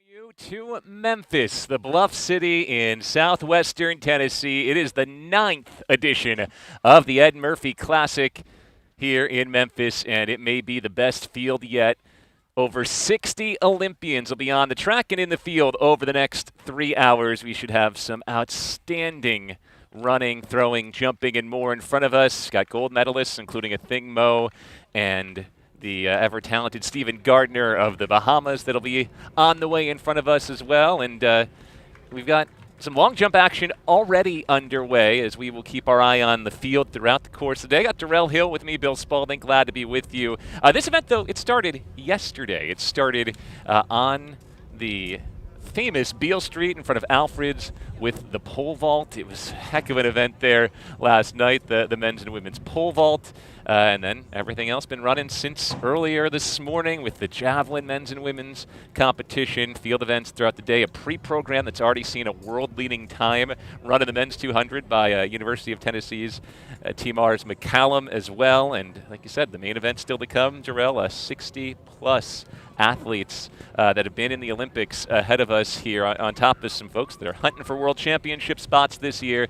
You to Memphis, the Bluff City in southwestern Tennessee. It is the 9th edition of the Ed Murphey Classic here in Memphis, and it may be the best field yet. Over 60 Olympians will be on the track and in the field over the next 3 hours. We should have some outstanding running, throwing, jumping, and more in front of us. Got gold medalists, including a Thing Mo and the ever-talented Stephen Gardner of the Bahamas that'll be on the way in front of us as well. And we've got some long jump action already underway as we will keep our eye on the field throughout the course of the day. Got Darrell Hill with me, Bill Spalding, glad to be with you. This event, though, it started yesterday. It started on the famous Beale Street in front of Alfred's with the pole vault. It was a heck of an event there last night, the men's and women's pole vault. And then everything else been running since earlier this morning with the javelin men's and women's competition, field events throughout the day, a pre-program that's already seen a world-leading time run in the men's 200 by University of Tennessee's Team R's McCallum as well. And like you said, the main event still to come, Jarrell, 60-plus athletes that have been in the Olympics ahead of us here, on top of some folks that are hunting for world championship spots this year.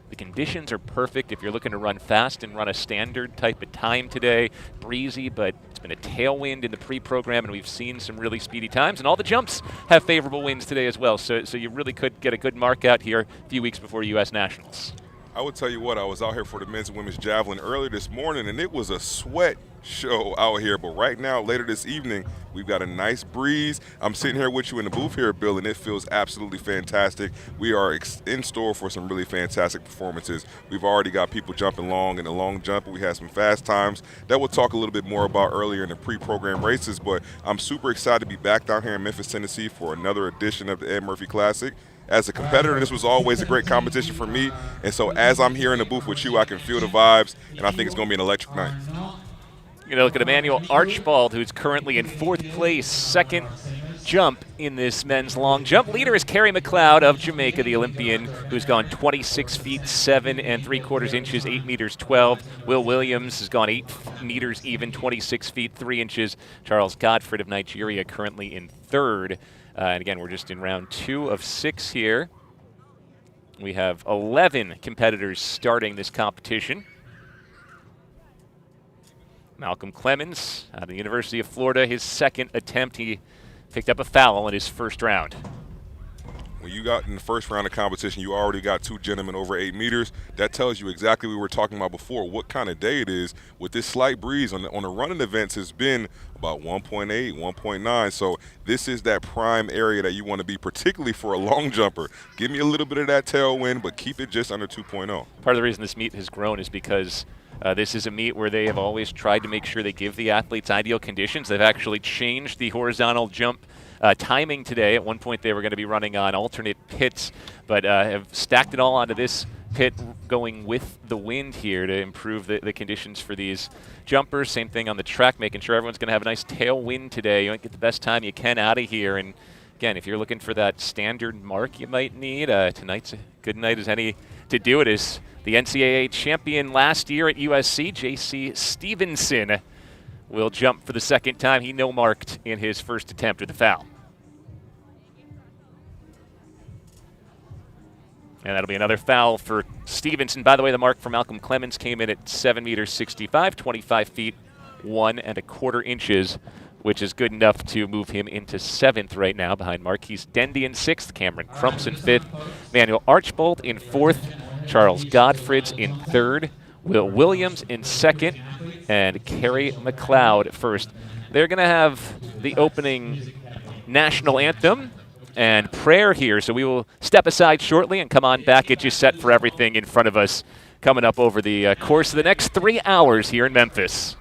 The conditions are perfect if you're looking to run fast and run a standard type of time today. Breezy, but it's been a tailwind in the pre-program, and we've seen some really speedy times. And all the jumps have favorable winds today as well, so you really could get a good mark out here a few weeks before U.S. Nationals. I would tell you what, I was out here for the men's and women's javelin earlier this morning, and it was a sweat show out here. But right now, later this evening, we've got a nice breeze. I'm sitting here with you in the booth here, Bill, and it feels absolutely fantastic. We are in store for some really fantastic performances. We've already got people jumping long in the long jump. We had some fast times that we'll talk a little bit more about earlier in the pre-program races. But I'm super excited to be back down here in Memphis, Tennessee for another edition of the Ed Murphey Classic. As a competitor, this was always a great competition for me. And so as I'm here in the booth with you, I can feel the vibes, and I think it's going to be an electric night. You're going to look at Emmanuel Archibald, who's currently in 4th place, second jump in this men's long jump. Leader is Kerry McLeod of Jamaica, the Olympian, who's gone 26 feet 7 3/4 inches, 8 meters 12. Will Williams has gone 8 meters even, 26 feet 3 inches. Charles Godfrey of Nigeria currently in 3rd. And again, we're just in round 2 of 6 here. We have 11 competitors starting this competition. Malcolm Clemens out of the University of Florida, his second attempt. He picked up a foul in his first round. When you got in the first round of competition, you already got 2 gentlemen over 8 meters. That tells you exactly what we were talking about before, what kind of day it is. With this slight breeze on the running events, has been about 1.8, 1.9. So this is that prime area that you want to be, particularly for a long jumper. Give me a little bit of that tailwind, but keep it just under 2.0. Part of the reason this meet has grown is because this is a meet where they have always tried to make sure they give the athletes ideal conditions. They've actually changed the horizontal jump timing today. At one point they were going to be running on alternate pits, but have stacked it all onto this pit going with the wind here to improve the conditions for these jumpers. Same thing on the track, making sure everyone's going to have a nice tailwind today. You want to get the best time you can out of here. And again, if you're looking for that standard mark you might need, tonight's a good night as any to do it. Is the NCAA champion last year at USC, J.C. Stevenson, will jump for the second time. He no-marked in his first attempt with the foul. And that'll be another foul for Stevenson. By the way, the mark for Malcolm Clemens came in at 7 meters 65, 25 feet 1 1/4 inches, which is good enough to move him into 7th right now behind Marquise Dendy in 6th, Cameron Crumps in 5th, Manuel Archbold in 4th, Charles Godfrids in 3rd, Will Williams in 2nd, and Kerry McLeod 1st. They're going to have the opening national anthem and prayer here, so we will step aside shortly and come on back, get you set for everything in front of us coming up over the course of the next 3 hours here in Memphis.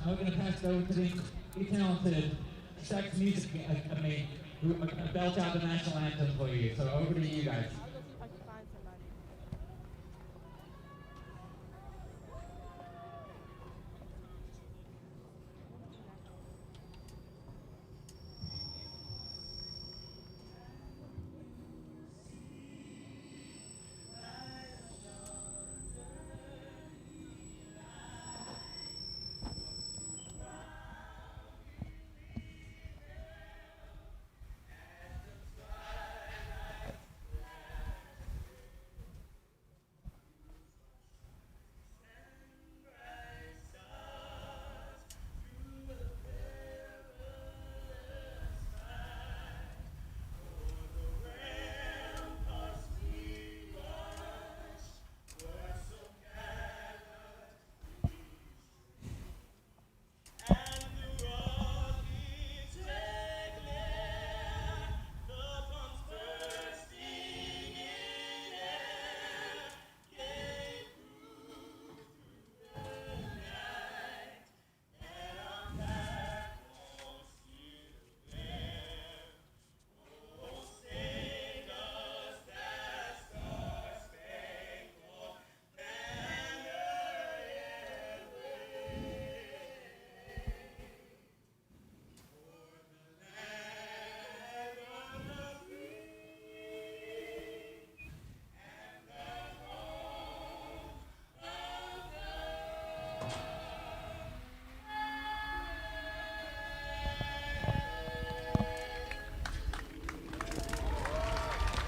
I'm going to pass it over to the talented sex music company who belt out the national anthem for you. So over to you guys.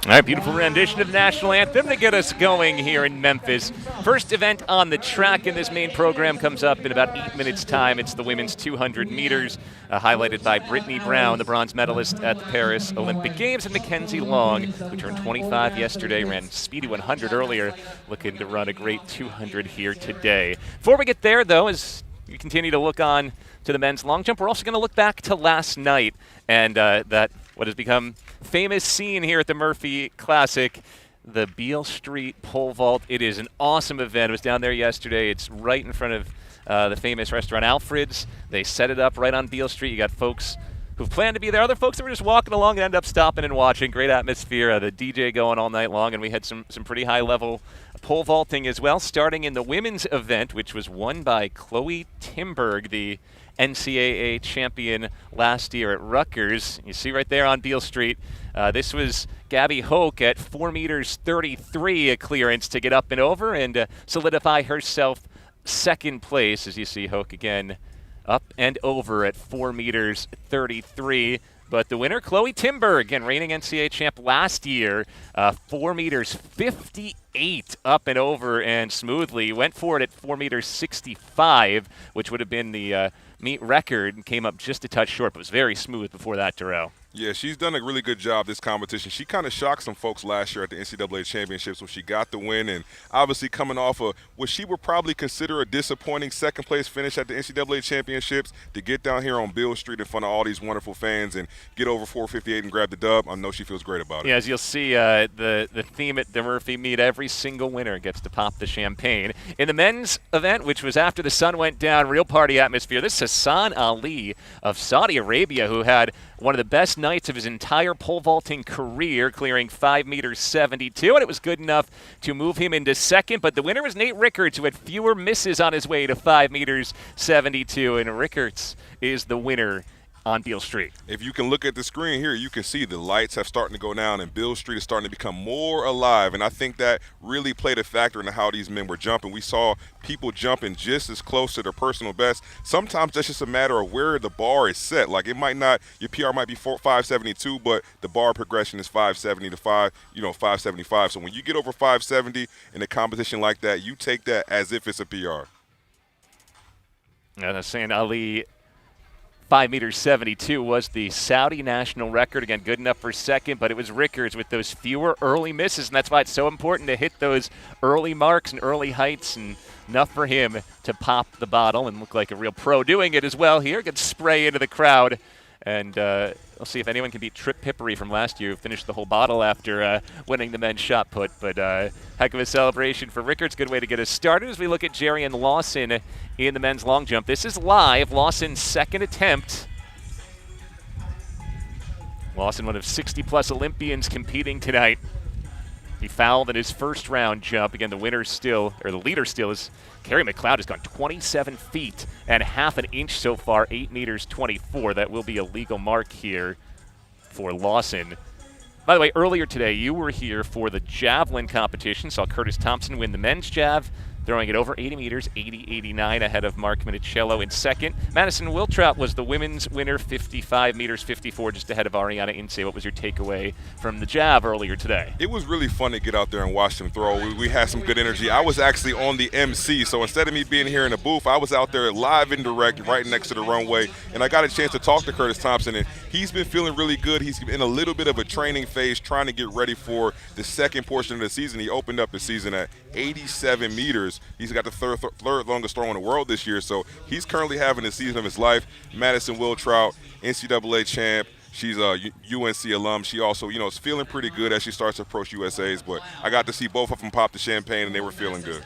All right, beautiful rendition of the national anthem to get us going here in Memphis. First event on the track in this main program comes up in about 8 minutes' time. It's the women's 200 meters, highlighted by Brittany Brown, the bronze medalist at the Paris Olympic Games, and Mackenzie Long, who turned 25 yesterday, ran speedy 100 earlier, looking to run a great 200 here today. Before we get there, though, as we continue to look on to the men's long jump, we're also going to look back to last night and that what has become famous scene here at the Murphy Classic, the Beale Street pole vault. It is an awesome event. I was down there yesterday. It's right in front of the famous restaurant Alfred's. They set it up right on Beale Street. You got folks who've planned to be there, other folks that were just walking along and end up stopping and watching. Great atmosphere. The DJ going all night long, and we had some pretty high-level pole vaulting as well, starting in the women's event, which was won by Chloe Timberg, the NCAA champion last year at Rutgers. You see right there on Beale Street, this was Gabby Hoke at 4 meters 33, a clearance to get up and over and solidify herself second place. As you see Hoke again up and over at 4 meters 33. But the winner, Chloe Timberg, again, reigning NCAA champ last year, 4 meters 58 up and over and smoothly. Went for it at 4 meters 65, which would have been the meet record, and came up just a touch short, but was very smooth before that, Darrell. Yeah, she's done a really good job this competition. She kind of shocked some folks last year at the NCAA championships when she got the win, and obviously coming off of what she would probably consider a disappointing second-place finish at the NCAA championships, to get down here on Beale Street in front of all these wonderful fans and get over 4:58 and grab the dub. I know she feels great about it. Yeah, as you'll see, the theme at the Murphy meet, every single winner gets to pop the champagne. In the men's event, which was after the sun went down, real party atmosphere, this is Hassan Ali of Saudi Arabia, who had one of the best nights of his entire pole vaulting career, clearing 5 meters 72, and it was good enough to move him into second. But the winner was Nate Rickards, who had fewer misses on his way to 5 meters 72, and Rickards is the winner on Beale Street. If you can look at the screen here, you can see the lights have starting to go down and Beale Street is starting to become more alive, and I think that really played a factor into how these men were jumping. We saw people jumping just as close to their personal best. Sometimes that's just a matter of where the bar is set. Like, it might not, your PR might be 572, but the bar progression is 570 to 575. So when you get over 570 in a competition like that, you take that as if it's a PR. And I was saying, Ali, 5 meters 72 was the Saudi national record. Again, good enough for second, but it was Rickards with those fewer early misses, and that's why it's so important to hit those early marks and early heights, and enough for him to pop the bottle and look like a real pro doing it as well here. Good spray into the crowd And we'll see if anyone can beat Trip Pippery from last year, who finished the whole bottle after winning the men's shot put. But heck of a celebration for Rickards. Good way to get us started as we look at Jerry and Lawson in the men's long jump. This is live. Lawson's second attempt. Lawson, one of 60-plus Olympians competing tonight. He fouled in his first round jump. Again, the leader still is Carrie McLeod has gone 27 feet and half an inch so far, 8 meters 24. That will be a legal mark here for Lawson. By the way, earlier today, you were here for the javelin competition. Saw Curtis Thompson win the men's jav, throwing it over 80 meters, 80-89 ahead of Mark Minicello in second. Madison Wiltrout was the women's winner, 55 meters, 54, just ahead of Ariana Ince. What was your takeaway from the jav earlier today? It was really fun to get out there and watch them throw. We had some good energy. I was actually on the MC, so instead of me being here in the booth, I was out there live and direct right next to the runway, and I got a chance to talk to Curtis Thompson, and he's been feeling really good. He's in a little bit of a training phase, trying to get ready for the second portion of the season. He opened up the season at 87 meters. He's got the third longest throw in the world this year, so he's currently having the season of his life. Madison Wiltrout, NCAA champ. She's a UNC alum. She also, is feeling pretty good as she starts to approach USA's, but I got to see both of them pop the champagne, and they were feeling good.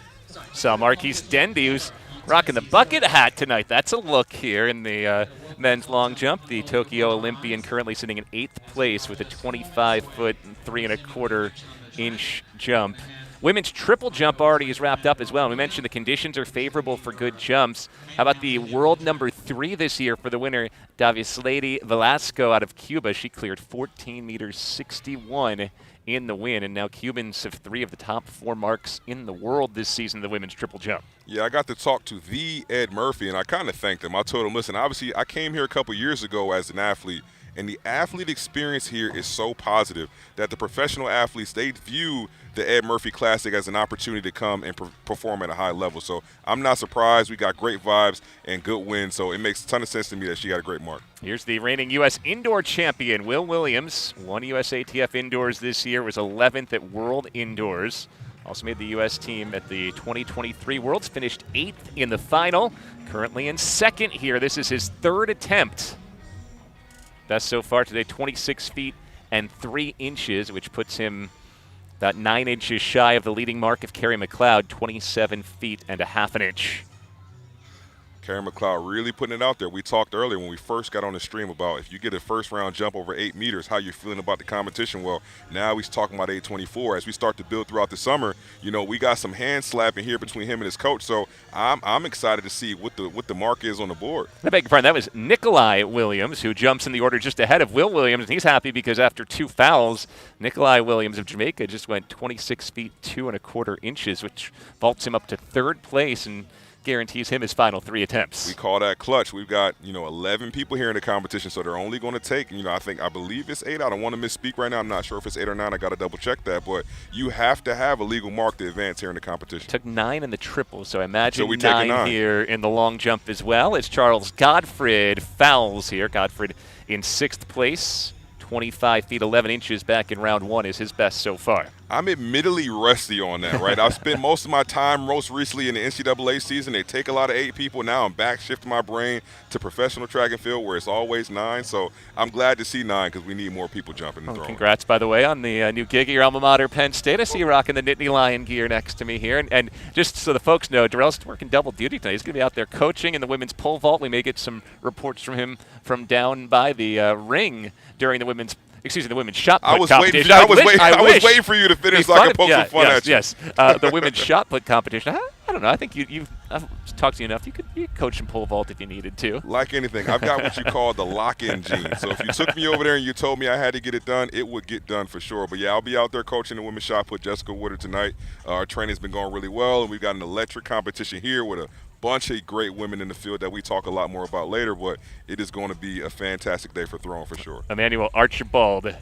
So Marquise Dendy, who's rocking the bucket hat tonight. That's a look here in the men's long jump. The Tokyo Olympian currently sitting in 8th place with a 25-foot, 3.25-inch jump. Women's triple jump already is wrapped up as well. We mentioned the conditions are favorable for good jumps. How about the world number 3 this year for the winner, Davislady Velasco out of Cuba? She cleared 14 meters 61 in the win, and now Cubans have 3 of the top 4 marks in the world this season in the women's triple jump. Yeah, I got to talk to the Ed Murphy, and I kind of thanked him. I told him, listen, obviously I came here a couple years ago as an athlete, and the athlete experience here is so positive that the professional athletes, they view the Ed Murphey Classic as an opportunity to come and perform at a high level. So I'm not surprised. We got great vibes and good wins, so it makes a ton of sense to me that she got a great mark. Here's the reigning U.S. indoor champion, Will Williams. Won USATF Indoors this year, was 11th at World Indoors. Also made the U.S. team at the 2023 Worlds, finished 8th in the final. Currently in second here. This is his 3rd attempt. Best so far today, 26 feet and 3 inches, which puts him about 9 inches shy of the leading mark of Carrie McLeod, 27 feet and a half an inch. Carrie McLeod really putting it out there. We talked earlier when we first got on the stream about if you get a first-round jump over 8 meters, how you're feeling about the competition. Well, now he's talking about 8:24. As we start to build throughout the summer, we got some hand slapping here between him and his coach. So I'm excited to see what the mark is on the board. I beg your pardon. That was Nikolai Williams, who jumps in the order just ahead of Will Williams, and he's happy because after 2 fouls, Nikolai Williams of Jamaica just went 26 feet 2.25 inches, which vaults him up to 3rd place and guarantees him his final 3 attempts. We call that clutch. We've got 11 people here in the competition, so they're only going to take I believe it's 8. I don't want to misspeak right now. I'm not sure if it's 8 or 9. I got to double check that, but you have to have a legal mark to advance here in the competition. Took 9 in the triple, so I imagine so 9 here in the long jump as well. It's Charles Godfred fouls here. Godfred in 6th place. 25 feet 11 inches back in round 1 is his best so far. I'm admittedly rusty on that, right? I've spent most of my time most recently in the NCAA season. They take a lot of 8 people. Now I'm back shifting my brain to professional track and field where it's always 9. So I'm glad to see 9 because we need more people jumping and throwing. Congrats, by the way, on the new gig at your alma mater, Penn State. I see you rocking the Nittany Lion gear next to me here. And just so the folks know, Darrell's working double duty tonight. He's going to be out there coaching in the women's pole vault. We may get some reports from him from down by the ring during the women's shot put competition. I was waiting for you to finish so I can poke some fun at you. Yes, the women's shot put competition. I don't know. I think I've talked to you enough. You could coach some pole vault if you needed to. Like anything, I've got what you call the lock-in gene. So if you took me over there and you told me I had to get it done, it would get done for sure. But, yeah, I'll be out there coaching the women's shot put. Jessica Woodard tonight. Our training's been going really well, and we've got an electric competition here with a bunch of great women in the field that we talk a lot more about later, but it is going to be a fantastic day for throwing for sure. Emmanuel Archibald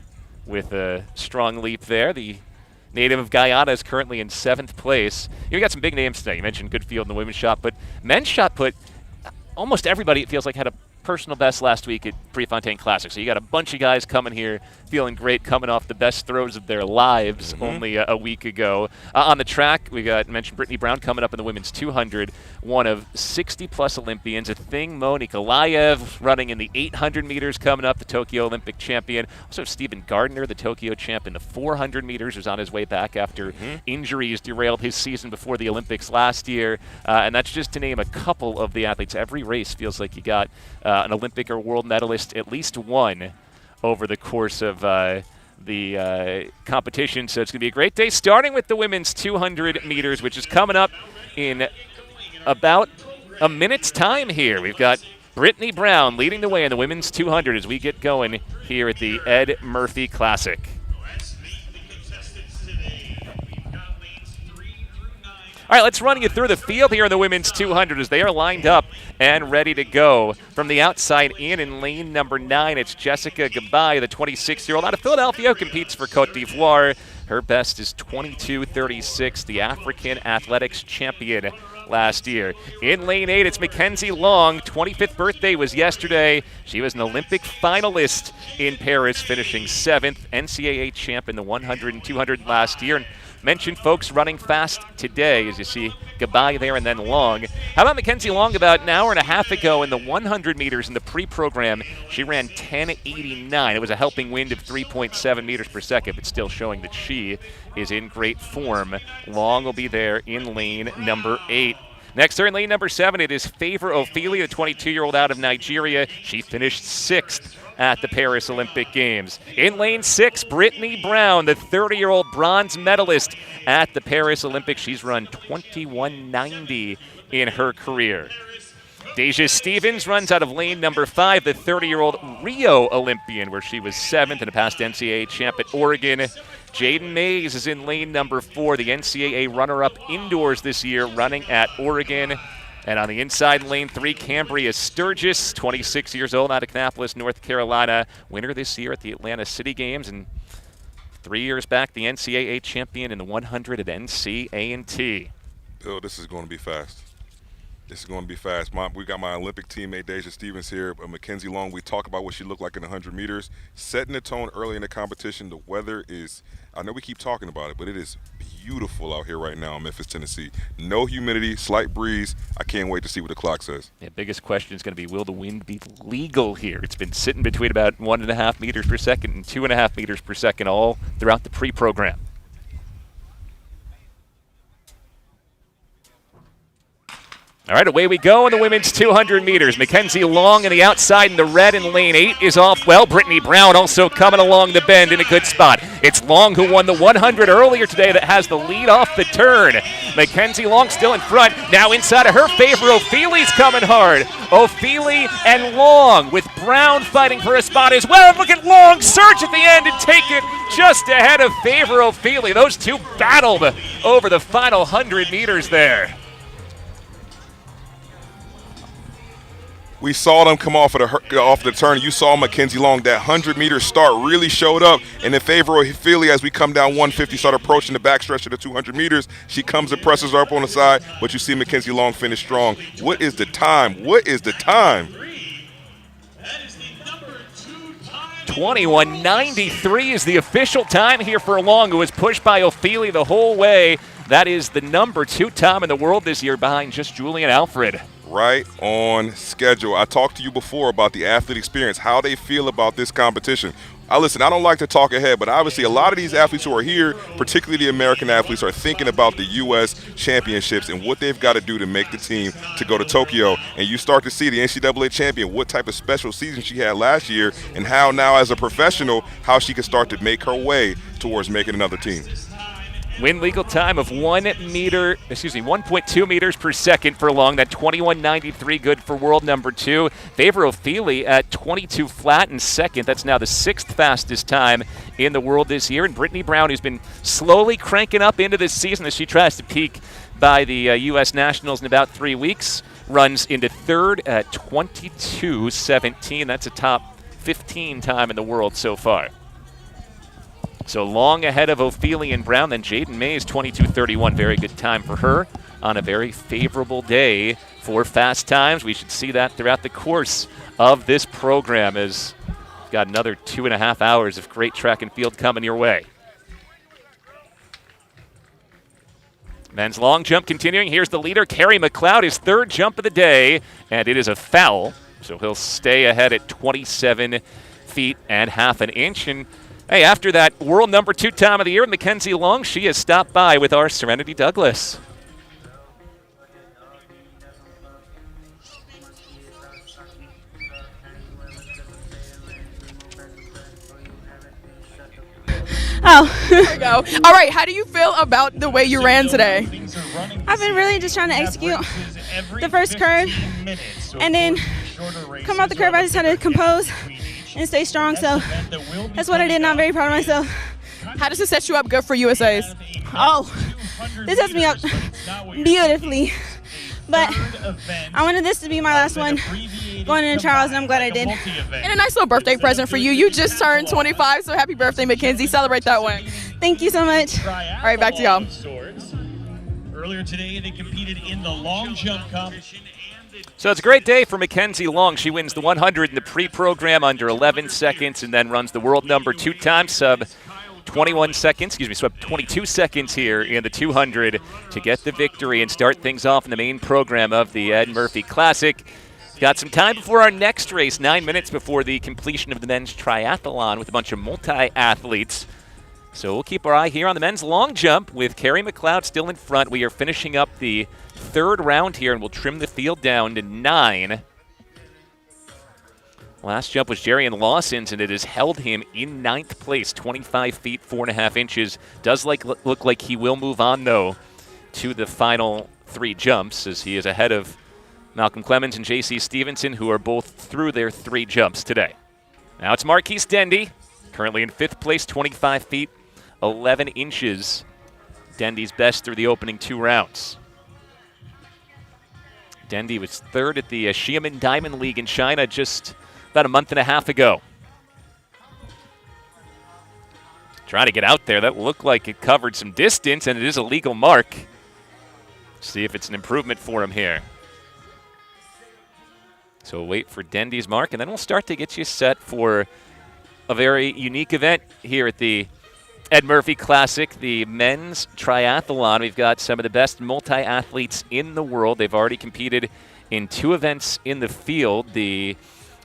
with a strong leap there. The native of Guyana is currently in 7th place. You got some big names today. You mentioned Goodfield in the women's shot put. Men's shot put, almost everybody, it feels like, had a personal best last week at Prefontaine Classic. So you got a bunch of guys coming here feeling great, coming off the best throws of their lives only a week ago. On the track, we mentioned Brittany Brown coming up in the women's 200, one of 60-plus Olympians. A thing, Mo Nikolaev running in the 800 meters coming up, the Tokyo Olympic champion. Also Stephen Gardner, the Tokyo champ in the 400 meters, who's on his way back after injuries derailed his season before the Olympics last year. And that's just to name a couple of the athletes. Every race feels like you got an Olympic or world medalist, at least one, over the course of the competition. So it's going to be a great day, starting with the women's 200 meters, which is coming up in about a minute's time here. We've got Brittany Brown leading the way in the women's 200 as we get going here at the Ed Murphey Classic. All right, let's run you through the field here in the women's 200 as they are lined up and ready to go. From the outside in lane number 9, it's Jessica Gabay, the 26-year-old out of Philadelphia, who competes for Côte d'Ivoire. Her best is 22:36, the African athletics champion last year. In lane 8, it's Mackenzie Long. 25th birthday was yesterday. She was an Olympic finalist in Paris, finishing 7th, NCAA champ in the 100 and 200 last year. And mentioned folks running fast today, as you see Gabay there and then Long. How about Mackenzie Long? About an hour and a half ago in the 100 meters in the pre-program, she ran 10:89. It was a helping wind of 3.7 meters per second, but still showing that she is in great form. Long will be there in lane number 8. Next, there in lane number 7, it is Favor Ophelia, the 22-year-old out of Nigeria. She finished 6th at the Paris Olympic Games. In lane 6, Brittany Brown, the 30-year-old bronze medalist at the Paris Olympics. She's run 21:90 in her career. Deja Stevens runs out of lane number 5, the 30-year-old Rio Olympian, where she was 7th and a past NCAA champ at Oregon. Jaden Mays is in lane number 4, the NCAA runner-up indoors this year, running at Oregon. And on the inside, lane 3, Cambria Sturgis, 26 years old, out of Kannapolis, North Carolina. Winner this year at the Atlanta City Games, and 3 years back, the NCAA champion in the 100 at NC&T. Bill, this is going to be fast. This is going to be fast. We got my Olympic teammate, Deja Stevens, here. Mackenzie Long, we talk about what she looked like in 100 meters. Setting the tone early in the competition. The weather is, I know we keep talking about it, but it is beautiful out here right now in Memphis, Tennessee. No humidity, slight breeze. I can't wait to see what the clock says. The biggest question is going to be, will the wind be legal here? It's been sitting between about 1.5 meters per second and 2.5 meters per second all throughout the pre-program. All right, away we go in the women's 200 meters. Mackenzie Long on the outside in the red in lane 8 is off well. Brittany Brown also coming along the bend in a good spot. It's Long who won the 100 earlier today that has the lead off the turn. Mackenzie Long still in front. Now inside of her Favor Ophelia's coming hard. Ophelia and Long with Brown fighting for a spot as well. Look at Long surge at the end and take it just ahead of Favor Ophelia. Those two battled over the final 100 meters there. We saw them come off the turn. You saw Mackenzie Long, that 100-meter start really showed up. And in Favor of Ophelia, as we come down 150, start approaching the backstretch of the 200 meters, she comes and presses her up on the side, but you see Mackenzie Long finish strong. What is the time? What is the time? 21:93 is the official time here for Long, who was pushed by Ophelia the whole way. That is the number 2 time in the world this year, behind just Julian Alfred. Right on schedule. I talked to you before about the athlete experience, how they feel about this competition. I don't like to talk ahead, but obviously a lot of these athletes who are here, particularly the American athletes, are thinking about the U.S. championships and what they've got to do to make the team to go to Tokyo. And you start to see the NCAA champion, what type of special season she had last year, and how now as a professional, how she can start to make her way towards making another team. Wind legal time of 1.2 meters per second for Long. That 21:93 good for world number 2. Favor Ophelia at 22 flat in second. That's now the 6th fastest time in the world this year. And Brittany Brown, who's been slowly cranking up into this season as she tries to peak by the U.S. Nationals in about 3 weeks, runs into 3rd at 22:17. That's a top 15 time in the world so far. So Long ahead of Ophelia and Brown, then Jaden Mays, 22:31. Very good time for her on a very favorable day for fast times. We should see that throughout the course of this program, as we've got another 2.5 hours of great track and field coming your way. Men's long jump continuing. Here's the leader, Kerry McLeod, his third jump of the day, and it is a foul. So he'll stay ahead at 27 feet and half an inch. And hey, after that world number 2 time of the year, Mackenzie Long, she has stopped by with our Serenity Douglas. Oh. There we go. All right, how do you feel about the way you ran today? I've been really just trying to execute the first curve, and then come out the curve, I just had to compose and stay strong, so that's what I did, and I'm very proud of myself. How does this set you up good for USAs? Oh, this sets me up beautifully, but I wanted this to be my last one going into trials, and I'm glad I did. And a nice little birthday present for you. You just turned 25, so happy birthday, Mackenzie. Celebrate that win. Thank you so much. All right, back to y'all. Earlier today, they competed in the long jump competition. So it's a great day for Mackenzie Long. She wins the 100 in the pre-program under 11 seconds and then runs the world number 2 time, sub 22 seconds here in the 200 to get the victory and start things off in the main program of the Ed Murphey Classic. Got some time before our next race, 9 minutes before the completion of the men's triathlon with a bunch of multi-athletes. So we'll keep our eye here on the men's long jump with Kerry McLeod still in front. We are finishing up the 3rd round here, and we'll trim the field down to 9. Last jump was Jerian Lawson's, and it has held him in 9th place, 25 feet, 4.5 inches. Does look like he will move on, though, to the final 3 jumps, as he is ahead of Malcolm Clemens and J.C. Stevenson, who are both through their 3 jumps today. Now it's Marquise Dendy, currently in 5th place, 25 feet, 11 inches. Dendy's best through the opening 2 rounds. Dendy was 3rd at the Xiamen Diamond League in China just about a month and a half ago. Trying to get out there. That looked like it covered some distance, and it is a legal mark. See if it's an improvement for him here. So we'll wait for Dendy's mark, and then we'll start to get you set for a very unique event here at the Ed Murphey Classic, the men's triathlon. We've got some of the best multi-athletes in the world. They've already competed in 2 events in the field, the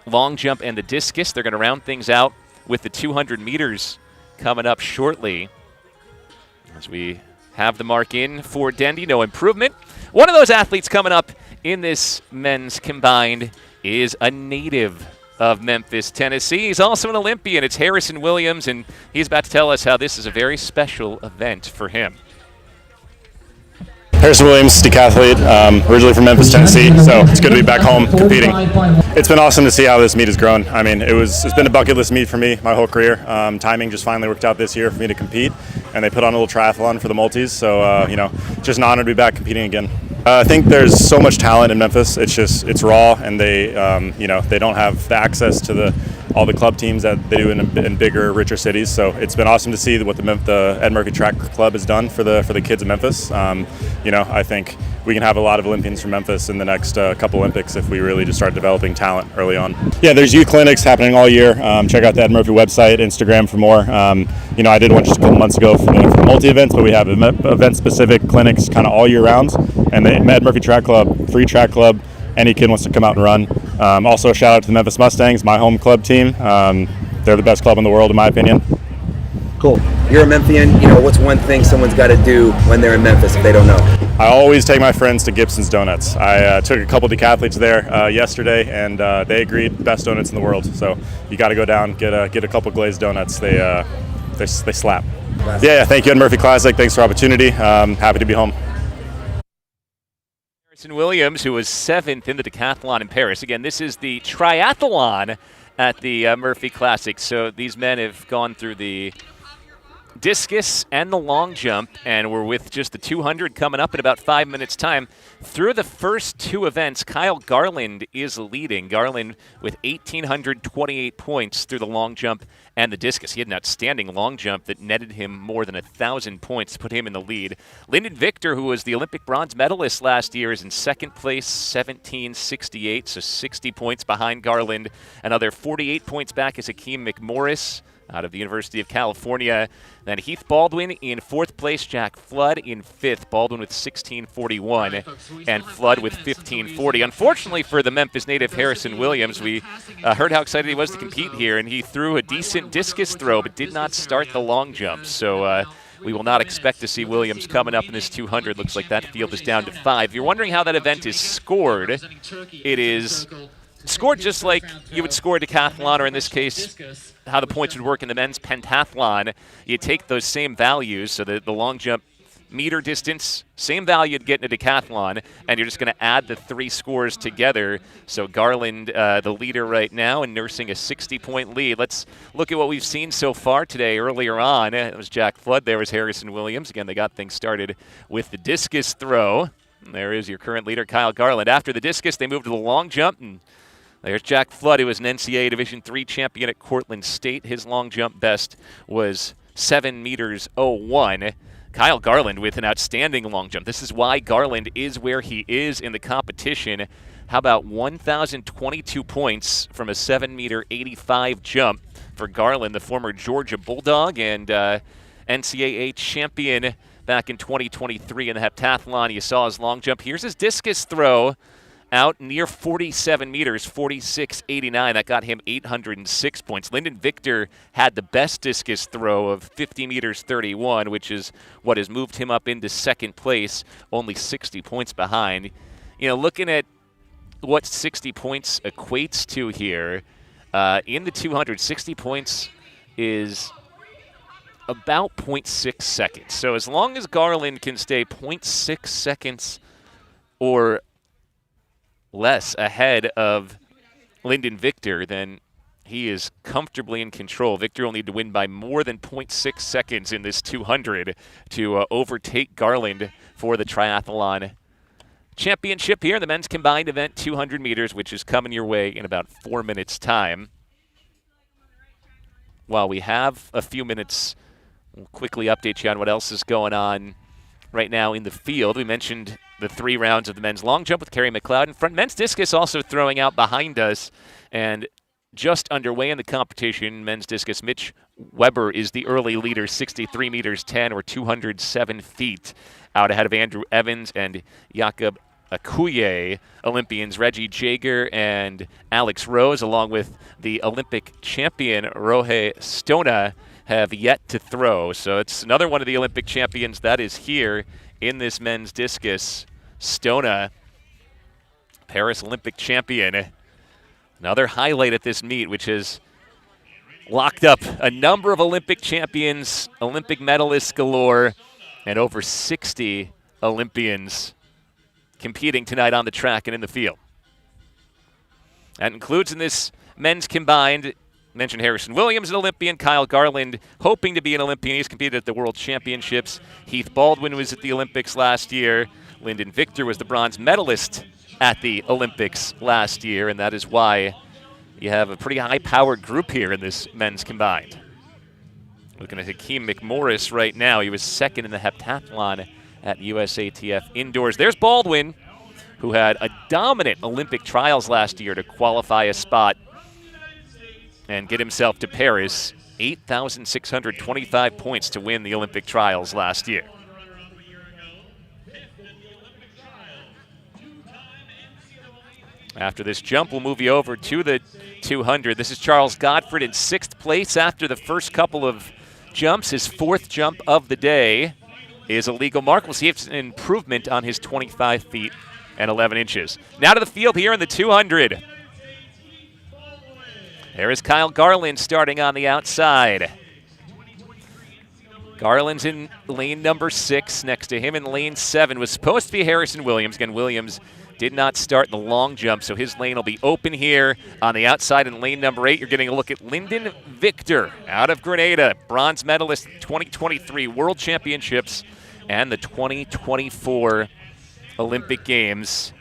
long jump and the discus. They're going to round things out with the 200 meters coming up shortly. As we have the mark in for Dendy, no improvement. One of those athletes coming up in this men's combined is a native of Memphis, Tennessee. He's also an Olympian. It's Harrison Williams, and he's about to tell us how this is a very special event for him. Harrison Williams, decathlete, originally from Memphis, Tennessee, so it's good to be back home competing. It's been awesome to see how this meet has grown. I mean, it's been a bucket list meet for me my whole career. Timing just finally worked out this year for me to compete, and they put on a little triathlon for the multis, so just an honor to be back competing again. I think there's so much talent in Memphis. It's raw, and they don't have the access to all the club teams that they do in bigger, richer cities. So it's been awesome to see what the Ed Murphey Track Club has done for the kids of Memphis. I think we can have a lot of Olympians from Memphis in the next couple Olympics if we really just start developing talent early on. Yeah, there's youth clinics happening all year. Check out the Ed Murphey website, Instagram for more. I did one just a couple months ago for the multi-events, but we have event-specific clinics kind of all year round. And the Ed Murphey Track Club, free track club, any kid wants to come out and run. Also, a shout out to the Memphis Mustangs, my home club team. They're the best club in the world, in my opinion. Cool. You're a Memphian. What's one thing someone's got to do when they're in Memphis if they don't know? I always take my friends to Gibson's Donuts. I took a couple decathletes there yesterday, and they agreed best donuts in the world. So you got to go down, get a couple glazed donuts. They slap. Yeah, thank you, Ed Murphey Classic. Thanks for the opportunity. Happy to be home. Harrison Williams, who was 7th in the decathlon in Paris. Again, this is the triathlon at the Murphey Classic. So these men have gone through the discus and the long jump, and we're with just the 200 coming up in about 5 minutes' time. Through the first two events, Kyle Garland is leading. Garland with 1,828 points through the long jump and the discus. He had an outstanding long jump that netted him more than 1,000 points to put him in the lead. Lyndon Victor, who was the Olympic bronze medalist last year, is in second place, 1,768, so 60 points behind Garland. Another 48 points back is Hakeem McMorris out of the University of California. Then Heath Baldwin in fourth place, Jack Flood in fifth. Baldwin with 1641 and Flood with 1540. Unfortunately for the Memphis native Harrison Williams, we heard how excited he was to compete here, and he threw a decent discus throw but did not start the long jump. So we will not expect to see Williams coming up in this 200. Looks like that field is down to 5. If you're wondering how that event is scored, it is scored just like you would score a decathlon, or in this case, how the points would work in the men's pentathlon. You take those same values, so the long jump meter distance, same value you'd get in a decathlon, and you're just going to add the 3 scores together. So Garland, the leader right now, and nursing a 60-point lead. Let's look at what we've seen so far today. Earlier on, it was Jack Flood. There was Harrison Williams. Again, they got things started with the discus throw. And there is your current leader, Kyle Garland. After the discus, they moved to the long jump, and there's Jack Flood, who was an NCAA Division III champion at Cortland State. His long jump best was 7 meters 01. Kyle Garland with an outstanding long jump. This is why Garland is where he is in the competition. How about 1,022 points from a 7 meter 85 jump for Garland, the former Georgia Bulldog and NCAA champion back in 2023 in the heptathlon. You saw his long jump. Here's his discus throw. Out near 47 meters, 46.89. That got him 806 points. Lyndon Victor had the best discus throw of 50 meters 31, which is what has moved him up into second place, only 60 points behind. You know, looking at what 60 points equates to here, in the 200, 60 points is about 0.6 seconds. So as long as Garland can stay 0.6 seconds or less ahead of Lyndon Victor, then he is comfortably in control. Victor will need to win by more than 0.6 seconds in this 200 to overtake Garland for the triathlon championship here in the men's combined event 200 meters, which is coming your way in about 4 minutes' time. While we have a few minutes, we'll quickly update you on what else is going on right now in the field. We mentioned the 3 rounds of the men's long jump with Kerry McLeod in front. Men's discus also throwing out behind us, and just underway in the competition. Men's discus, Mitch Weber is the early leader, 63 meters 10 or 207 feet out ahead of Andrew Evans and Jakob Akuye. Olympians Reggie Jager and Alex Rose, along with the Olympic champion Rohe Stona, have yet to throw. So it's another one of the Olympic champions that is here in this men's discus. Stona, Paris Olympic champion. Another highlight at this meet, which has locked up a number of Olympic champions, Olympic medalists galore, and over 60 Olympians competing tonight on the track and in the field. That includes in this men's combined, mentioned Harrison Williams, an Olympian. Kyle Garland, hoping to be an Olympian. He's competed at the World Championships. Heath Baldwin was at the Olympics last year. Lyndon Victor was the bronze medalist at the Olympics last year, and that is why you have a pretty high-powered group here in this men's combined. Looking at Hakeem McMorris right now. He was second in the heptathlon at USATF Indoors. There's Baldwin, who had a dominant Olympic trials last year to qualify a spot and get himself to Paris. 8,625 points to win the Olympic trials last year. After this jump, we'll move you over to the 200. This is Charles Godfrey in 6th place after the first couple of jumps. His 4th jump of the day is a legal mark. We'll see if it's an improvement on his 25 feet and 11 inches. Now to the field here in the 200. There is Kyle Garland starting on the outside. Garland's in lane number 6. Next to him in lane 7 was supposed to be Harrison Williams. Again, Williams did not start in the long jump, so his lane will be open here. On the outside in lane number 8, you're getting a look at Lyndon Victor out of Grenada, bronze medalist 2023 World Championships and the 2024 Olympic Games.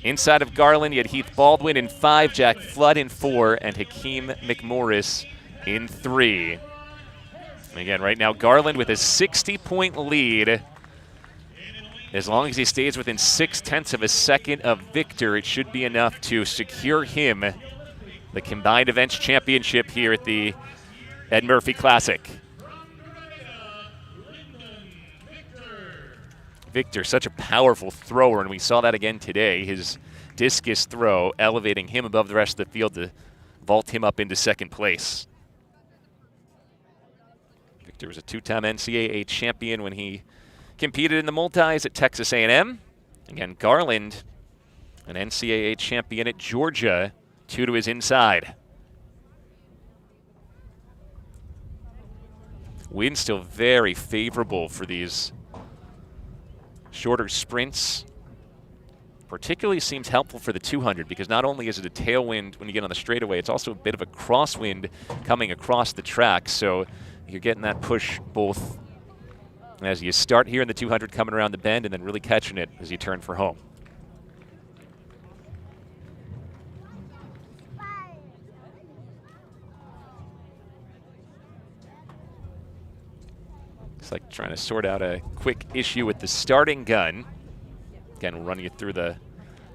Inside of Garland, you had Heath Baldwin in 5, Jack Flood in 4, and Hakeem McMorris in 3. And again, right now, Garland with a 60-point lead. As long as he stays within 0.6 of a second of Victor, it should be enough to secure him the combined events championship here at the Ed Murphey Classic. Victor, such a powerful thrower, and we saw that again today. His discus throw elevating him above the rest of the field to vault him up into second place. Victor was a 2-time NCAA champion when he competed in the multis at Texas A&M. Again, Garland, an NCAA champion at Georgia, 2 to his inside. Wind still very favorable for these shorter sprints. Particularly seems helpful for the 200 because not only is it a tailwind when you get on the straightaway, it's also a bit of a crosswind coming across the track. So you're getting that push both as you start here in the 200 coming around the bend and then really catching it as you turn for home. Looks like trying to sort out a quick issue with the starting gun. Again, we'll run you through the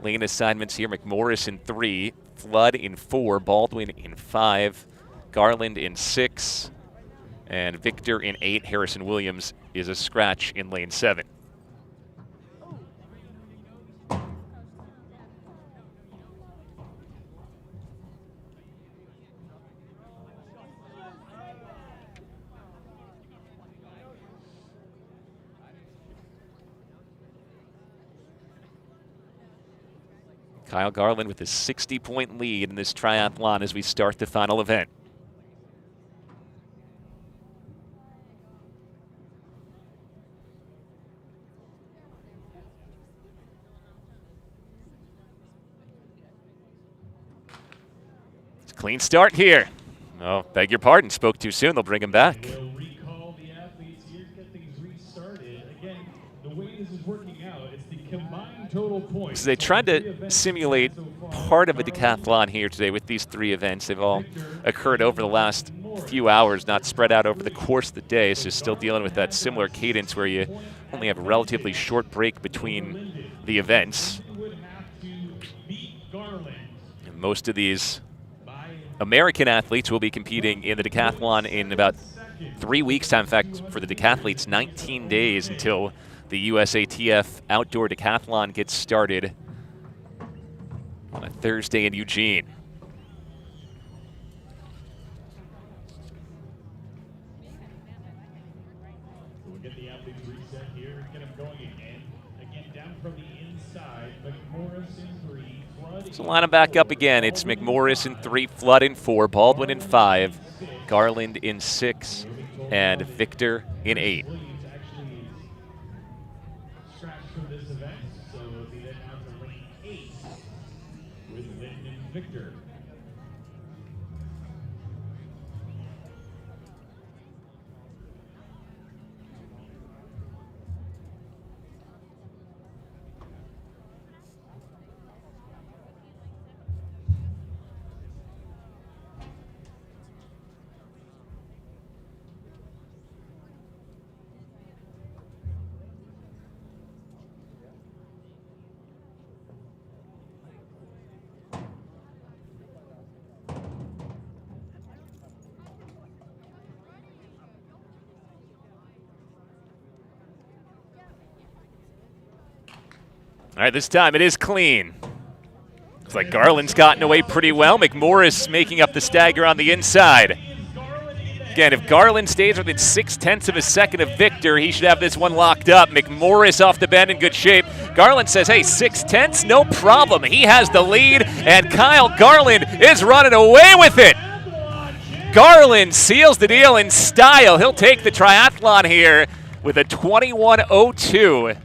lane assignments here. McMorris in 3, Flood in 4, Baldwin in 5, Garland in 6, and Victor in 8. Harrison Williams is a scratch in lane 7. Kyle Garland with a 60-point lead in this triathlon as we start the final event. It's a clean start here. Oh, beg your pardon, spoke too soon. They'll bring him back. We'll recall the athletes here, get things restarted. Again, the way this is working out, it's the combined total points. So they tried to simulate part of a decathlon here today with these 3 events. They've all occurred over the last few hours, not spread out over the course of the day, so still dealing with that similar cadence where you only have a relatively short break between the events. And most of these American athletes will be competing in the decathlon in about 3 weeks' time. In fact, for the decathletes, 19 days until the USATF outdoor decathlon gets started on a Thursday in Eugene. We'll get the athletes reset here, get them going again. Again, down from the inside, McMorris in 3, Flood. So line them back up again. It's McMorris in 3, Flood in 4, Baldwin in 5, Garland in 6, and Victor in 8. Victor. All right, this time it is clean. Looks like Garland's gotten away pretty well. McMorris making up the stagger on the inside. Again, if Garland stays within 0.6 of a second of Victor, he should have this one locked up. McMorris off the bend in good shape. Garland says, hey, 0.6, no problem. He has the lead, and Kyle Garland is running away with it. Garland seals the deal in style. He'll take the triathlon here with a 21:02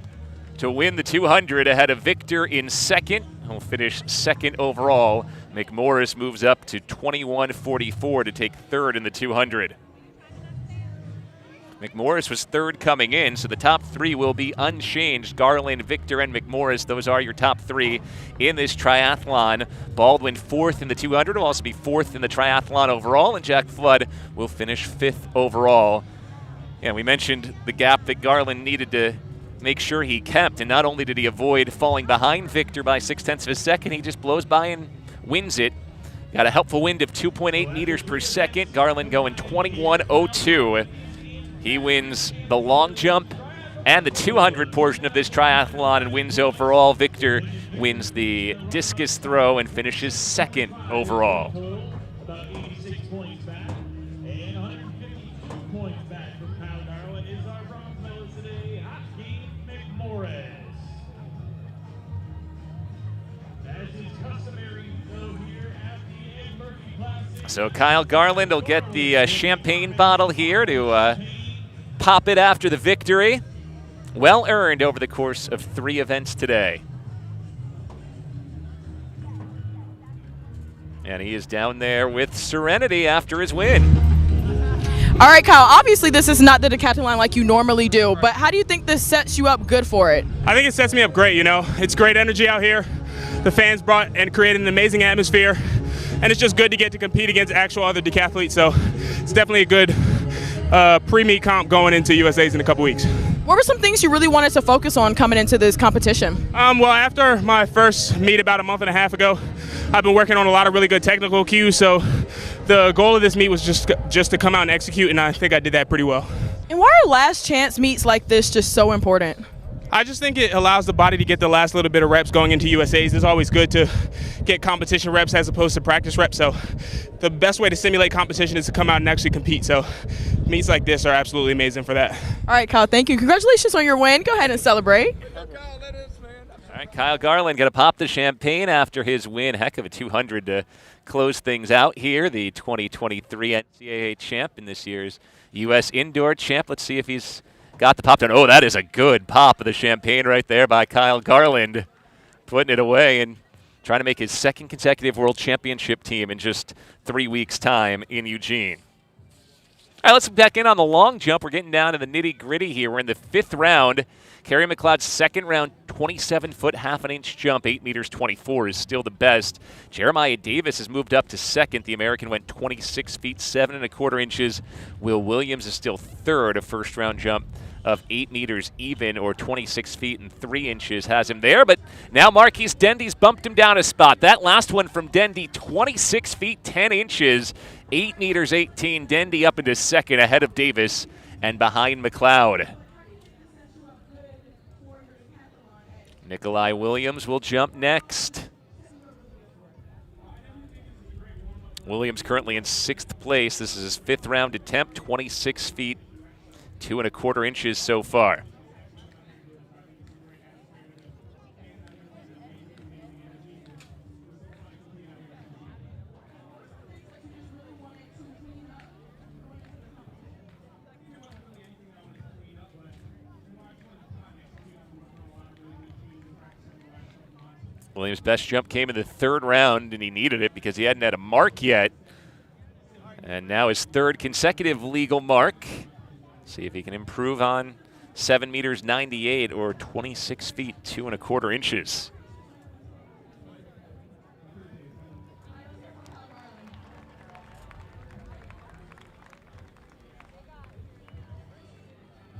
to win the 200 ahead of Victor in second. He'll finish second overall. McMorris moves up to 21:44 to take third in the 200. McMorris was third coming in, so the top three will be unchanged. Garland, Victor, and McMorris, those are your top three in this triathlon. Baldwin fourth in the 200, will also be fourth in the triathlon overall, and Jack Flood will finish fifth overall. Yeah, we mentioned the gap that Garland needed to make sure he kept, and not only did he avoid falling behind Victor by 0.6 of a second, he just blows by and wins it. Got a helpful wind of 2.8 meters per second. Garland going 21.02. He wins the long jump and the 200 portion of this triathlon and wins overall. Victor wins the discus throw and finishes second overall. About 86 points back, and 152 points back from Kyle Garland is our bronze medalist today, Hakeem McMorris. As is customary, though, here at the Ed Murphey Classic. So Kyle Garland will get the champagne bottle here to pop it after the victory. Well earned over the course of 3 events today. And he is down there with serenity after his win. All right, Kyle, obviously this is not the decathlon like you normally do, but how do you think this sets you up good for it? I think it sets me up great, you know. It's great energy out here. The fans brought and created an amazing atmosphere, and it's just good to get to compete against actual other decathletes, so it's definitely a good pre-meet comp going into USA's in a couple weeks. What were some things you really wanted to focus on coming into this competition? Well, after my first meet about a month and a half ago, I've been working on a lot of really good technical cues, so the goal of this meet was just to come out and execute, and I think I did that pretty well. And why are last chance meets like this just so important? I just think it allows the body to get the last little bit of reps going into USA's. It's always good to get competition reps as opposed to practice reps. So the best way to simulate competition is to come out and actually compete. So meets like this are absolutely amazing for that. All right, Kyle, thank you. Congratulations on your win. Go ahead and celebrate. All right, Kyle Garland going to pop the champagne after his win. Heck of a 200 to close things out here. The 2023 NCAA champ and this year's U.S. indoor champ. Let's see if he's got the pop down. Oh, that is a good pop of the champagne right there by Kyle Garland. Putting it away and trying to make his second consecutive world championship team in just 3 weeks' time in Eugene. All right, let's look back in on the long jump. We're getting down to the nitty-gritty here. We're in the 5th round. Kerry McLeod's second round 27-foot half-an-inch jump, 8 meters 24 is still the best. Jeremiah Davis has moved up to second. The American went 26 feet 7 1/4 inches. Will Williams is still third. A first-round jump of 8 meters even, or 26 feet and 3 inches has him there. But now Marquise Dendy's bumped him down a spot. That last one from Dendy, 26 feet 10 inches, 8 meters 18. Dendy up into second ahead of Davis and behind McLeod. Nikolai Williams will jump next. Williams currently in 6th place. This is his 5th round attempt, 26 feet 2 1/4 inches so far. Williams' best jump came in the 3rd round, and he needed it because he hadn't had a mark yet. And now his 3rd consecutive legal mark. See if he can improve on 7 meters 98 or 26 feet 2 1/4 inches.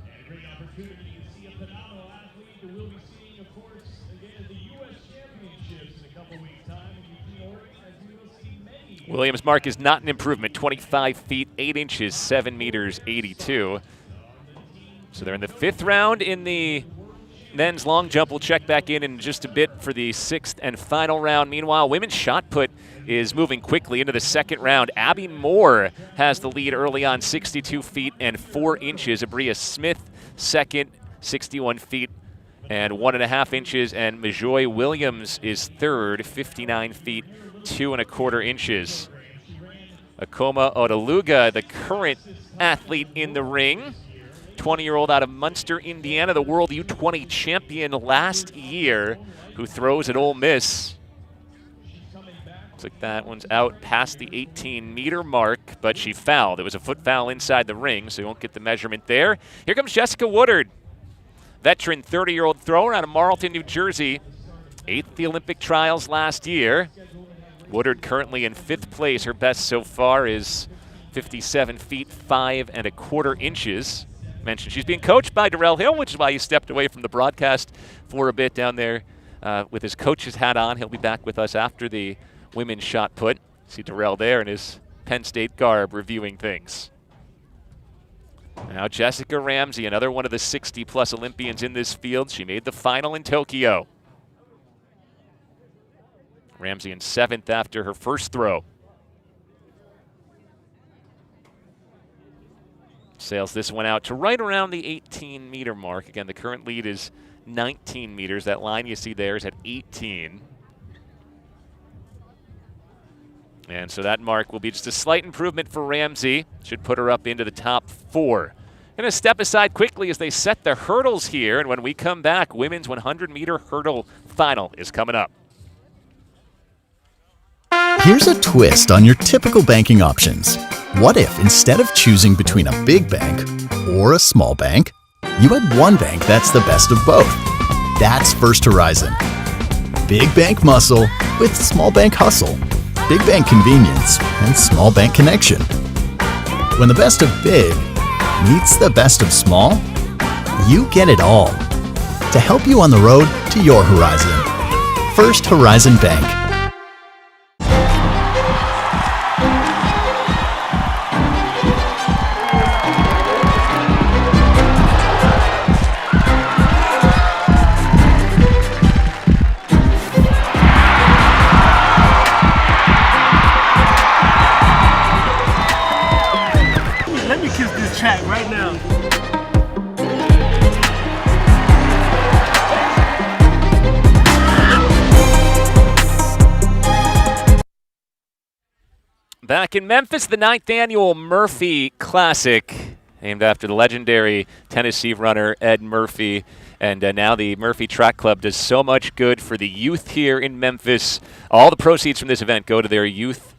And a great opportunity to see a phenomenal athlete that we'll be seeing, of course, again at the U.S. Championships in a couple weeks' time in Eugene, Oregon, as we will see many. Williams' mark is not an improvement, 25 feet 8 inches, 7 meters 82. So they're in the 5th round in the men's long jump. We'll check back in just a bit for the 6th and final round. Meanwhile, women's shot put is moving quickly into the 2nd round. Abby Moore has the lead early on, 62 feet and 4 inches. Abria Smith second, 61 feet and 1.5 inches. And Majoy Williams is third, 59 feet 2 1/4 inches. Akoma Odaluga, the current athlete in the ring. 20-year-old out of Munster, Indiana, the World U20 champion last year, who throws at Ole Miss. Looks like that one's out past the 18-meter mark, but she fouled. It was a foot foul inside the ring, so you won't get the measurement there. Here comes Jessica Woodard, veteran 30-year-old thrower out of Marlton, New Jersey. 8th at the Olympic trials last year. Woodard currently in 5th place. Her best so far is 57 feet 5 1/4 inches. Mentioned she's being coached by Darrell Hill, which is why he stepped away from the broadcast for a bit down there with his coach's hat on. He'll be back with us after the women's shot put. See Darrell there in his Penn State garb reviewing things. Now Jessica Ramsey, another one of the 60-plus Olympians in this field. She made the final in Tokyo. Ramsey in 7th after her first throw. Sails this one out to right around the 18-meter mark. Again, the current lead is 19 meters. That line you see there is at 18. And so that mark will be just a slight improvement for Ramsey. Should put her up into the top 4. Going to step aside quickly as they set the hurdles here. And when we come back, women's 100-meter hurdle final is coming up. Here's a twist on your typical banking options. What if instead of choosing between a big bank or a small bank, you had one bank that's the best of both? That's First Horizon. Big bank muscle with small bank hustle. Big bank convenience and small bank connection. When the best of big meets the best of small, you get it all. To help you on the road to your horizon. First Horizon Bank. Right now. Back in Memphis, the 9th annual Murphy Classic, named after the legendary Tennessee runner Ed Murphy. And now the Murphy Track Club does so much good for the youth here in Memphis. All the proceeds from this event go to their youth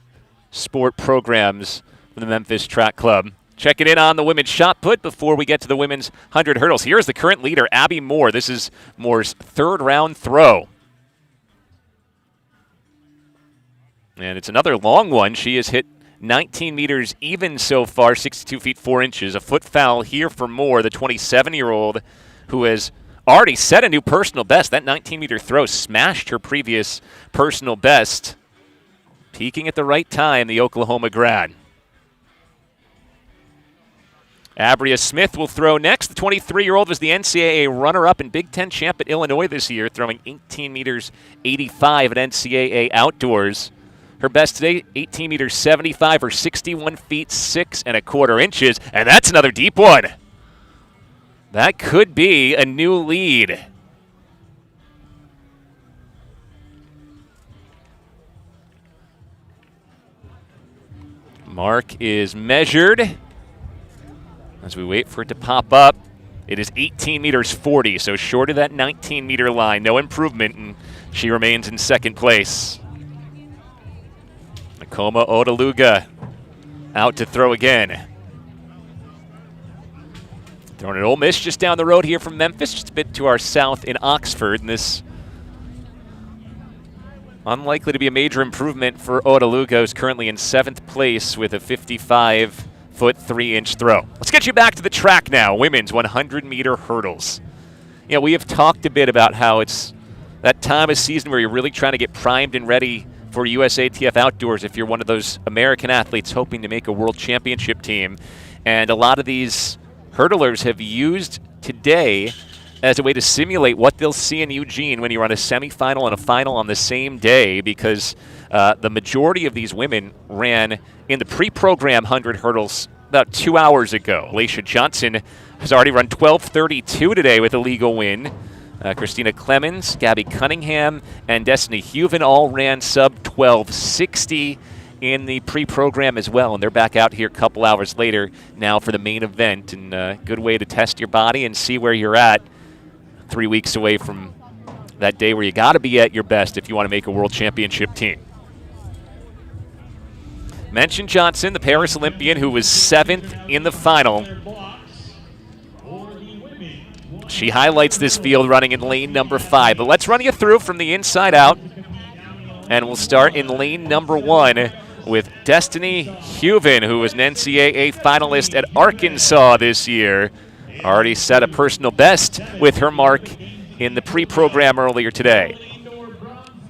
sport programs from the Memphis Track Club. Checking in on the women's shot put before we get to the women's 100 hurdles. Here's the current leader, Abby Moore. This is Moore's 3rd round throw. And it's another long one. She has hit 19 meters even so far, 62 feet 4 inches. A foot foul here for Moore, the 27-year-old who has already set a new personal best. That 19-meter throw smashed her previous personal best. Peaking at the right time, the Oklahoma grad. Abria Smith will throw next. The 23-year-old was the NCAA runner-up and Big Ten champ at Illinois this year, throwing 18 meters 85 at NCAA Outdoors. Her best today, 18 meters 75 or 61 feet 6 1/4 inches, and that's another deep one. That could be a new lead. Mark is measured. As we wait for it to pop up, it is 18 meters 40, so short of that 19-meter line. No improvement, and she remains in 2nd place. Nakoma Otaluga out to throw again. Throwing an Ole Miss just down the road here from Memphis, just a bit to our south in Oxford, and this unlikely to be a major improvement for Otaluga, who's currently in 7th place with a 55-foot 3-inch throw. Let's get you back to the track now. Women's 100-meter hurdles. You know, we have talked a bit about how it's that time of season where you're really trying to get primed and ready for USATF Outdoors if you're one of those American athletes hoping to make a world championship team. And a lot of these hurdlers have used today as a way to simulate what they'll see in Eugene when you're on a semifinal and a final on the same day, because the majority of these women ran in the pre-program 100 hurdles about 2 hours ago. Alicia Johnson has already run 12:32 today with a legal win. Christina Clemens, Gabby Cunningham, and Destiny Huven all ran sub 12:60 in the pre-program as well, and they're back out here a couple hours later now for the main event, and a good way to test your body and see where you're at 3 weeks away from that day where you got to be at your best if you want to make a world championship team. Mentioned Johnson, the Paris Olympian, who was 7th in the final. She highlights this field running in lane number 5. But let's run you through from the inside out. And we'll start in lane number 1 with Destiny Huven, who was an NCAA finalist at Arkansas this year. Already set a personal best with her mark in the pre-program earlier today.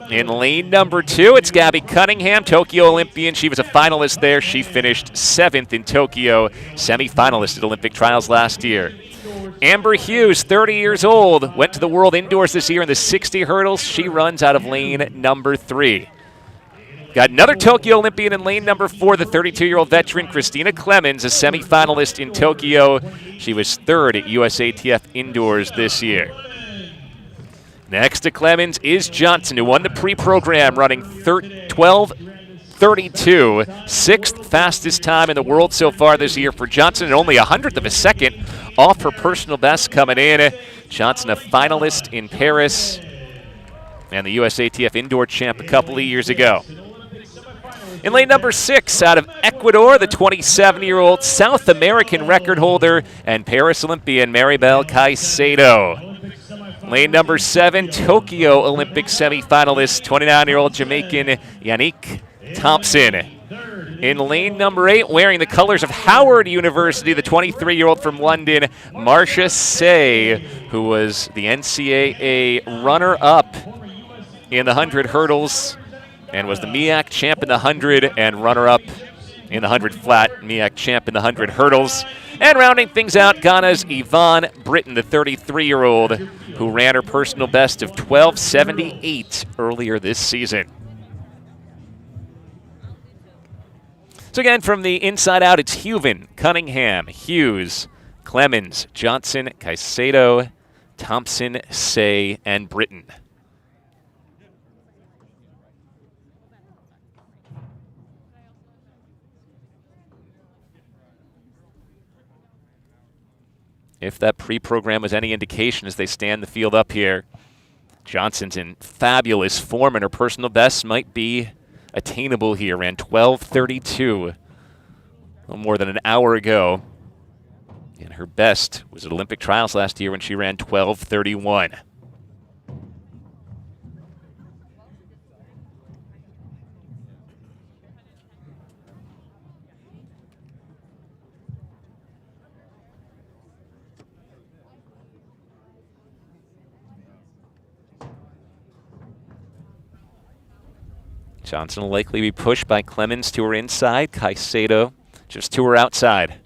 In lane number 2, it's Gabby Cunningham, Tokyo Olympian. She was a finalist there. She finished 7th in Tokyo, semi-finalist at Olympic trials last year. Amber Hughes, 30 years old, went to the World Indoors this year in the 60 hurdles. She runs out of lane number 3. Got another Tokyo Olympian in lane number 4, the 32-year-old veteran Christina Clemens, a semi-finalist in Tokyo. She was 3rd at USATF Indoors this year. Next to Clemens is Johnson, who won the pre-program running 12:32, 6th fastest time in the world so far this year for Johnson, and only 100th of a second off her personal best coming in. Johnson, a finalist in Paris and the USATF Indoor champ a couple of years ago. In lane number 6, out of Ecuador, the 27-year-old South American record holder and Paris Olympian Maribel Caicedo. Lane number 7, Tokyo Olympic semifinalist, 29-year-old Jamaican Yannick Thompson. In lane number 8, wearing the colors of Howard University, the 23-year-old from London, Marcia Say, who was the NCAA runner-up in the 100 hurdles and was the MEAC champ in the 100 and runner-up in the 100 flat, MEAC champ in the 100 hurdles. And rounding things out, Ghana's Yvonne Britton, the 33-year-old, who ran her personal best of 12:78 earlier this season. So again, from the inside out, it's Huven, Cunningham, Hughes, Clemens, Johnson, Caicedo, Thompson, Say, and Britton. If that pre-program was any indication as they stand the field up here, Johnson's in fabulous form, and her personal best might be attainable here. Ran 12:32 a little more than an hour ago. And her best was at Olympic trials last year when she ran 12:31. Johnson will likely be pushed by Clemens to her inside. Caicedo just to her outside.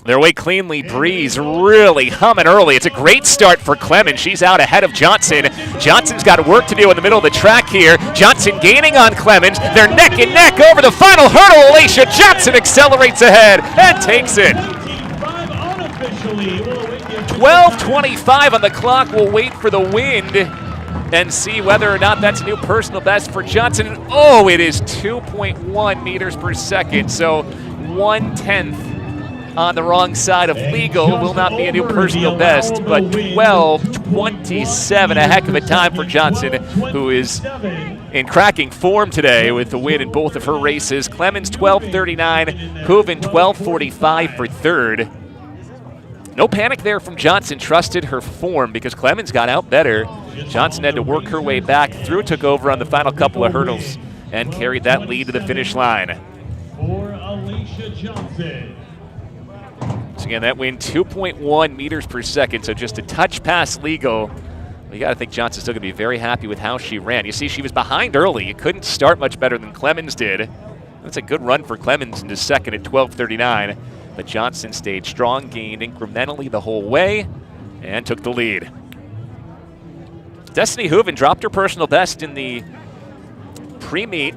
Their way cleanly, Breeze really humming early. It's a great start for Clemens. She's out ahead of Johnson. Johnson's got work to do in the middle of the track here. Johnson gaining on Clemens. They're neck and neck over the final hurdle. Alicia Johnson accelerates ahead and takes it. 12:25 on the clock. We'll wait for the wind and see whether or not that's a new personal best for Johnson. Oh, it is 2.1 meters per second, so 1/10 on the wrong side of legal. Will not be a new personal best, but 12:27, a heck of a time for Johnson, who is in cracking form today with the win in both of her races. Clemens 12:39, Huven 12:45 for 3rd. No panic there from Johnson, trusted her form because Clemens got out better. Johnson had to work her way back through, took over on the final couple of hurdles, and carried that lead to the finish line. For Alicia Johnson. So again, that win 2.1 meters per second, so just a touch past legal. You got to think Johnson's still going to be very happy with how she ran. You see, she was behind early. You couldn't start much better than Clemens did. That's a good run for Clemens into second at 12:39. But Johnson stayed strong, gained incrementally the whole way, and took the lead. Destiny Huven dropped her personal best in the pre-meet,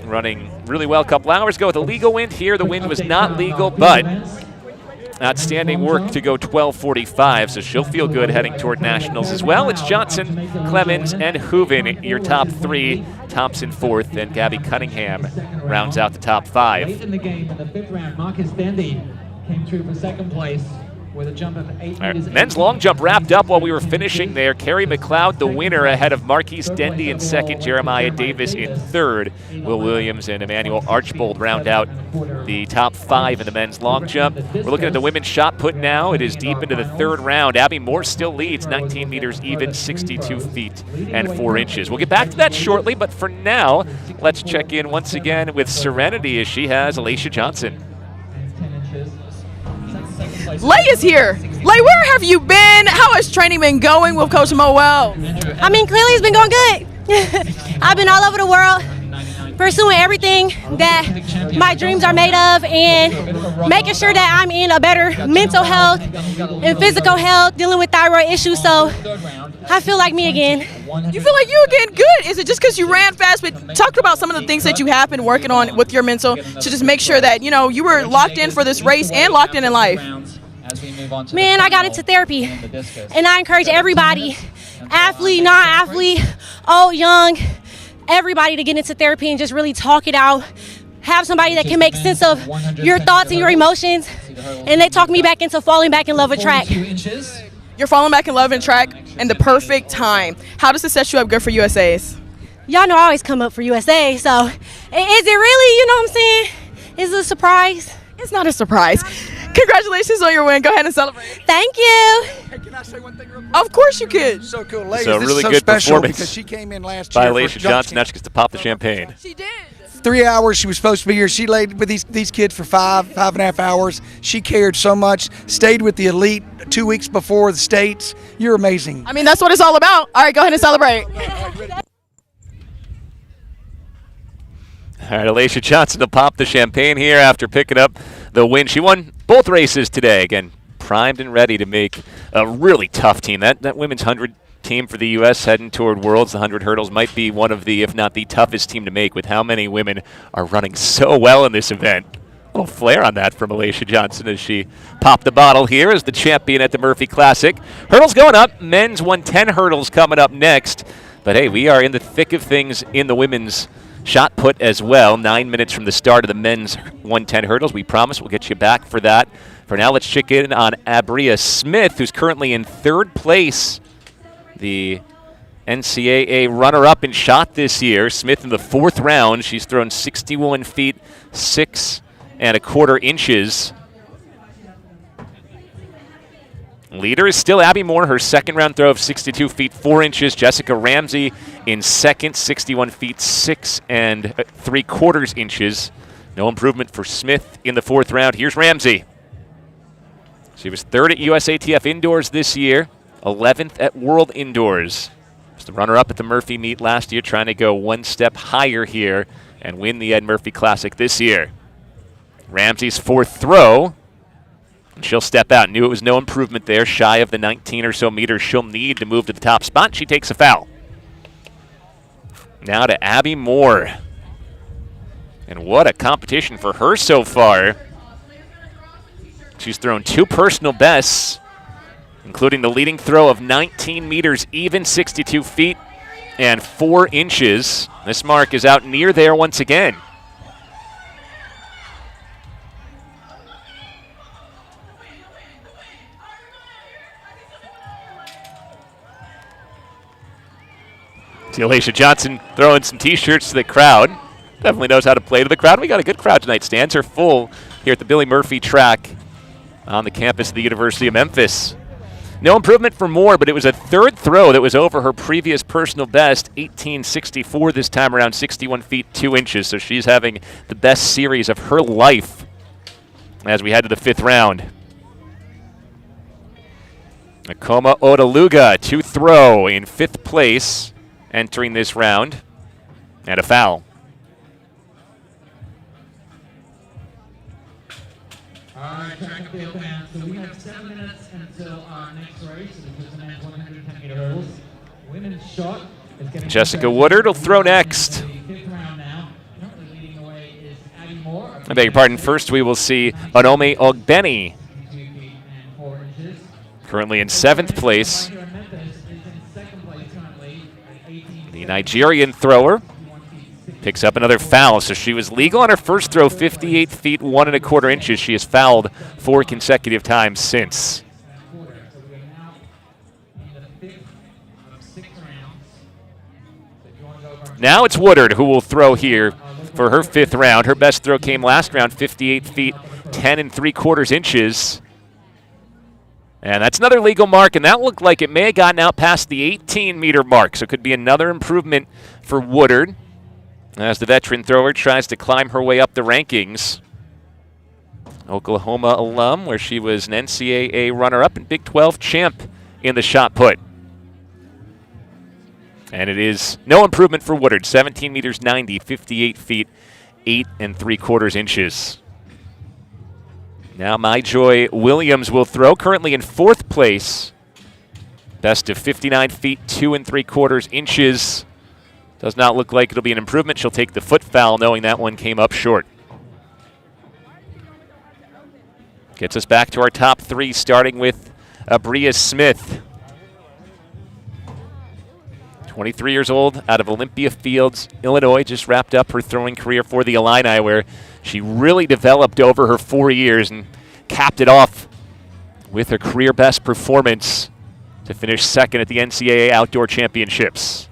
running really well a couple hours ago with a legal wind. Here, the wind was not legal, but outstanding work to go 12:45, so she'll feel good heading toward nationals as well. It's Johnson, Clemens, and Hooven, your top three. Thompson fourth, and Gabby Cunningham rounds out the top five. Late in the game, in the fifth round, Marcus Dendy came through for second place with a jump of 8 meters. Men's long jump wrapped up while we were finishing there. Kerry McLeod, the winner, ahead of Marquise Dendy in second, Jeremiah Davis in third. Will Williams and Emmanuel Archbold round out the top five in the men's long jump. We're looking at the women's shot put now. It is deep into the third round. Abby Moore still leads, 19 meters even, 62 feet and 4 inches. We'll get back to that shortly, but for now, let's check in once again with Serenity as she has Alicia Johnson. Lay is here. Lay, where have you been? How has training been going with Coach Moel? I mean, clearly it's been going good. I've been all over the world, pursuing everything that my dreams are made of and making sure that I'm in a better mental health and physical health, dealing with thyroid issues. So I feel like me again. You feel like you again? Good. Is it just because you ran fast? But talk about some of the things that you have been working on with your mental to just make sure that, you know, you were locked in for this race and locked in life. Man, I got into therapy, and I encourage everybody, athlete, non-athlete, old, young, everybody to get into therapy and just really talk it out. Have somebody that can make sense of your thoughts and your emotions, and they talk me back into falling back in love with track. You're falling back in love in track in the perfect time. How does this set you up good for USAs? Y'all know I always come up for USA, so is it really, you know what I'm saying? Is it a surprise? It's not a surprise. Congratulations on your win. Go ahead and celebrate. Thank you. Hey, can I say one thing real quick? Of course you can. So cool. Ladies, So this really is so good special performance because she came in last by year. Alicia Johnson. Now she gets to pop the champagne. She did. 3 hours she was supposed to be here. She laid with these kids for five and a half hours. She cared so much. Stayed with the elite 2 weeks before the States. You're amazing. I mean, that's what it's all about. All right, go ahead and celebrate. All right, Alicia Johnson to pop the champagne here after picking up the win. She won both races today. Again, primed and ready to make a really tough team. That women's 100 team for the U.S. heading toward Worlds, the 100 hurdles, might be one of the, if not the toughest team to make with how many women are running so well in this event. A little flair on that from Alicia Johnson as she popped the bottle here as the champion at the Murphy Classic. Hurdles going up. Men's 110 hurdles coming up next. But hey, we are in the thick of things in the women's shot put as well. 9 minutes from the start of the men's 110 hurdles. We promise we'll get you back for that. For now, let's check in on Abria Smith, who's currently in third place, the NCAA runner-up in shot this year. Smith in the fourth round. She's thrown 61 feet, 6 1/4 inches. Leader is still Abby Moore, her second round throw of 62 feet, 4 inches. Jessica Ramsey in second, 61 feet, 6 3/4 inches. No improvement for Smith in the fourth round. Here's Ramsey. She was third at USATF Indoors this year, 11th at World Indoors. Was the runner-up at the Murphy meet last year, trying to go one step higher here and win the Ed Murphy Classic this year. Ramsey's fourth throw. And she'll step out. Knew it was no improvement there, shy of the 19 or so meters she'll need to move to the top spot. She takes a foul. Now to Abby Moore. And what a competition for her so far. She's thrown 2 personal bests, including the leading throw of 19 meters even, 62 feet and 4 inches. This mark is out near there once again. See Alicia Johnson throwing some T-shirts to the crowd. Definitely knows how to play to the crowd. We got a good crowd tonight. Stands are full here at the Billy Murphy track on the campus of the University of Memphis. No improvement for Moore, but it was a third throw that was over her previous personal best, 18.64 this time around, 61 feet, 2 inches. So she's having the best series of her life as we head to the fifth round. Nakoma Odaluga to throw in fifth place, entering this round, and a foul. All right, track and field fans. So we have 7 minutes until our next race, which is the men's 110 meter hurdles. Women's shot is getting Jessica Woodard will throw next. fifth round now. Currently leading the way is Abby Moore. I beg your pardon. First, we will see Onome Ogbeni currently in 7th place. The Nigerian thrower picks up another foul, so she was legal on her first throw, 58 feet 1 1/4 inches. She has fouled 4 consecutive times since. Now it's Woodard who will throw here for her 5th round. Her best throw came last round, 58 feet 10 3/4 inches. And that's another legal mark, and that looked like it may have gotten out past the 18-meter mark, so it could be another improvement for Woodard as the veteran thrower tries to climb her way up the rankings. Oklahoma alum, where she was an NCAA runner-up and Big 12 champ in the shot put. And it is no improvement for Woodard, 17 meters 90, 58 feet 8 3/4 inches. Now MyJoy Williams will throw, currently in 4th place. Best of 59 feet 2 3/4 inches. Does not look like it'll be an improvement. She'll take the foot foul, knowing that one came up short. Gets us back to our top 3, starting with Abria Smith. 23 years old, out of Olympia Fields, Illinois, just wrapped up her throwing career for the Illini, where she really developed over her 4 years and capped it off with her career best performance to finish 2nd at the NCAA Outdoor Championships.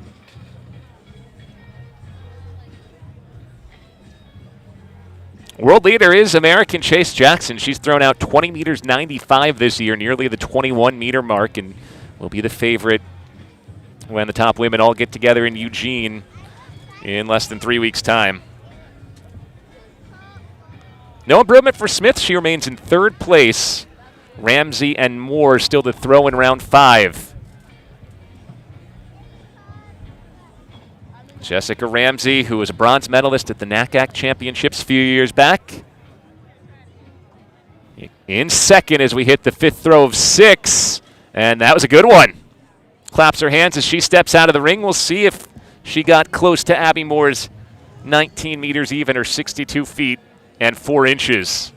World leader is American Chase Jackson. She's thrown out 20 meters 95 this year, nearly the 21-meter mark, and will be the favorite when the top women all get together in Eugene in less than 3 weeks' time. No improvement for Smith. She remains in 3rd place. Ramsey and Moore still to throw in round 5. Jessica Ramsey, who was a bronze medalist at the NACAC Championships a few years back, in 2nd as we hit the 5th throw of 6, and that was a good one. Claps her hands as she steps out of the ring. We'll see if she got close to Abby Moore's 19 meters even, or 62 feet and 4 inches.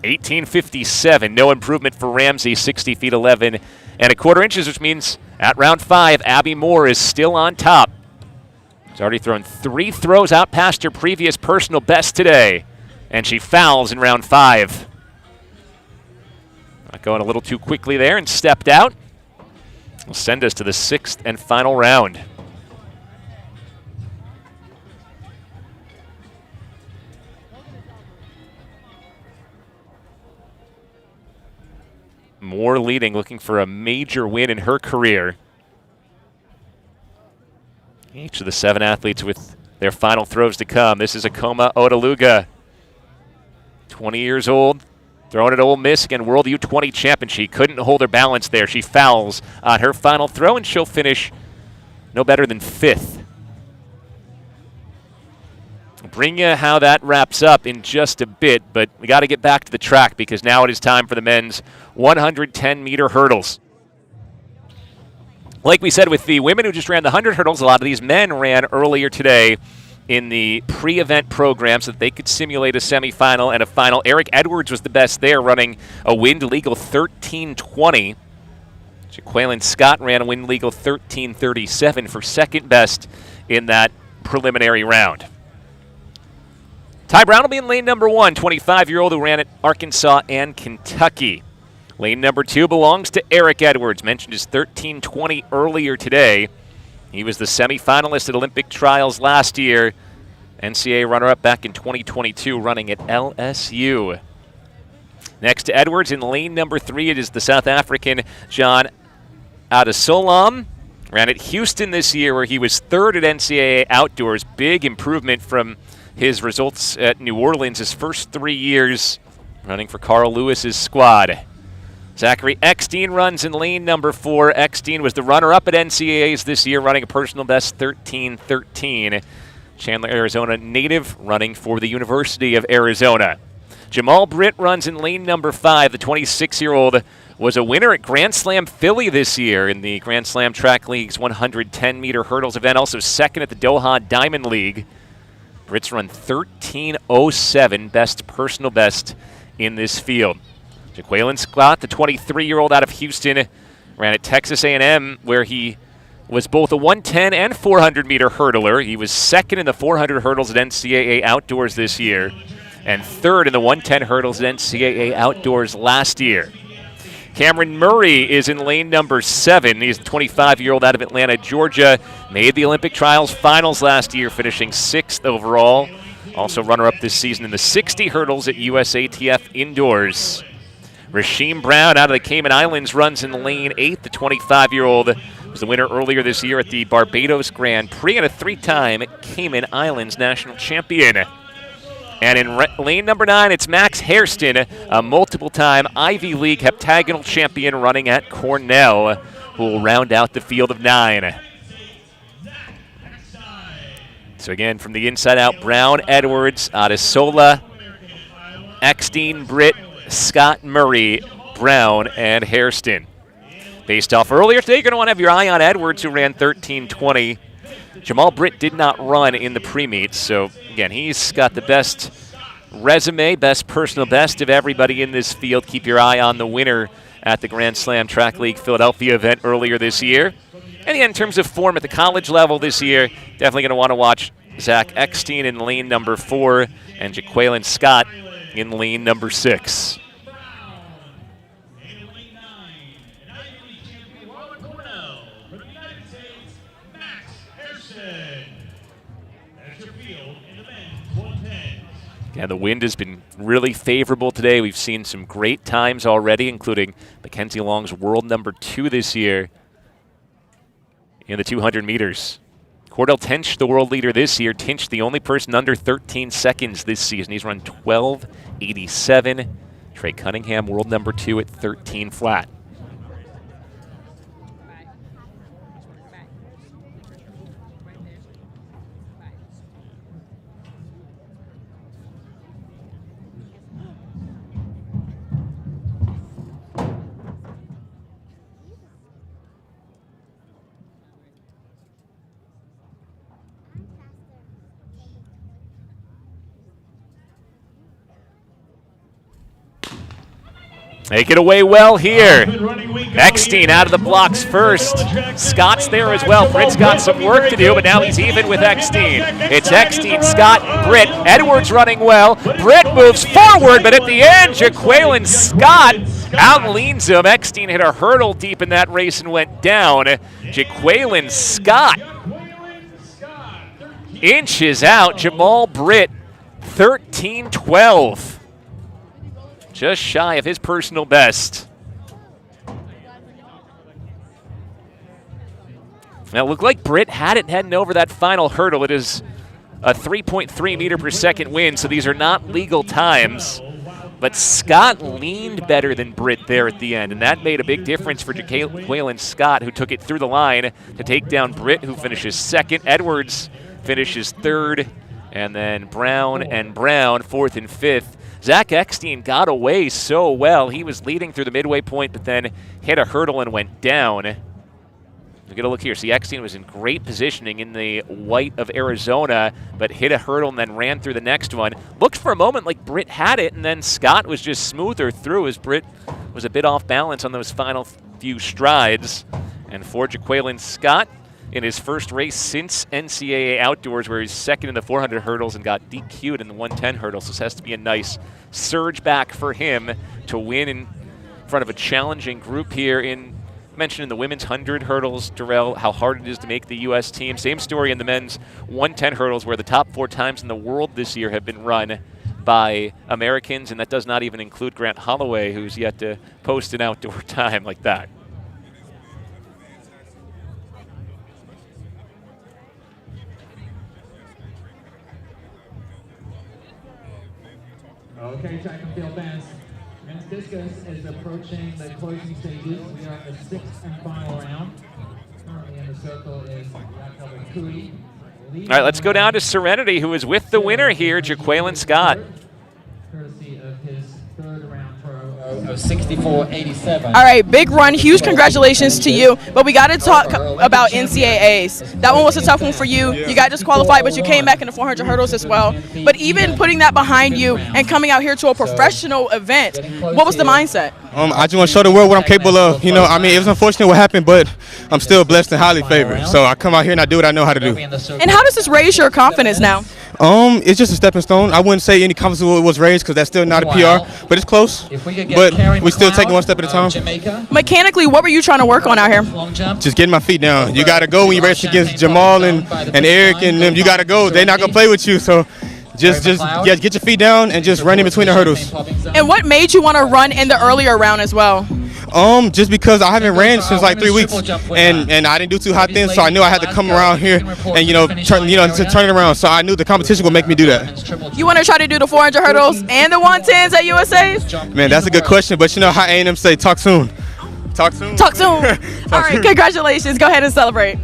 $18.57, no improvement for Ramsey, 60 feet 11 1/4 inches, which means at round 5, Abby Moore is still on top. She's already thrown 3 throws out past her previous personal best today, and she fouls in round 5. Not going a little too quickly there and stepped out. Will send us to the 6th and final round. Moore leading, looking for a major win in her career. Each of the 7 athletes with their final throws to come. This is Akoma Otaluga, 20 years old, throwing at Ole Miss, again, World U20 champion. She couldn't hold her balance there. She fouls on her final throw, and she'll finish no better than 5th. I'll bring you how that wraps up in just a bit, but we got to get back to the track because now it is time for the men's 110-meter hurdles. Like we said with the women who just ran the 100 hurdles, a lot of these men ran earlier today in the pre-event program so that they could simulate a semifinal and a final. Eric Edwards was the best there, running a wind legal 13:20. Jaqueline Scott ran a wind legal 13:37 for 2nd best in that preliminary round. Ty Brown will be in lane number 1, 25-year-old who ran at Arkansas and Kentucky. Lane number 2 belongs to Eric Edwards, mentioned his 13:20 earlier today. He was the semifinalist at Olympic trials last year. NCAA runner-up back in 2022, running at LSU. Next to Edwards in lane number 3, it is the South African John Adesolam. Ran at Houston this year, where he was 3rd at NCAA Outdoors. Big improvement from his results at New Orleans his first 3 years, running for Carl Lewis's squad. Zachary Eckstein runs in lane number 4. Eckstein was the runner-up at NCAAs this year, running a personal best 13:13. Chandler, Arizona native, running for the University of Arizona. Jamal Britt runs in lane number 5. The 26-year-old was a winner at Grand Slam Philly this year in the Grand Slam Track League's 110-meter hurdles event, also 2nd at the Doha Diamond League. Britt's run 13:07, best personal best in this field. Jaqueline Scott, the 23-year-old out of Houston, ran at Texas A&M, where he was both a 110 and 400-meter hurdler. He was second in the 400 hurdles at NCAA Outdoors this year and third in the 110 hurdles at NCAA Outdoors last year. Cameron Murray is in lane number 7. He's a 25-year-old out of Atlanta, Georgia. Made the Olympic trials finals last year, finishing 6th overall. Also runner-up this season in the 60 hurdles at USATF Indoors. Rasheem Brown out of the Cayman Islands runs in lane 8. The 25-year-old was the winner earlier this year at the Barbados Grand Prix and a 3-time Cayman Islands national champion. And in lane number 9, it's Max Hairston, a multiple-time Ivy League heptagonal champion running at Cornell, who will round out the field of 9. So again, from the inside out, Brown, Edwards, Adesola, Eckstein, Britt, Scott, Murray, Brown, and Hairston. Based off earlier today, you're going to want to have your eye on Edwards, who ran 13:20. Jamal Britt did not run in the pre-meet, so again, he's got the best resume, best personal best of everybody in this field. Keep your eye on the winner at the Grand Slam Track League Philadelphia event earlier this year. And again, in terms of form at the college level this year, definitely going to want to watch Zach Eckstein in lane number 4 and Jaqueline Scott in lane number 6. Yeah, the wind has been really favorable today. We've seen some great times already, including Mackenzie Long's world number 2 this year in the 200 meters. Cordell Tench, the world leader this year. Tench, the only person under 13 seconds this season. He's run 12:87. Trey Cunningham, world number 2 at 13 flat. Make it away well here. Eckstein out of the blocks first. Scott's there as well. Britt's got some work to do, but now he's even with Eckstein. It's Eckstein, Scott, Britt. Edwards running well. Britt moves forward, but at the end, Jaqueline Scott out-leans him. Eckstein hit a hurdle deep in that race and went down. Jaqueline Scott inches out. Jamal Britt, 13:12. Just shy of his personal best. Now, it looked like Britt had it heading over that final hurdle. It is a 3.3 meter per second wind, so these are not legal times. But Scott leaned better than Britt there at the end, and that made a big difference for Jaqueline Scott, who took it through the line to take down Britt, who finishes 2nd. Edwards finishes 3rd, and then Brown and Brown 4th and 5th. Zach Eckstein got away so well. He was leading through the midway point, but then hit a hurdle and went down. We'll get a look here. See, Eckstein was in great positioning in the white of Arizona, but hit a hurdle and then ran through the next one. Looked for a moment like Britt had it, and then Scott was just smoother through as Britt was a bit off balance on those final few strides. And for Jaqueline Scott, in his first race since NCAA Outdoors, where he's 2nd in the 400 hurdles and got DQ'd in the 110 hurdles. This has to be a nice surge back for him to win in front of a challenging group here. Mentioned in the women's 100 hurdles, Darrell, how hard it is to make the U.S. team. Same story in the men's 110 hurdles, where the top 4 times in the world this year have been run by Americans, and that does not even include Grant Holloway, who's yet to post an outdoor time like that. Okay, track and field fans. Men's discus is approaching the closing stages. We are at the 6th and final round. Currently in the circle is Jacob Cooey. All right, let's go down to Serenity, who is with the winner here, Jaqueline Scott. Courtesy of his 3rd round pro. 64.87. All right, big run, huge congratulations to you. But we got to talk about NCAAs. That one was a tough one for you. You got disqualified, but you came back in the 400 hurdles as well. But even putting that behind you and coming out here to a professional event, what was the mindset? I just want to show the world what I'm capable of. You know, I mean, it was unfortunate what happened, but I'm still blessed and highly favored. So I come out here and I do what I know how to do. And how does this raise your confidence now? It's just a stepping stone. I wouldn't say any confidence was raised because that's still not a PR, but it's close. But we still take one step at a time. Mechanically, what were you trying to work on out here? Just getting my feet down. You got to go when you race against Jamal and Eric and them. You got to go. They're not going to play with you. So just get your feet down and just run in between the hurdles. And what made you want to run in the earlier round as well? Just because I haven't ran since like 3 weeks, and I didn't do too hot then, so I knew I had to come around here and turn it around. So I knew the competition would make me do that. You want to try to do the 400 hurdles and the 110s at USA's? Man, that's a good question, but you know how A&M say, talk soon. Talk soon. Talk soon. All right, congratulations. Go ahead and celebrate.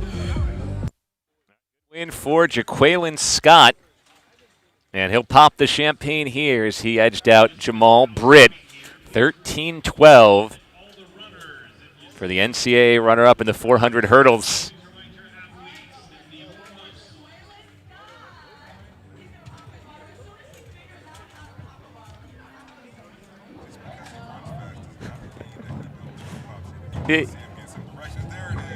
Win for Jaqueline Scott. And he'll pop the champagne here as he edged out Jamal Britt. 13-12 for the NCAA runner-up in the 400 hurdles. It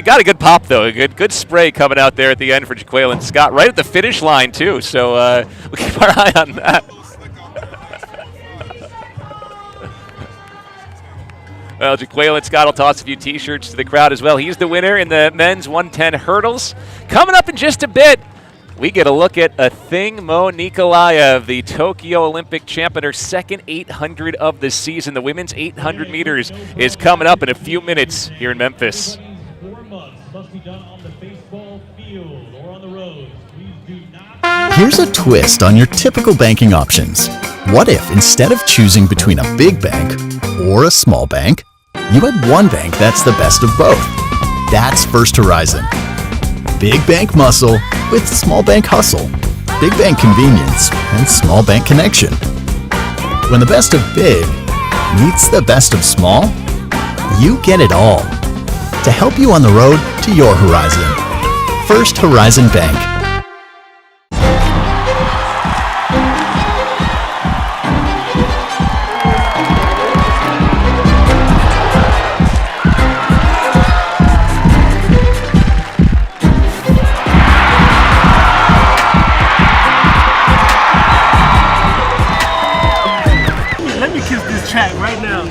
got a good pop, though. A good spray coming out there at the end for Jaqueline Scott, right at the finish line, too. So we'll keep our eye on that. Well, Jaqueline Scott will toss a few T-shirts to the crowd as well. He's the winner in the men's 110 hurdles. Coming up in just a bit, we get a look at Athing Mo Nikolaev, the Tokyo Olympic champion, her second 800 of the season. The women's 800 meters is coming up in a few minutes here in Memphis. 4 months must be done on the baseball field or on the road. Please do not. Here's a twist on your typical banking options. What if instead of choosing between a big bank or a small bank, you had one bank that's the best of both? That's First Horizon. Big bank muscle with small bank hustle. Big bank convenience and small bank connection. When the best of big meets the best of small, you get it all. To help you on the road to your horizon. First Horizon Bank. Let me kiss this track right now.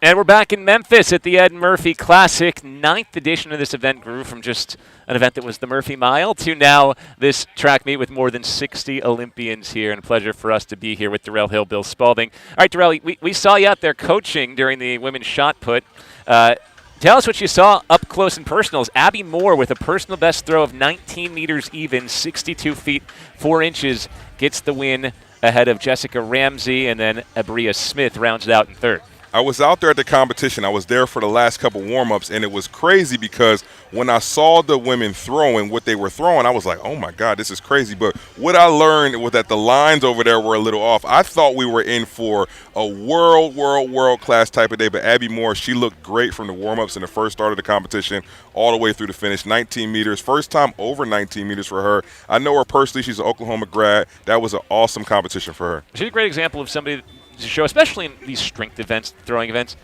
And we're back in Memphis at the Ed Murphey Classic. 9th edition of this event grew from just an event that was the Murphy Mile to now this track meet with more than 60 Olympians here. And a pleasure for us to be here with Darrell Hill, Bill Spalding. All right, Darrell, we saw you out there coaching during the women's shot put. Tell us what you saw up close and personal. Abby Moore with a personal best throw of 19 meters even, 62 feet, 4 inches, gets the win ahead of Jessica Ramsey, and then Abria Smith rounds it out in third. I was out there at the competition. I was there for the last couple warm-ups, and it was crazy because when I saw the women throwing what they were throwing, I was like, oh, my God, this is crazy. But what I learned was that the lines over there were a little off. I thought we were in for a world-class type of day, but Abby Moore, she looked great from the warm-ups in the first start of the competition all the way through the finish. 19 meters, first time over 19 meters for her. I know her personally. She's an Oklahoma grad. That was an awesome competition for her. She's a great example of somebody to show, especially in these strength events, throwing events.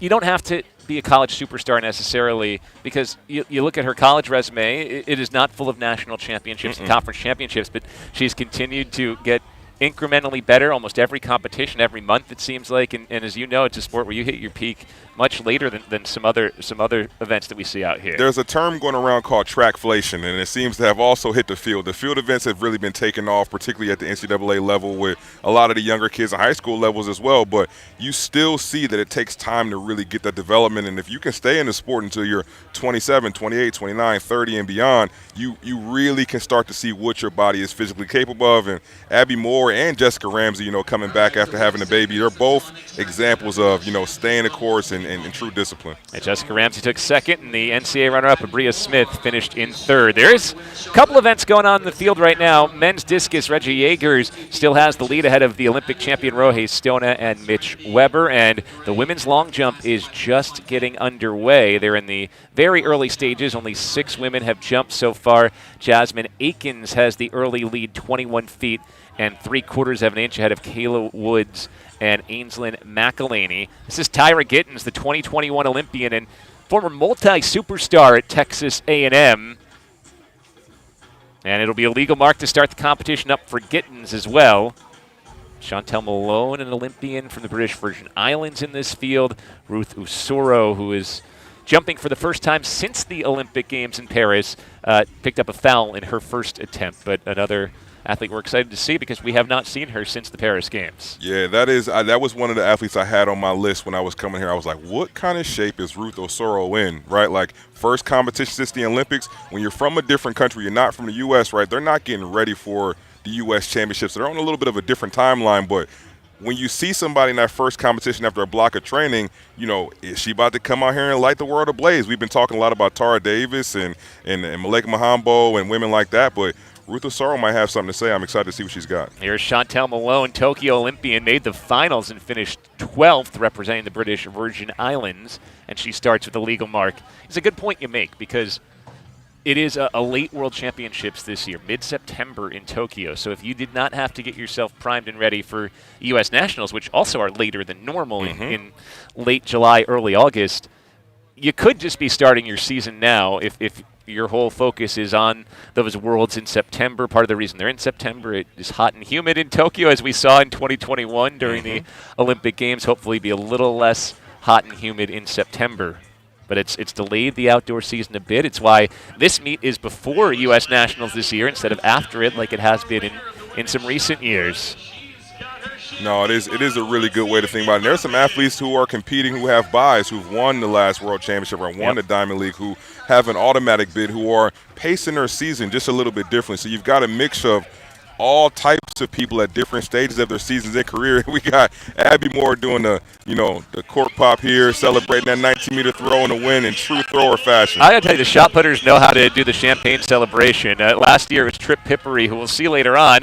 You don't have to be a college superstar necessarily, because you look at her college resume, it is not full of national championships and conference championships, but she's continued to get incrementally better almost every competition, every month it seems like, and as you know, it's a sport where you hit your peak much later than some other events that we see out here. There's a term going around called trackflation, and it seems to have also hit the field. The field events have really been taken off, particularly at the NCAA level with a lot of the younger kids and high school levels as well, but you still see that it takes time to really get that development, and if you can stay in the sport until you're 27, 28, 29, 30 and beyond, you really can start to see what your body is physically capable of, and Abby Moore Kara and Jessica Ramsey, coming back after having a baby. They're both examples of, staying the course and true discipline. And Jessica Ramsey took second, and the NCAA runner-up, Abria Smith, finished in third. There's a couple events going on in the field right now. Men's discus, Reggie Yeagers still has the lead ahead of the Olympic champion Rohe Stona and Mitch Weber, and the women's long jump is just getting underway. They're in the very early stages. Only 6 women have jumped so far. Jasmine Akins has the early lead, 21 feet and 3/4 of an inch ahead of Kayla Woods and Ainsley McElhaney. This is Tyra Gittens, the 2021 Olympian and former multi-superstar at Texas A&M. And it'll be a legal mark to start the competition up for Gittens as well. Chantel Malone, an Olympian from the British Virgin Islands in this field. Ruth Usoro, who is jumping for the first time since the Olympic Games in Paris, picked up a foul in her first attempt, but another athlete we're excited to see because we have not seen her since the Paris Games. Yeah, that was one of the athletes I had on my list when I was coming here. I was like, what kind of shape is Ruth Osoro in, right? Like, first competition since the Olympics. When you're from a different country, you're not from the U.S., right? They're not getting ready for the U.S. Championships. They're on a little bit of a different timeline, but when you see somebody in that first competition after a block of training, is she about to come out here and light the world ablaze? We've been talking a lot about Tara Davis and Malek Mahambo and women like that, but Ruth Osoro might have something to say. I'm excited to see what she's got. Here's Chantel Malone, Tokyo Olympian, made the finals and finished 12th representing the British Virgin Islands, and she starts with a legal mark. It's a good point you make because it is a late World Championships this year, mid-September in Tokyo. So if you did not have to get yourself primed and ready for U.S. Nationals, which also are later than normal in late July, early August, you could just be starting your season now if your whole focus is on those Worlds in September. Part of the reason they're in September, it is hot and humid in Tokyo, as we saw in 2021 during the Olympic Games. Hopefully be a little less hot and humid in September. But it's delayed the outdoor season a bit. It's why this meet is before U.S. Nationals this year instead of after it like it has been in some recent years. No, it is a really good way to think about it. And there's some athletes who are competing who have buys, who've won the last World Championship or won the Diamond League, who have an automatic bid, who are pacing their season just a little bit differently. So you've got a mix of all types of people at different stages of their seasons and career. We got Abby Moore doing the court pop here, celebrating that 19-meter throw in the win in true thrower fashion. I got to tell you, the shot putters know how to do the champagne celebration. Last year it was Trip Pippery, who we'll see later on,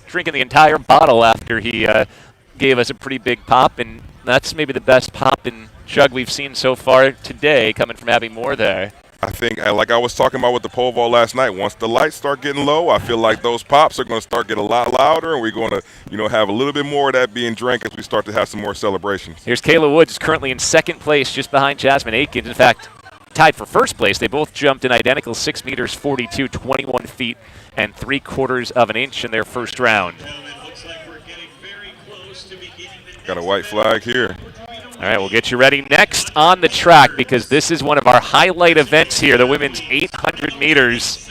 drinking the entire bottle after he gave us a pretty big pop, and that's maybe the best pop and chug we've seen so far today coming from Abby Moore there. I think, like I was talking about with the pole vault last night, once the lights start getting low, I feel like those pops are going to start getting a lot louder, and we're going to, have a little bit more of that being drank as we start to have some more celebrations. Here's Kayla Woods, currently in second place, just behind Jasmine Akins. In fact, tied for first place. They both jumped an identical 6 meters 42, 21 feet, and 3/4 of an inch in their first round. Got a white flag here. All right, we'll get you ready next on the track because this is one of our highlight events here, the women's 800 meters.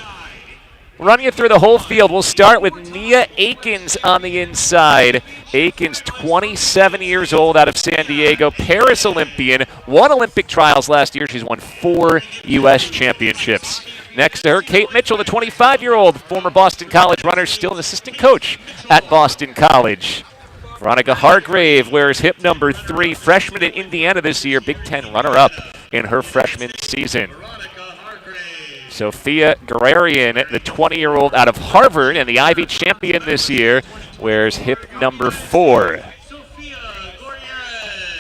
We'll run you through the whole field. We'll start with Nia Akins on the inside. Akins, 27 years old, out of San Diego, Paris Olympian, won Olympic trials last year. She's won 4 U.S. championships. Next to her, Kate Mitchell, the 25-year-old former Boston College runner, still an assistant coach at Boston College. Veronica Hargrave wears hip number 3, freshman at Indiana this year, Big Ten runner-up in her freshman season. Sophia Guerrerian, the 20-year-old out of Harvard and the Ivy champion this year, wears hip number 4.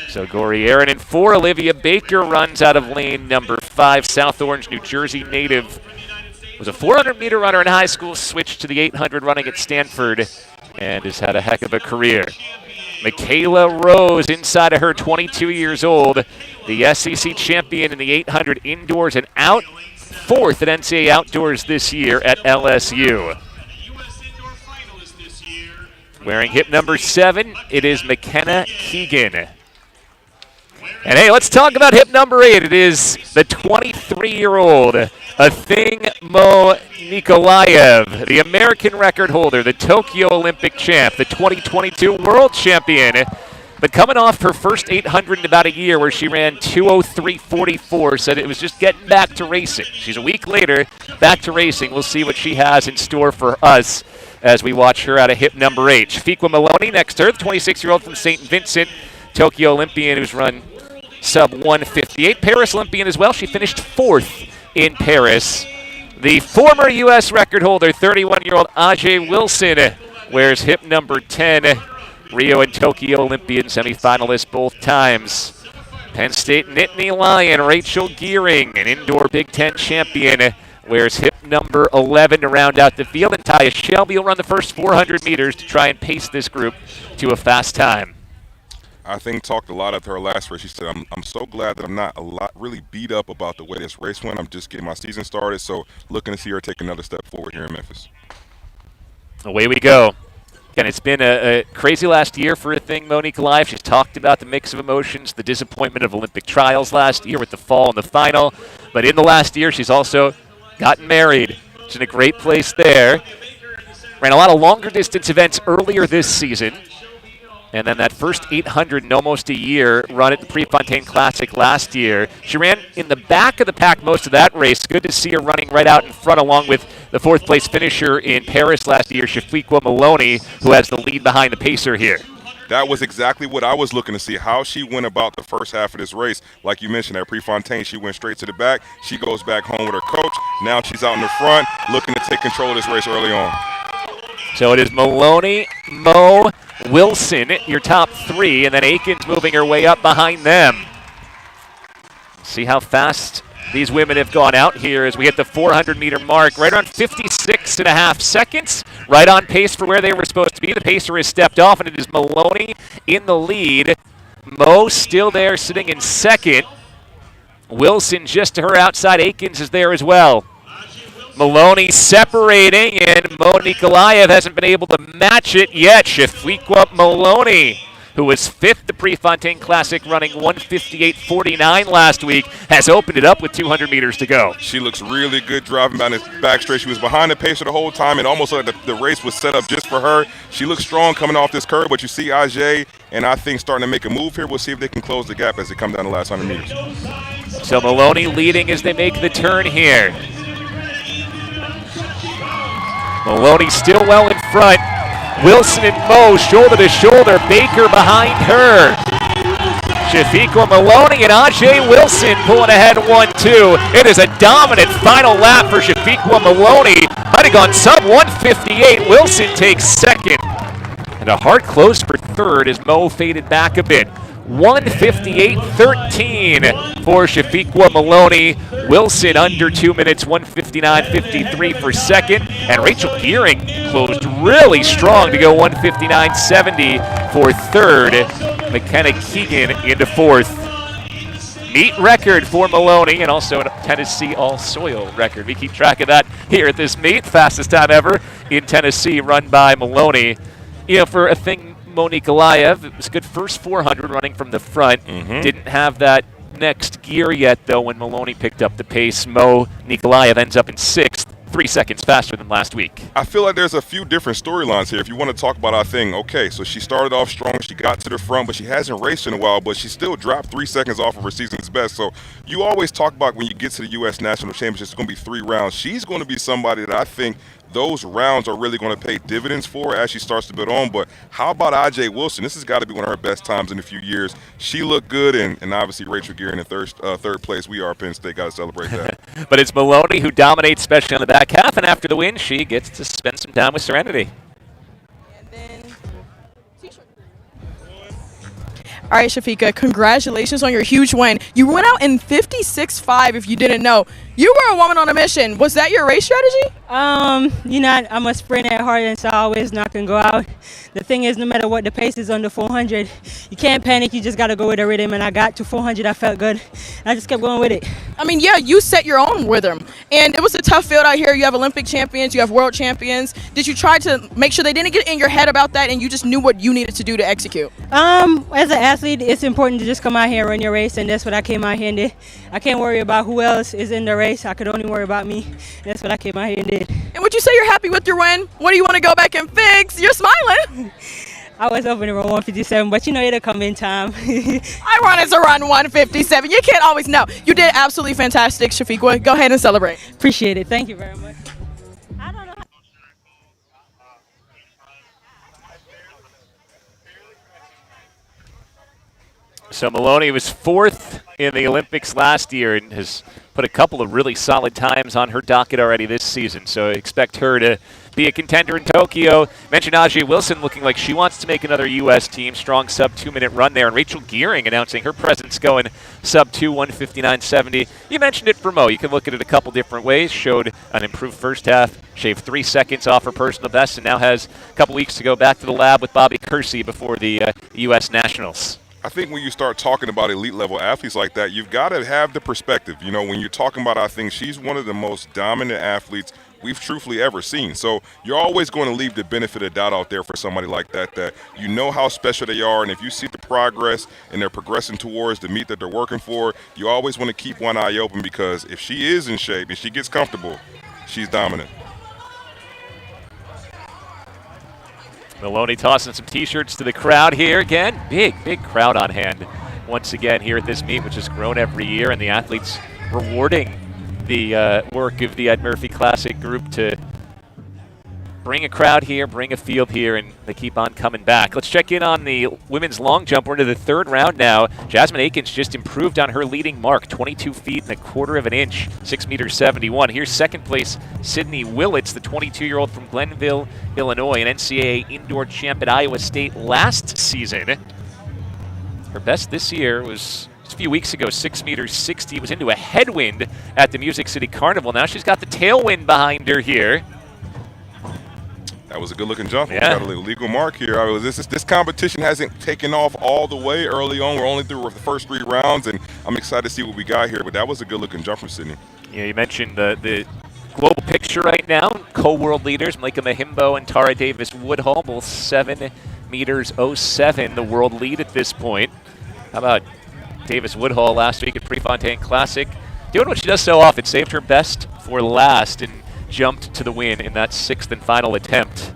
So Guerrerian in 4. Olivia Baker runs out of lane number 5. South Orange, New Jersey native. Was a 400-meter runner in high school, switched to the 800 running at Stanford, and has had a heck of a career. Michaela Rose, inside of her, 22 years old, the SEC champion in the 800 indoors and out, 4th at NCAA Outdoors this year at LSU. Wearing hip number 7, it is McKenna Keegan. And hey, let's talk about hip number 8. It is the 23-year-old Athing Mo Nikolaev, the American record holder, the Tokyo Olympic champ, the 2022 world champion. But coming off her first 800 in about a year where she ran 2:03.44, said it was just getting back to racing. She's a week later, back to racing. We'll see what she has in store for us as we watch her out of hip number 8. Shafiqua Maloney next to her, the 26-year-old from St. Vincent, Tokyo Olympian who's run sub 158. Paris Olympian as well. She finished 4th in Paris. The former U.S. record holder, 31-year-old Ajay Wilson, wears hip number 10. Rio and Tokyo Olympian semifinalists both times. Penn State Nittany Lion, Rachel Gearing, an indoor Big Ten champion, wears hip number 11 to round out the field. And Taya Shelby will run the first 400 meters to try and pace this group to a fast time. I think talked a lot after her last race. She said, I'm so glad that I'm not really beat up about the way this race went. I'm just getting my season started, so looking to see her take another step forward here in Memphis. Away we go. Again, it's been a crazy last year for Monique Alive. She's talked about the mix of emotions, the disappointment of Olympic trials last year with the fall in the final. But in the last year, she's also gotten married. She's in a great place there. Ran a lot of longer distance events earlier this season. And then that first 800 in almost a year run at the Prefontaine Classic last year. She ran in the back of the pack most of that race. Good to see her running right out in front along with the 4th place finisher in Paris last year, Shafiqua Maloney, who has the lead behind the pacer here. That was exactly what I was looking to see, how she went about the first half of this race. Like you mentioned, at Prefontaine, she went straight to the back. She goes back home with her coach. Now she's out in the front looking to take control of this race early on. So it is Maloney, Mo, Wilson, your top 3, and then Aikens moving her way up behind them. See how fast these women have gone out here as we hit the 400-meter mark, right around 56.5 seconds, right on pace for where they were supposed to be. The pacer has stepped off, and it is Maloney in the lead. Mo still there, sitting in 2nd. Wilson just to her outside. Aikens is there as well. Maloney separating, and Mo Nikolaev hasn't been able to match it yet. Shafiqua Maloney, who was 5th the Prefontaine Classic, running 1:58.49 last week, has opened it up with 200 meters to go. She looks really good driving down this back straight. She was behind the pacer the whole time, and almost like the race was set up just for her. She looks strong coming off this curve, but you see Ajay and I think starting to make a move here. We'll see if they can close the gap as they come down the last 100 meters. So Maloney leading as they make the turn here. Maloney still well in front. Wilson and Mo shoulder to shoulder. Baker behind her. Shafiqua Maloney and Ajay Wilson pulling ahead 1-2. It is a dominant final lap for Shafiqua Maloney. Might have gone sub 1:58. Wilson takes 2nd. And a hard close for 3rd as Mo faded back a bit. 1:58.13 for Shafiqua Maloney. Wilson under 2 minutes, 1:59.53 for 2nd. And Rachel Gearing closed really strong to go 1:59.70 for 3rd. McKenna Keegan into 4th. Meet record for Maloney and also a Tennessee all-soil record. We keep track of that here at this meet. Fastest time ever in Tennessee run by Maloney. You know, for a thing Monique Nikolaev, it was a good first 400 running from the front. Didn't have that next gear yet, though, when Maloney picked up the pace. Mo Nikolaev ends up in 6th, 3 seconds faster than last week. I feel like there's a few different storylines here. If you want to talk about our thing, okay, so she started off strong, she got to the front, but she hasn't raced in a while, but she still dropped 3 seconds off of her season's best. So you always talk about when you get to the U.S. National Championship, it's going to be 3 rounds. She's going to be somebody that I think those rounds are really going to pay dividends for as she starts to build on. But how about Ajay Wilson? This has got to be one of her best times in a few years. She looked good, and obviously Rachel Gearing in third place. We are Penn State. Got to celebrate that. But it's Maloney who dominates, especially on the back half, and after the win, she gets to spend some time with Serenity. All right, Shafiqua, congratulations on your huge win. You went out in 56.5 if you didn't know. You were a woman on a mission. Was that your race strategy? You know, I'm a sprinter at heart, and so I always not going to go out. The thing is, no matter what the pace is on the 400, you can't panic. You just got to go with the rhythm, and I got to 400. I felt good. I just kept going with it. I mean, yeah, you set your own rhythm, and it was a tough field out here. You have Olympic champions, you have world champions. Did you try to make sure they didn't get in your head about that, and you just knew what you needed to do to execute? As an athlete, it's important to just come out here and run your race, and that's what I came out here and did. I can't worry about who else is in the race. I could only worry about me. That's what I came out here and did. And would you say you're happy with your win? What do you want to go back and fix? You're smiling. I was hoping to run 157, but you know it'll come in time. I wanted to run 157. You can't always know. You did absolutely fantastic, Shafiqua. Go ahead and celebrate. Appreciate it. Thank you very much. So Maloney was 4th in the Olympics last year and has put a couple of really solid times on her docket already this season. So expect her to be a contender in Tokyo. Mentioned Ajay Wilson looking like she wants to make another U.S. team. Strong sub 2-minute run there. And Rachel Gearing announcing her presence going sub 2, 1:59.70. You mentioned it for Mo. You can look at it a couple different ways. Showed an improved first half, shaved 3 seconds off her personal best, and now has a couple weeks to go back to the lab with Bobby Kersey before the U.S. Nationals. I think when you start talking about elite level athletes like that, you've got to have the perspective. You know, when you're talking about, I think she's one of the most dominant athletes we've truthfully ever seen. So you're always going to leave the benefit of doubt out there for somebody like that, that you know how special they are. And if you see the progress and they're progressing towards the meet that they're working for, you always want to keep one eye open, because if she is in shape and she gets comfortable, she's dominant. Maloney tossing some T-shirts to the crowd here again. Big crowd on hand once again here at this meet, which has grown every year, and the athletes rewarding the work of the Ed Murphey Classic group to bring a crowd here, bring a field here, and they keep on coming back. Let's check in on the women's long jump. We're into the 3rd round now. Jasmine Akins just improved on her leading mark, 22 feet and 1/4 of an inch, 6'71". Here's 2nd place, Sydney Willits, the 22-year-old from Glenville, Illinois, an NCAA indoor champ at Iowa State last season. Her best this year was just a few weeks ago, 6'60". Was into a headwind at the Music City Carnival. Now she's got the tailwind behind her here. That was a good-looking jump. Yeah. We've got a legal mark here. This competition hasn't taken off all the way early on. We're only through the first 3 rounds, and I'm excited to see what we got here. But that was a good-looking jump from Sydney. Yeah, you mentioned the global picture right now. Co-world leaders, Malika Mahimbo and Tara Davis-Woodhull, both 7'07", the world lead at this point. How about Davis-Woodhull last week at Prefontaine Classic? Doing what she does so often, saved her best for last and jumped to the win in that 6th and final attempt.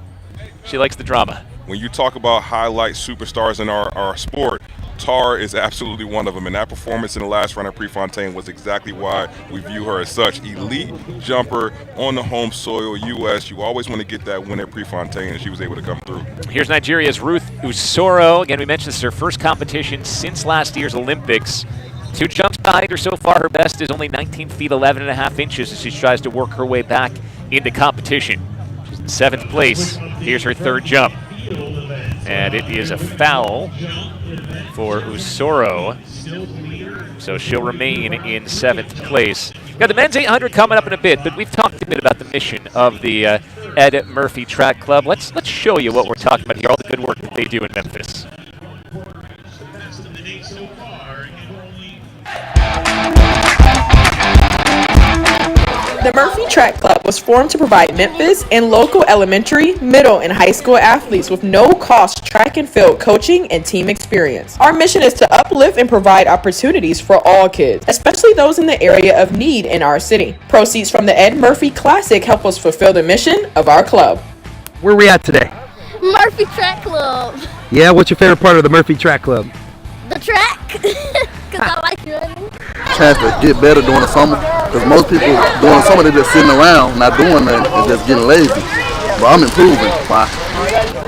She likes the drama. When you talk about highlight superstars in our sport, Tara is absolutely one of them, and that performance in the last round at Prefontaine was exactly why we view her as such. Elite jumper on the home soil, U.S. You always want to get that win at Prefontaine, and she was able to come through. Here's Nigeria's Ruth Usoro. Again, we mentioned this is her first competition since last year's Olympics. 2 jumps behind her so far. Her best is only 19 feet, 11.5 inches as she tries to work her way back into competition. She's in 7th place. Here's her 3rd jump. And it is a foul for Usoro. So she'll remain in 7th place. Got the men's 800 coming up in a bit, but we've talked a bit about the mission of the Ed Murphey Track Club. Let's show you what we're talking about here, all the good work that they do in Memphis. The Murphey Track Club was formed to provide Memphis and local elementary, middle, and high school athletes with no-cost track and field coaching and team experience. Our mission is to uplift and provide opportunities for all kids, especially those in the area of need in our city. Proceeds from the Ed Murphey Classic help us fulfill the mission of our club. Where are we at today? Murphey Track Club. Yeah, what's your favorite part of the Murphey Track Club? The track, because I like running. Chance to get better during the summer, because most people during the summer they're just sitting around not doing nothing and just getting lazy. But I'm improving. Why?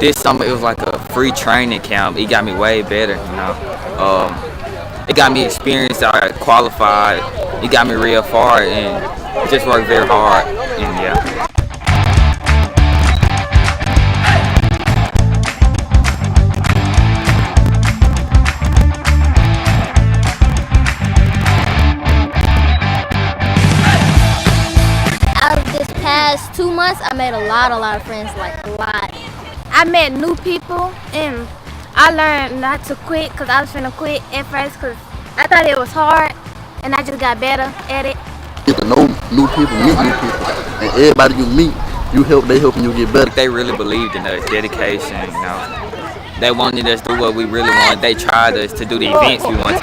This summer it was like a free training camp. It got me way better, you know. It got me experienced. I qualified. It got me real far, and just worked very hard. And yeah. Past 2 months, I made a lot of friends, like a lot. I met new people, and I learned not to quit, because I was trying to quit at first because I thought it was hard, and I just got better at it. You get to know new people, meet new people, and everybody you meet, they helping you get better. They really believed in us, dedication, you know. They wanted us to do what we really wanted. They tried us to do the events we wanted.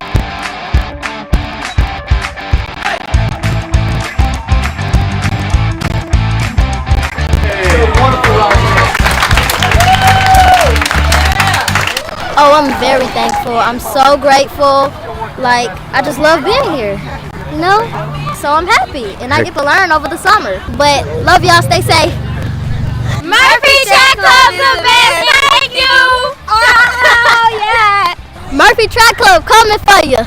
Oh, I'm very thankful. I'm so grateful. Like, I just love being here, you know? So I'm happy, and I get to learn over the summer. But love y'all, stay safe. Murphey Track Club's the best, thank you! Oh, yeah! Murphy Track Club coming for you.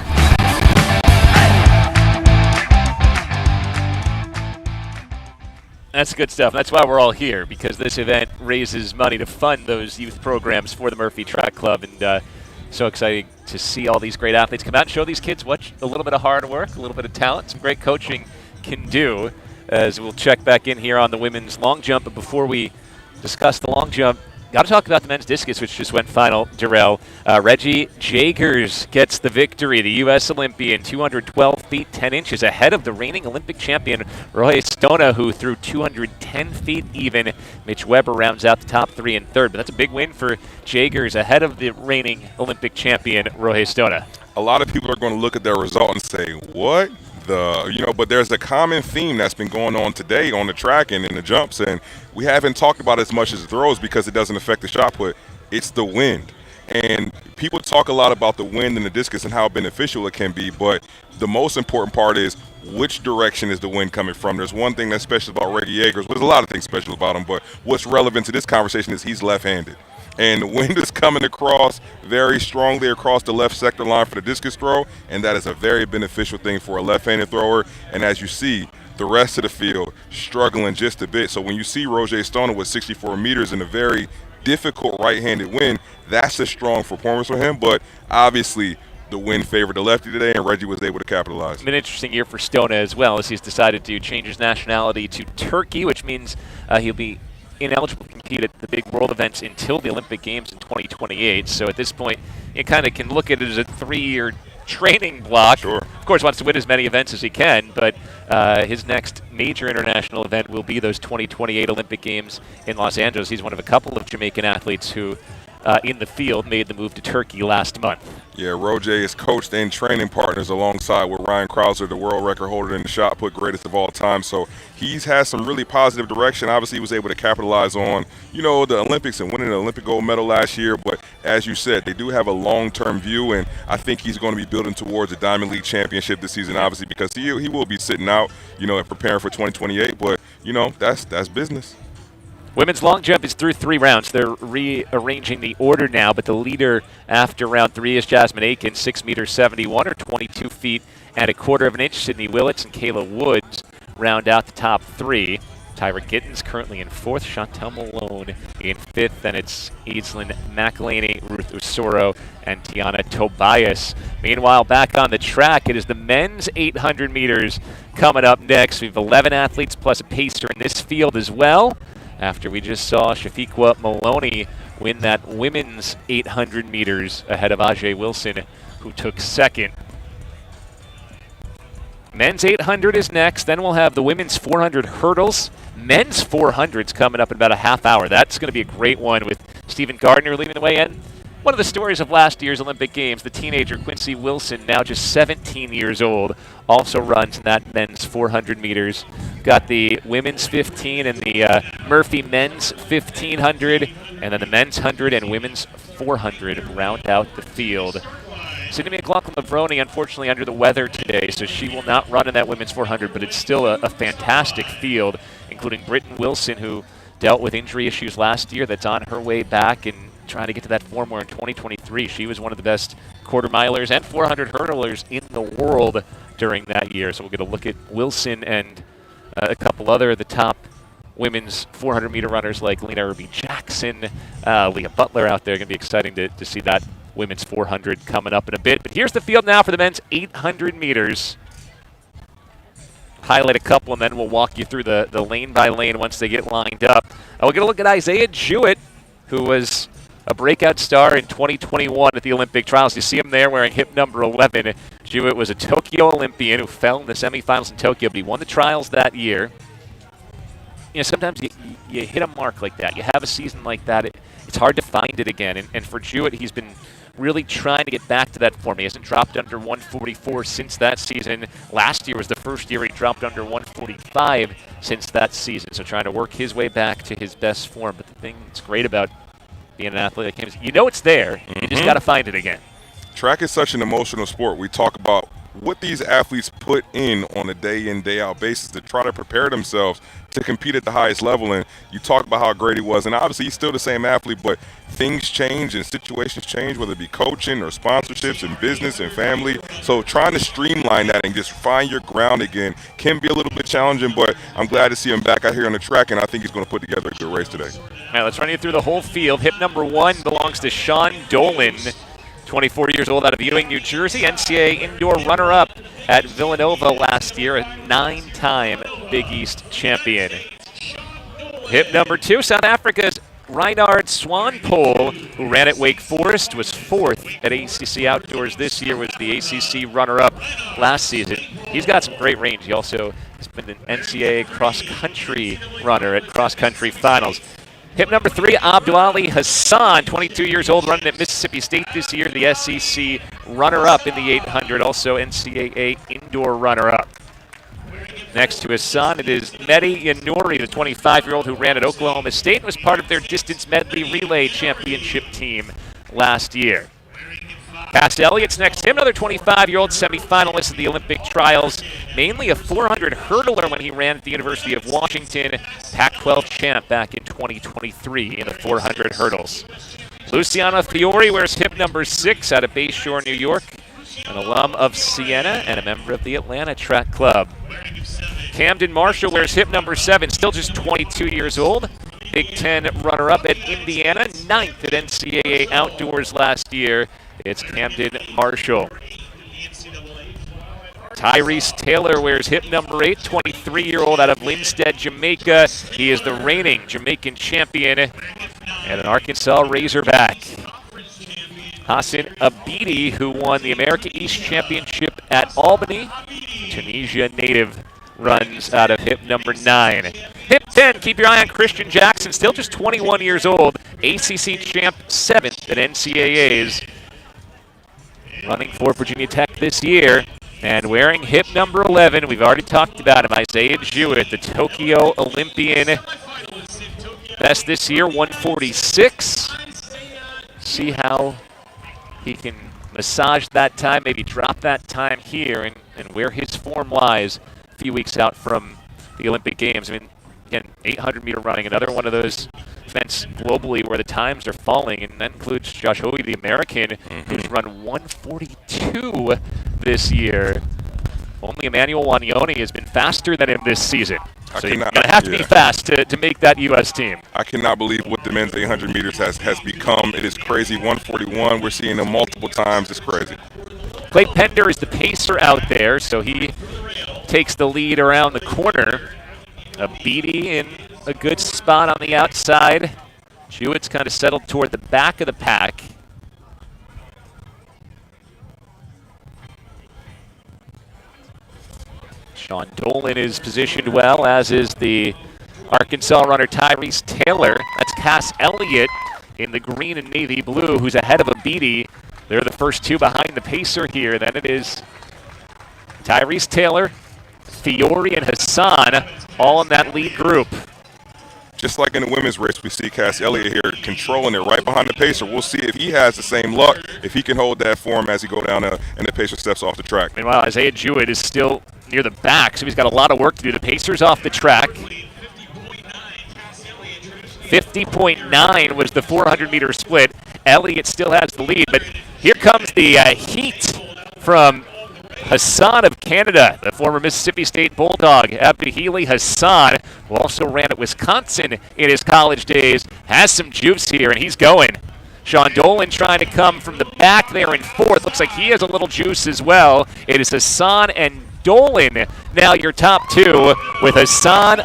That's good stuff. That's why we're all here, because this event raises money to fund those youth programs for the Murphy Track Club. And so exciting to see all these great athletes come out and show these kids what a little bit of hard work, a little bit of talent, some great coaching can do. As we'll check back in here on the women's long jump. But before we discuss the long jump, got to talk about the men's discus, which just went final, Darrell. Reggie Jagers gets the victory, the U.S. Olympian, 212 feet 10 inches ahead of the reigning Olympic champion, Roy Stona, who threw 210 feet even. Mitch Weber rounds out the top three and third. But that's a big win for Jagers ahead of the reigning Olympic champion, Roy Stona. A lot of people are going to look at their result and say, what? But there's a common theme that's been going on today on the track and in the jumps, and we haven't talked about it as much as the throws because it doesn't affect the shot put. It's the wind. And people talk a lot about the wind and the discus and how beneficial it can be, but the most important part is which direction is the wind coming from. There's one thing that's special about Reggie Jagers. There's a lot of things special about him, but what's relevant to this conversation is he's left-handed. And the wind is coming across very strongly across the left sector line for the discus throw, and that is a very beneficial thing for a left-handed thrower. And as you see, the rest of the field struggling just a bit. So when you see Roger Stona with 64 meters in a very difficult right-handed wind, that's a strong performance for him. But obviously, the wind favored the lefty today, and Reggie was able to capitalize. It's been an interesting year for Stona as well, as he's decided to change his nationality to Turkey, which means he'll be ineligible to compete at the big world events until the Olympic Games in 2028. So at this point, you kind of can look at it as a 3-year training block. Sure. Of course, wants to win as many events as he can, but his next major international event will be those 2028 Olympic Games in Los Angeles. He's one of a couple of Jamaican athletes who, in the field, made the move to Turkey last month. Yeah, Roger is coached and training partners alongside with Ryan Krauser, the world record holder in the shot put, greatest of all time. So he's had some really positive direction. Obviously, he was able to capitalize on, the Olympics and winning the Olympic gold medal last year. But as you said, they do have a long-term view, and I think he's going to be building towards a Diamond League championship this season, obviously, because he will be sitting out, and preparing for 2028. But, that's business. Women's long jump is through 3 rounds. They're rearranging the order now, but the leader after round 3 is Jasmine Aiken, 6 meters 71 or 22 feet and a quarter of an inch. Sydney Willits and Kayla Woods round out the top 3. Tyra Gittens currently in 4th, Chantel Malone in 5th, and it's Aislinn McElhaney, Ruth Usoro, and Tiana Tobias. Meanwhile, back on the track, it is the men's 800 meters coming up next. We have 11 athletes plus a pacer in this field as well, after we just saw Shafiqua Maloney win that women's 800 meters ahead of Ajay Wilson, who took 2nd. Men's 800 is next. Then we'll have the women's 400 hurdles. Men's 400's coming up in about a half hour. That's going to be a great one with Stephen Gardner leading the way in. One of the stories of last year's Olympic Games, the teenager Quincy Wilson, now just 17 years old, also runs in that men's 400 meters. Got the women's 15 and the Murphy men's 1500, and then the men's 100 and women's 400 round out the field. Sydney McLaughlin-Lavroni, unfortunately, under the weather today, so she will not run in that women's 400, but it's still a fantastic field, including Britton Wilson, who dealt with injury issues last year, that's on her way back and trying to get to that form where in 2023 she was one of the best quarter milers and 400 hurdlers in the world during that year. So we'll get a look at Wilson and a couple other of the top women's 400 meter runners like Lena Irby Jackson, Leah Butler out there. Going to be exciting to see that women's 400 coming up in a bit. But here's the field now for the men's 800 meters. Highlight a couple and then we'll walk you through the lane by lane once they get lined up. We'll get a look at Isaiah Jewett, who was a breakout star in 2021 at the Olympic trials. You see him there wearing hip number 11. Jewett was a Tokyo Olympian who fell in the semifinals in Tokyo, but he won the trials that year. Sometimes you hit a mark like that. You have a season like that. It's hard to find it again. And for Jewett, he's been really trying to get back to that form. He hasn't dropped under 144 since that season. Last year was the first year he dropped under 145 since that season. So trying to work his way back to his best form. But the thing that's great about being an athlete like him is it's there. You just got to find it again. Track is such an emotional sport. We talk about what these athletes put in on a day-in, day-out basis to try to prepare themselves to compete at the highest level. And you talk about how great he was, and obviously he's still the same athlete, but things change and situations change, whether it be coaching or sponsorships and business and family. So trying to streamline that and just find your ground again can be a little bit challenging, but I'm glad to see him back out here on the track, and I think he's going to put together a good race today. All right, let's run you through the whole field. Hip number 1 belongs to Sean Dolan, 24 years old, out of Ewing, New Jersey, NCAA indoor runner-up at Villanova last year, a 9-time Big East champion. Hip number 2, South Africa's Reinhard Swanepoel, who ran at Wake Forest, was 4th at ACC Outdoors this year, was the ACC runner-up last season. He's got some great range. He also has been an NCAA cross-country runner at cross-country finals. Hip number 3, Abduali Hassan, 22 years old, running at Mississippi State this year, the SEC runner-up in the 800, also NCAA indoor runner-up. Next to Hassan, it is Mehdi Yanuri, the 25-year-old who ran at Oklahoma State and was part of their distance medley relay championship team last year. Cass Elliott's next to him, another 25-year-old semifinalist at the Olympic trials, mainly a 400 hurdler when he ran at the University of Washington, Pac-12 champ back in 2023 in the 400 hurdles. Luciano Fiore wears hip number 6 out of Bayshore, New York, an alum of Siena and a member of the Atlanta Track Club. Camden Marshall wears hip number 7, still just 22 years old. Big Ten runner-up at Indiana, 9th at NCAA Outdoors last year. It's Camden Marshall. Tyrese Taylor wears hip number 8, 23-year-old out of Linstead, Jamaica. He is the reigning Jamaican champion and an Arkansas Razorback. Hassan Abidi, who won the America East Championship at Albany, Tunisia native, runs out of hip number 9. Hip 10, keep your eye on Christian Jackson, still just 21 years old, ACC champ, 7th at NCAAs. Running for Virginia Tech this year, and wearing hip number 11, we've already talked about him, Isaiah Jewett, the Tokyo Olympian. Best this year, 146. See how he can massage that time, maybe drop that time here, and where his form lies a few weeks out from the Olympic Games. I mean, again, 800-meter running, another one of those events globally where the times are falling, and that includes Josh Hoey, the American, who's run 142 this year. Only Emmanuel Wanyoni has been faster than him this season. So you're going to have to be fast to make that U.S. team. I cannot believe what the men's 800 meters has become. It is crazy. 141, we're seeing him multiple times. It's crazy. Clay Pender is the pacer out there, so he takes the lead around the corner. Abidi in a good spot on the outside. Jewett's kind of settled toward the back of the pack. Sean Dolan is positioned well, as is the Arkansas runner Tyrese Taylor. That's Cass Elliott in the green and navy blue, who's ahead of Abidi. They're the first two behind the pacer here. Then it is Tyrese Taylor, Fiore, and Hassan, all in that lead group. Just like in the women's race, we see Cass Elliott here controlling it right behind the pacer. We'll see if he has the same luck, if he can hold that form as he go down and the pacer steps off the track. Meanwhile, Isaiah Jewett is still near the back, so he's got a lot of work to do. The pacer's off the track. 50.9 was the 400-meter split. Elliott still has the lead, but here comes the heat from Hassan of Canada, the former Mississippi State Bulldog. Abdihili Hassan, who also ran at Wisconsin in his college days, has some juice here, and he's going. Sean Dolan trying to come from the back there in 4th. Looks like he has a little juice as well. It is Hassan and Dolan now your top 2, with Hassan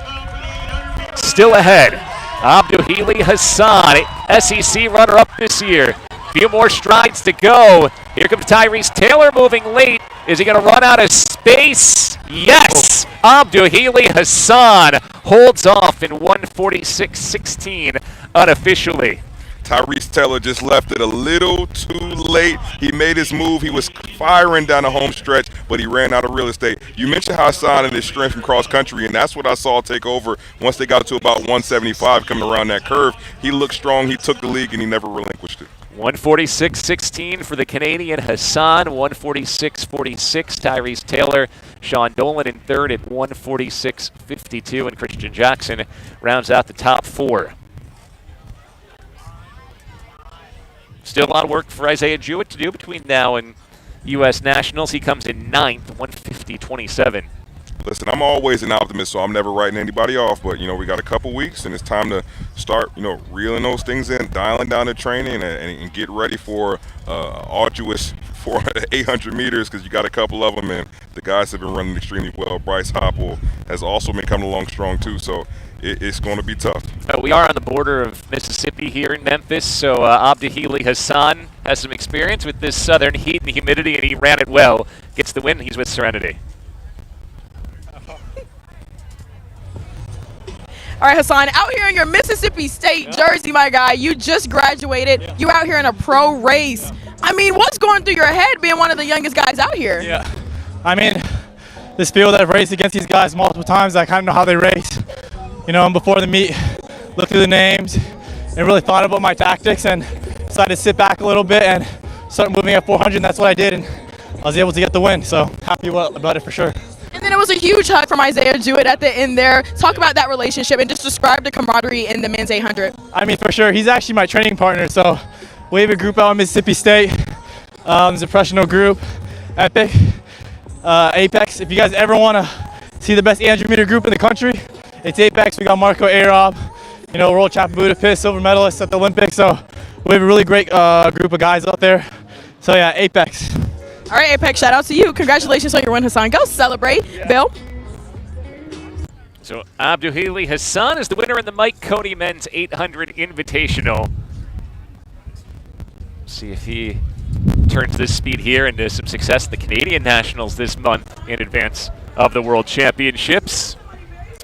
still ahead. Abdihili Hassan, SEC runner-up this year. Few more strides to go. Here comes Tyrese Taylor moving late. Is he going to run out of space? Yes! Abdihili Hassan holds off in 1:46.16 unofficially. Tyrese Taylor just left it a little too late. He made his move. He was firing down the home stretch, but he ran out of real estate. You mentioned Hassan and his strength from cross country, and that's what I saw take over once they got to about 175 coming around that curve. He looked strong. He took the lead, and he never relinquished it. 146.16 for the Canadian Hassan, 146.46 Tyrese Taylor, Sean Dolan in third at 146.52, and Christian Jackson rounds out the top four. Still a lot of work for Isaiah Jewett to do between now and U.S. Nationals. He comes in ninth, 150.27. Listen, I'm always an optimist, so I'm never writing anybody off. But, we got a couple weeks, and it's time to start, reeling those things in, dialing down the training, and get ready for arduous 800 meters, because you got a couple of them, and the guys have been running extremely well. Bryce Hoppel has also been coming along strong, too, so it's going to be tough. We are on the border of Mississippi here in Memphis, so Abdihili Hassan has some experience with this southern heat and humidity, and he ran it well. Gets the win. He's with Serenity. All right, Hassan, out here in your Mississippi State jersey, my guy, you just graduated. Yeah. You're out here in a pro race. I mean, what's going through your head being one of the youngest guys out here? Yeah, I mean, this field I've raced against these guys multiple times. I kind of know how they race. And before the meet, looked through the names and really thought about my tactics and decided to sit back a little bit and start moving at 400, and that's what I did, and I was able to get the win, so happy about it for sure. And then it was a huge hug from Isaiah Jewett at the end there. Talk about that relationship and just describe the camaraderie in the men's 800. I mean, for sure. He's actually my training partner. So we have a group out in Mississippi State. It's a professional group, Epic, Apex. If you guys ever want to see the best 800 meter group in the country, it's Apex. We got Marco Arob, world champion Budapest, silver medalist at the Olympics. So we have a really great group of guys out there. So yeah, Apex. All right, Apex, shout out to you. Congratulations on your win, Hassan. Go celebrate. Yeah. Bill? So Abdihili Hassan is the winner in the Mike Cody Men's 800 Invitational. See if he turns this speed here into some success at the Canadian Nationals this month in advance of the World Championships.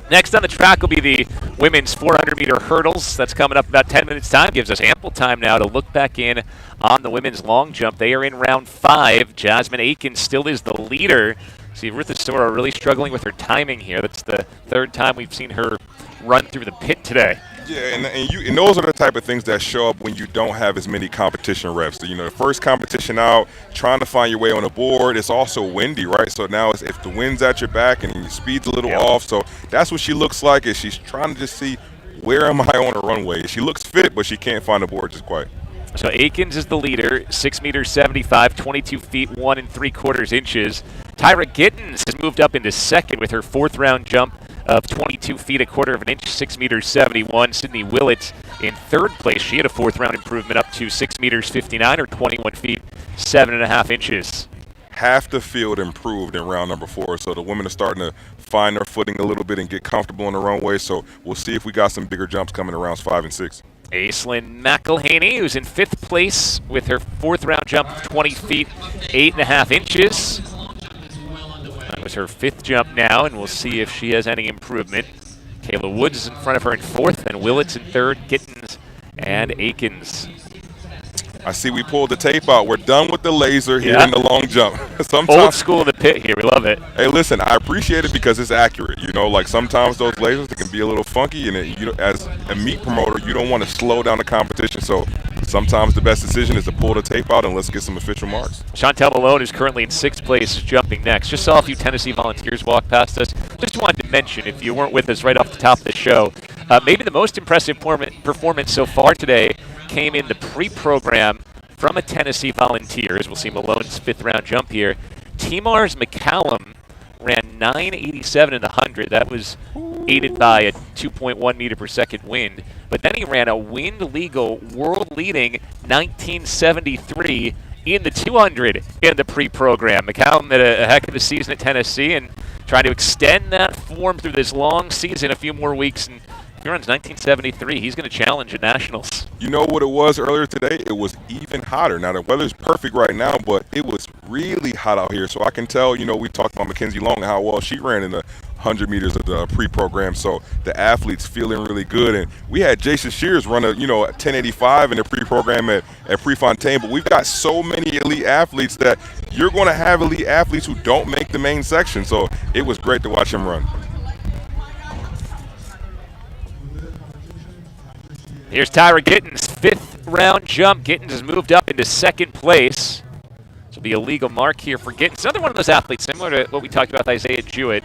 Next on the track will be the women's 400-meter hurdles. That's coming up in about 10 minutes' time. Gives us ample time now to look back in on the women's long jump. They are in round 5. Jasmine Aiken still is the leader. See, Ruth Astora really struggling with her timing here. That's the third time we've seen her run through the pit today. Yeah, and those are the type of things that show up when you don't have as many competition reps. So, the first competition out, trying to find your way on the board. It's also windy, right? So now if the wind's at your back and your speed's a little off, so that's what she looks like, is she's trying to just see, where am I on the runway? She looks fit, but she can't find the board just quite. So Aikens is the leader, 6 meters 75, 22 feet 1 3/4 inches. Tyra Gittens has moved up into second with her 4th round jump of 22 feet 1/4 inch, 6 meters 71. Sydney Willett in 3rd place. She had a 4th round improvement up to 6 meters 59 or 21 feet 7.5 inches. Half the field improved in round number 4, so the women are starting to find their footing a little bit and get comfortable on the runway. So we'll see if we got some bigger jumps coming in rounds 5 and 6. Aislinn McElhaney, who's in 5th place with her 4th round jump of 20 feet 8.5 inches. That was her 5th jump now, and we'll see if she has any improvement. Kayla Woods is in front of her in 4th, and Willett's in 3rd, Gittens and Aikens. I see we pulled the tape out. We're done with the laser here in the long jump. Old school in the pit here. We love it. Hey, listen, I appreciate it because it's accurate. Like sometimes those lasers, they can be a little funky, and as a meet promoter, you don't want to slow down the competition. So sometimes the best decision is to pull the tape out and let's get some official marks. Chantel Malone is currently in 6th place, jumping next. Just saw a few Tennessee Volunteers walk past us. Just wanted to mention, if you weren't with us right off the top of the show, maybe the most impressive performance so far today came in the pre-program from a Tennessee Volunteers. We'll see Malone's 5th round jump here. T-Mars McCallum ran 9.87 in the 100. That was aided by a 2.1 meter per second wind. But then he ran a wind-legal, world-leading 1973 in the 200 in the pre-program. McCallum had a heck of a season at Tennessee and trying to extend that form through this long season, a few more weeks. And if he runs 1973, he's going to challenge at Nationals. You know what it was earlier today? It was even hotter. Now, the weather's perfect right now, but it was really hot out here. So I can tell, we talked about Mackenzie Long and how well she ran in the 100 meters of the pre-program. So the athletes feeling really good. And we had Jason Shears run a 1085 in the pre-program at Prefontaine. But we've got so many elite athletes that you're going to have elite athletes who don't make the main section. So it was great to watch him run. Here's Tyra Gittens, 5th round jump. Gittins has moved up into second place. This will be a legal mark here for Gittins. Another one of those athletes, similar to what we talked about with Isaiah Jewett,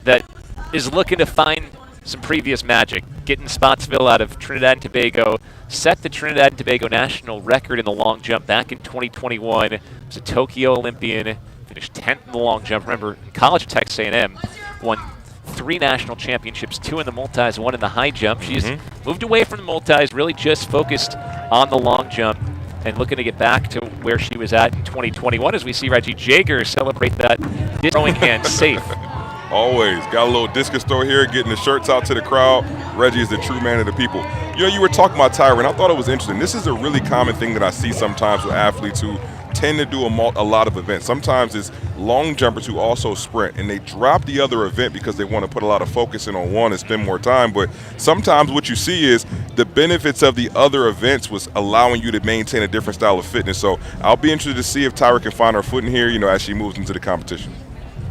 that is looking to find some previous magic. Gittins Spotsville out of Trinidad and Tobago set the Trinidad and Tobago national record in the long jump back in 2021. Was a Tokyo Olympian, finished 10th in the long jump. Remember, in college at Texas A&M, won 3 national championships, 2 in the multis, 1 in the high jump. She's moved away from the multis, really just focused on the long jump and looking to get back to where she was at in 2021 as we see Reggie Jager celebrate that throwing hand safe. Always. Got a little discus throw here, getting the shirts out to the crowd. Reggie is the true man of the people. You know, you were talking about Tyron. I thought it was interesting. This is a really common thing that I see sometimes with athletes who tend to do a lot of events. Sometimes it's long jumpers who also sprint, and they drop the other event because they want to put a lot of focus in on one and spend more time. But sometimes what you see is the benefits of the other events was allowing you to maintain a different style of fitness. So I'll be interested to see if Tyra can find her footing here, you know, as she moves into the competition.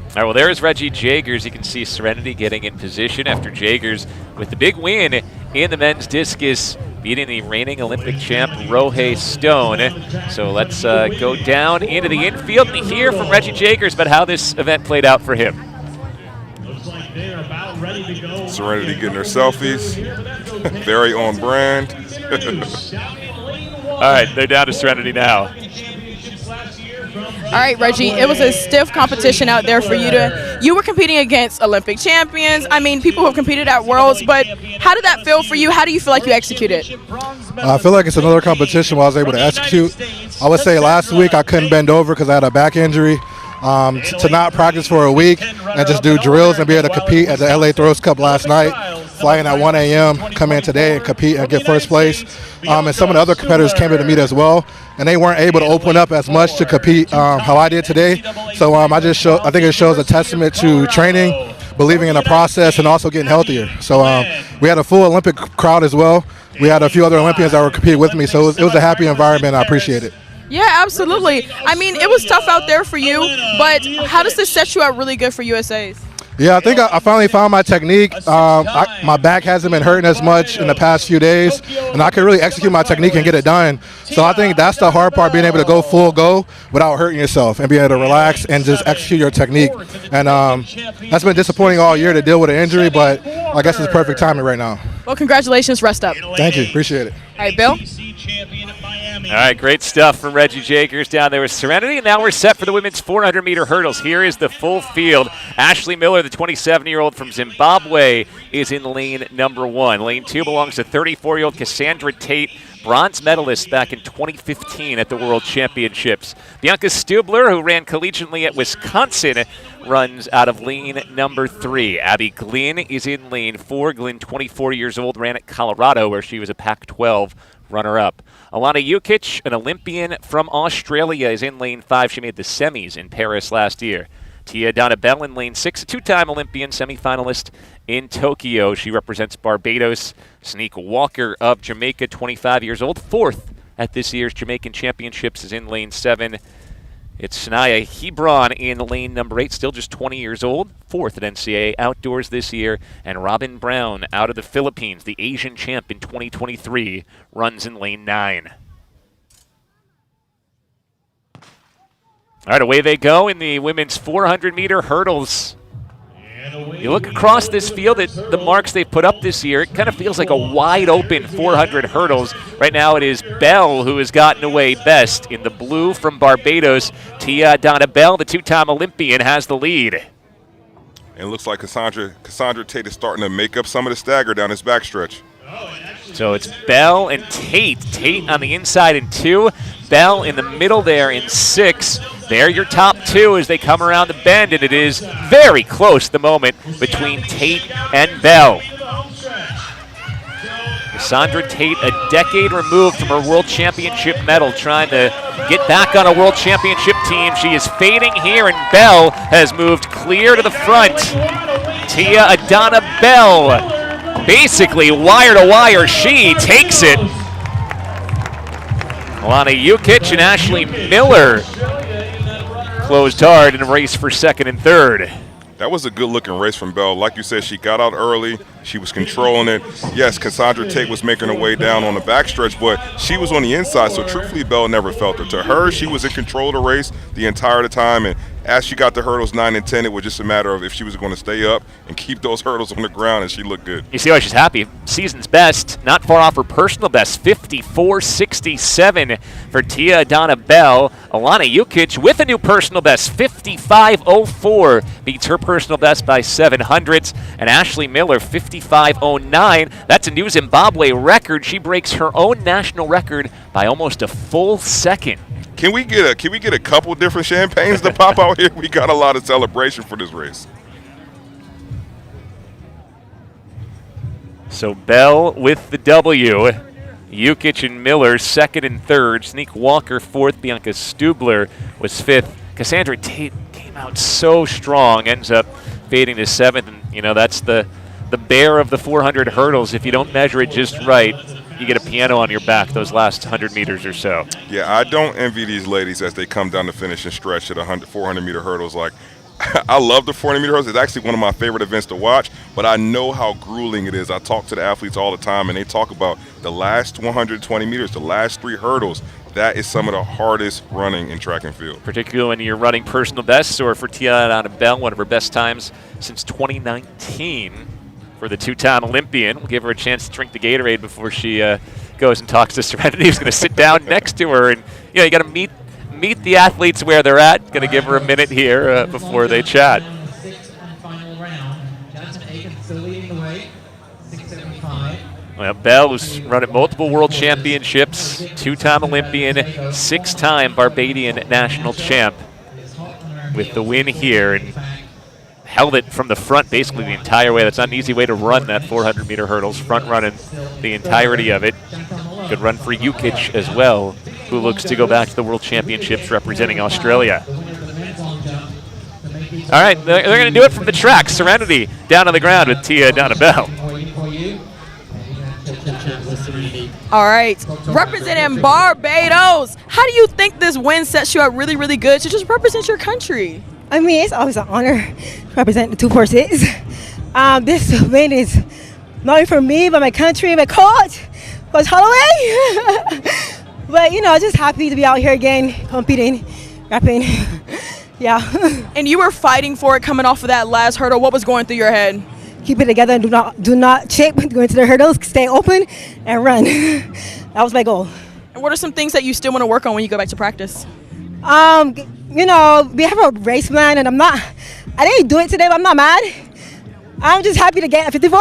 All right, well, there's Reggie Jagers. You can see Serenity getting in position after Jagers with the big win in the men's discus, beating the reigning Olympic champ, Rohei Stone. So let's go down into the infield and hear from Reggie Jagers about how this event played out for him. Looks like they're about ready to go. Serenity getting her selfies. Very on brand. All right, they're down to Serenity now. All right, Reggie, it was a stiff competition out there for you you were competing against Olympic champions. I mean, people who have competed at Worlds, but how did that feel for you? How do you feel like you executed? I feel like it's another competition where I was able to execute. I would say last week I couldn't bend over because I had a back injury. To not practice for a week and just do drills and be able to compete at the LA Throws Cup last night, fly in at 1 a.m., come in today and compete and get first place. And some of the other competitors came in to meet as well, and they weren't able to open up as much to compete how I did today. So I think it shows a testament to training, believing in the process, and also getting healthier. So we had a full Olympic crowd as well. We had a few other Olympians that were competing with me, so it was a happy environment. I appreciate it. Yeah, absolutely. I mean, it was tough out there for you, but how does this set you up really good for USA's? Yeah, I think I finally found my technique. My back hasn't been hurting as much in the past few days, and I can really execute my technique and get it done. So I think that's the hard part, being able to go full go without hurting yourself and being able to relax and just execute your technique. And that's been disappointing all year to deal with an injury, but I guess it's perfect timing right now. Well, congratulations. Rest up. Thank you. Appreciate it. All right, Bill. All right, great stuff from Reggie Jagers down there with Serenity. And now we're set for the women's 400-meter hurdles. Here is the full field. Ashley Miller, the 27-year-old from Zimbabwe, is in lane number 1. Lane 2 belongs to 34-year-old Cassandra Tate, bronze medalist back in 2015 at the World Championships. Bianca Stubler, who ran collegiately at Wisconsin, runs out of lane number 3. Abby Glynn is in lane 4. Glynn, 24 years old, ran at Colorado, where she was a Pac-12 runner-up. Alana Jukic, an Olympian from Australia, is in lane 5. She made the semis in Paris last year. Tia Donabell in lane 6, a 2-time Olympian semifinalist in Tokyo. She represents Barbados. Sneak Walker of Jamaica, 25 years old, 4th at this year's Jamaican Championships, is in lane 7. It's Sanaya Hebron in lane number 8, still just 20 years old, 4th at NCAA Outdoors this year. And Robin Brown out of the Philippines, the Asian champ in 2023, runs in lane 9. All right, away they go in the women's 400-meter hurdles. You look across this field at the marks they've put up this year, it kind of feels like a wide-open 400 hurdles. Right now it is Bell who has gotten away best. In the blue from Barbados, Tia Donabell, the 2-time Olympian, has the lead. And it looks like Cassandra Tate is starting to make up some of the stagger down his backstretch. So it's Bell and Tate. Tate on the inside in 2, Bell in the middle there in 6. They're your top 2 as they come around the bend, and it is very close the moment between Tate and Bell. Cassandra Tate, a decade removed from her World Championship medal, trying to get back on a World Championship team. She is fading here, and Bell has moved clear to the front. Tia Adana Bell, basically wire to wire, she takes it. Alana Jukic and Ashley Miller closed hard in a race for 2nd and 3rd. That was a good-looking race from Bell. Like you said, she got out early. She was controlling it. Yes, Cassandra Tate was making her way down on the backstretch, but she was on the inside, so truthfully, Bell never felt her. To her, she was in control of the race the entire time, and as she got the hurdles 9 and 10, it was just a matter of if she was going to stay up and keep those hurdles on the ground, and she looked good. You see why she's happy. Season's best, not far off her personal best, 54.67 for Tia Adana Bell. Alana Jukic with a new personal best, 55.04, beats her personal best by 700ths. And Ashley Miller, 55.09. That's a new Zimbabwe record. She breaks her own national record by almost a full second. Can we get a couple different champagnes to pop out here? We got a lot of celebration for this race. So Bell with the W. Jukic and Miller second and third. Sneak Walker fourth. Bianca Stubler was fifth. Cassandra Tate came out so strong, ends up fading to seventh. And, you know, that's the bear of the 400 hurdles. If you don't measure it just right, you get a piano on your back those last 100 meters or so. Yeah, I don't envy these ladies as they come down the finishing stretch at 400-meter hurdles. Like, I love the 400-meter hurdles. It's actually one of my favorite events to watch, but I know how grueling it is. I talk to the athletes all the time, and they talk about the last 120 meters, the last 3 hurdles. That is some of the hardest running in track and field. Particularly when you're running personal bests, or for Tia Adana Bell, one of her best times since 2019. For the two-time Olympian. We'll give her a chance to drink the Gatorade before she goes and talks to Serenity, who's going to sit down next to her. And, you know, you got to meet the athletes where they're at. Going to give her a minute here before they chat. Sixth and final round. Jasmine Aiken still leading the way. 6:75. Well, Bell, who's run at multiple world championships, two-time Olympian, 6-time Barbadian national champ, with the win here. And held it from the front basically the entire way. That's not an easy way to run that 400-meter hurdles, front running the entirety of it. Good run for Jukic as well, who looks to go back to the World Championships representing Australia. All right, they're going to do it from the track. Serenity down on the ground with Tia Adana Bell. All right, representing Barbados. How do you think this win sets you up really, really good to just represent your country? I mean, it's always an honor to represent the 246. This win is not only for me, but my country, my coach, Coach Holloway. But, you know, just happy to be out here again, competing, rapping. Yeah. And you were fighting for it coming off of that last hurdle. What was going through your head? Keep it together and do not chip, go into the hurdles, stay open, and run. That was my goal. And what are some things that you still want to work on when you go back to practice? You know, we have a race plan, and I didn't do it today, but I'm not mad. I'm just happy to get a 54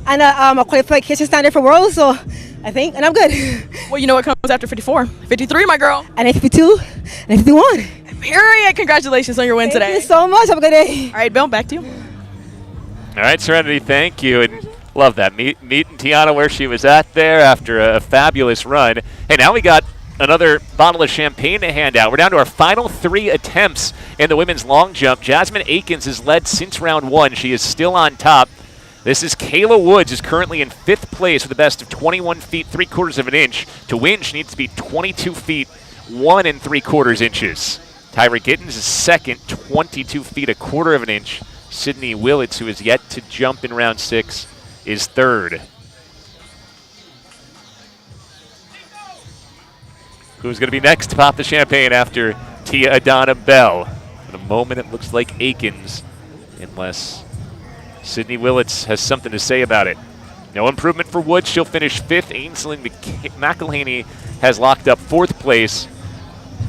and a qualification standard for Worlds, so I think, and I'm good. Well, you know what comes after 54? 53, my girl. And 52, and 51. Period. Congratulations on your win today. Thank you so much. Have a good day. All right, Bill, back to you. All right, Serenity, thank you. And love that. Meeting Tiana where she was at there after a fabulous run. Hey, now we got another bottle of champagne to hand out. We're down to our final 3 attempts in the women's long jump. Jasmine Aikens has led since round 1. She is still on top. This is Kayla Woods, is currently in 5th place with a best of 21 feet 3/4 of an inch. To win, she needs to be 22 feet 1 3/4 inches. Tyra Gittens is second, 22 feet 1/4 of an inch. Sydney Willits, who is yet to jump in round 6, is third. Who's going to be next to pop the champagne after Tia Adana Bell? For the moment, it looks like Aikens, unless Sydney Willits has something to say about it. No improvement for Woods. She'll finish 5th. Ainsley McElhaney has locked up 4th place.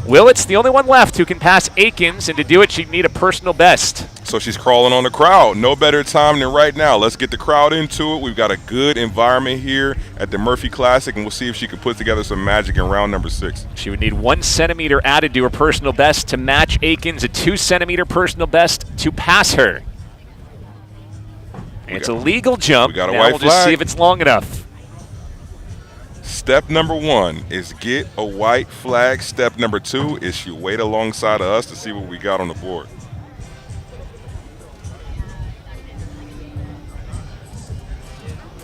Willits, the only one left who can pass Aikens, and to do it, she'd need a personal best. So she's crawling on the crowd. No better time than right now. Let's get the crowd into it. We've got a good environment here at the Murphy Classic, and we'll see if she can put together some magic in round number 6. She would need 1 centimeter added to her personal best to match Aikens, a 2 centimeter personal best to pass her. And it's a legal jump. We got a now white we'll flag. just see if it's long enough. Step number 1 is get a white flag. Step number 2 is she wait alongside of us to see what we got on the board.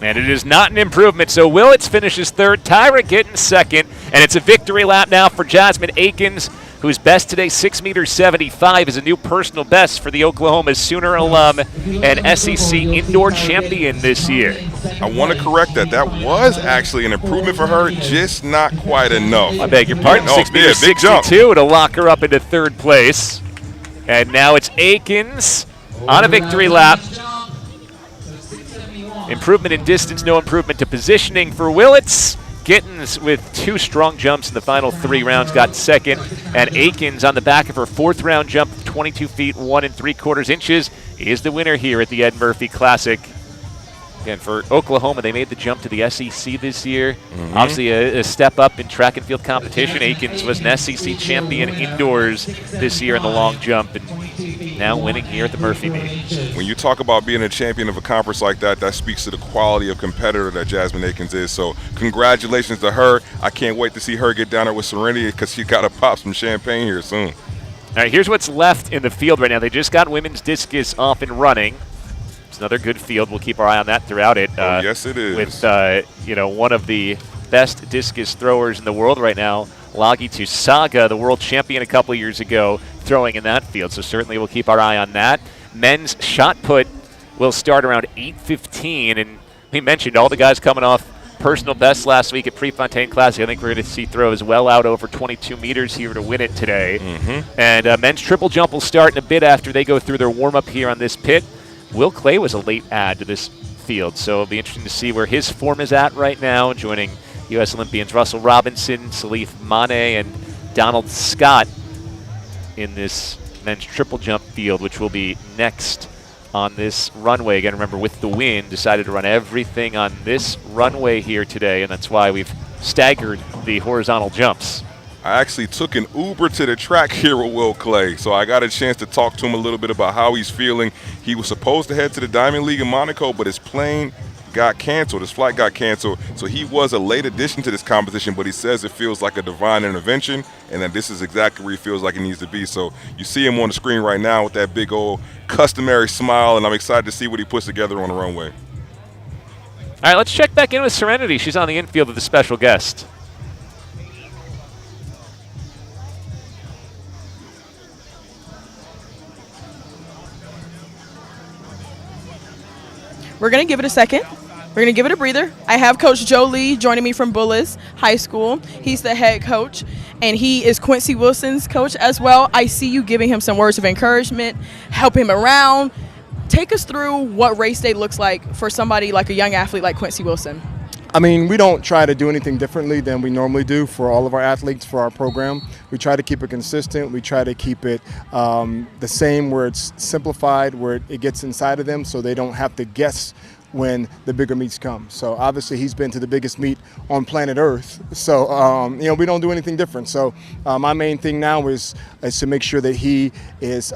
And it is not an improvement, so Willits finishes 3rd, Tyra Gittens 2nd, and it's a victory lap now for Jasmine Aikens, whose best today, 6'75", is a new personal best for the Oklahoma Sooner alum and SEC indoor champion this year. I want to correct that. That was actually an improvement for her, just not quite enough. I beg your pardon, 6'62" to lock her up into third place. And now it's Akins on a victory lap. Improvement in distance, no improvement to positioning for Willits. Gittins with 2 strong jumps in the final 3 rounds got second. And Akins on the back of her 4th round jump, 22 feet 1 3/4 inches, is the winner here at the Ed Murphey Classic. Again, for Oklahoma, they made the jump to the SEC this year. Obviously a step up in track and field competition. Akins was an SEC champion indoors this year in the long jump, and now winning here at the Murphy meet. When you talk about being a champion of a conference like that, that speaks to the quality of competitor that Jasmine Akins is. So congratulations to her. I can't wait to see her get down there with Serenity because she got to pop some champagne here soon. All right, here's what's left in the field right now. They just got women's discus off and running. It's another good field. We'll keep our eye on that throughout it. Yes, it is. With one of the best discus throwers in the world right now, Lagi Tusaga, the world champion a couple years ago, throwing in that field. So certainly we'll keep our eye on that. Men's shot put will start around 8:15, and we mentioned all the guys coming off personal best last week at Prefontaine Classic. I think we're going to see throws well out over 22 meters here to win it today. And men's triple jump will start in a bit after they go through their warm-up here on this pit. Will Clay was a late add to this field, so it'll be interesting to see where his form is at right now, joining U.S. Olympians Russell Robinson, Salif Mane, and Donald Scott in this men's triple jump field, which will be next on this runway. Again, remember, with the wind, decided to run everything on this runway here today, and that's why we've staggered the horizontal jumps. I actually took an Uber to the track here with Will Clay, so I got a chance to talk to him a little bit about how he's feeling. He was supposed to head to the Diamond League in Monaco, but his plane got canceled. His flight got canceled, so he was a late addition to this competition, but he says it feels like a divine intervention and that this is exactly where he feels like he needs to be. So you see him on the screen right now with that big old customary smile, and I'm excited to see what he puts together on the runway. All right, let's check back in with Serenity. She's on the infield with a special guest. We're going to give it a second. We're going to give it a breather. I have Coach Joe Lee joining me from Bullis High School. He's the head coach, and he is Quincy Wilson's coach as well. I see you giving him some words of encouragement, help him around. Take us through what race day looks like for somebody like a young athlete like Quincy Wilson. I mean, we don't try to do anything differently than we normally do for all of our athletes for our program. We try to keep it consistent. We try to keep it the same, where it's simplified, where it gets inside of them so they don't have to guess when the bigger meets come. So obviously he's been to the biggest meet on planet Earth. So, we don't do anything different. So my main thing now is to make sure that he is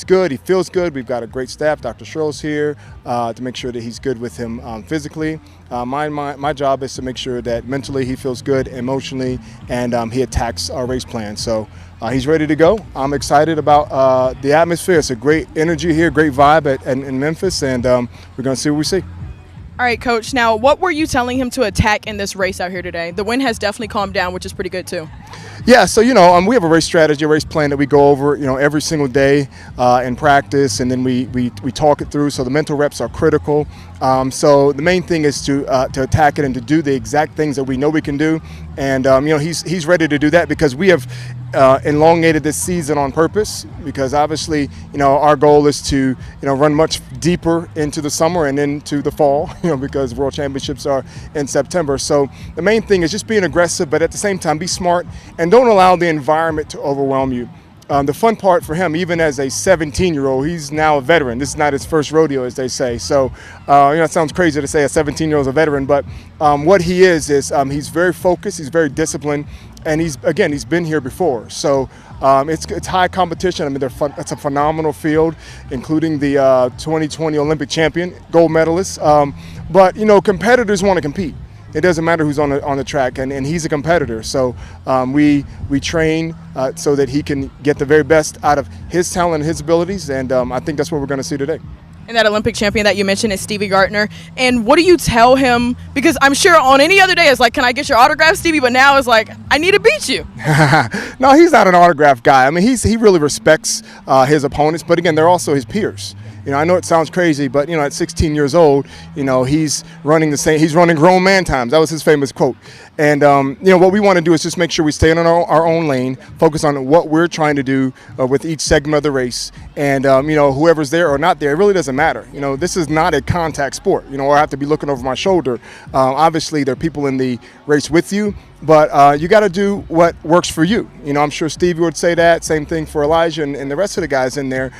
good, he feels good. We've got a great staff. Dr. Sherrill's here to make sure that he's good with him physically. My job is to make sure that mentally he feels good, emotionally, and he attacks our race plan. So he's ready to go. I'm excited about the atmosphere. It's a great energy here, great vibe in Memphis, and we're going to see what we see. All right, Coach. Now, what were you telling him to attack in this race out here today? The wind has definitely calmed down, which is pretty good, too. Yeah, so, we have a race strategy, a race plan that we go over, every single day in practice, and then we talk it through. So the mental reps are critical. So the main thing is to attack it and to do the exact things that we know we can do. And, he's ready to do that because we have elongated this season on purpose, because obviously, our goal is to, run much deeper into the summer and into the fall, because World Championships are in September. So the main thing is just being aggressive, but at the same time, be smart and don't allow the environment to overwhelm you. The fun part for him, even as a 17-year-old, he's now a veteran. This is not his first rodeo, as they say. So, it sounds crazy to say a 17-year-old is a veteran, but what he is he's very focused, he's very disciplined, and he's been here before. So it's high competition. I mean, it's a phenomenal field, including the 2020 Olympic champion, gold medalist. But competitors want to compete. It doesn't matter who's on the track, and he's a competitor. So we train so that he can get the very best out of his talent and his abilities, and I think that's what we're going to see today. And that Olympic champion that you mentioned is Stevie Gardner. And what do you tell him? Because I'm sure on any other day it's like, can I get your autograph, Stevie? But now it's like, I need to beat you. No, he's not an autograph guy. I mean, he really respects his opponents, but again, they're also his peers. You know, I know it sounds crazy, but you know, at 16 years old, you know, he's running grown man times. That was his famous quote. And you know, what we want to do is just make sure we stay in our own lane, focus on what we're trying to do with each segment of the race. And you know, whoever's there or not there, it really doesn't matter. You know, this is not a contact sport. You know, or I have to be looking over my shoulder. Obviously, there are people in the race with you, but you got to do what works for you. You know, I'm sure Stevie would say that. Same thing for Elijah and the rest of the guys in there,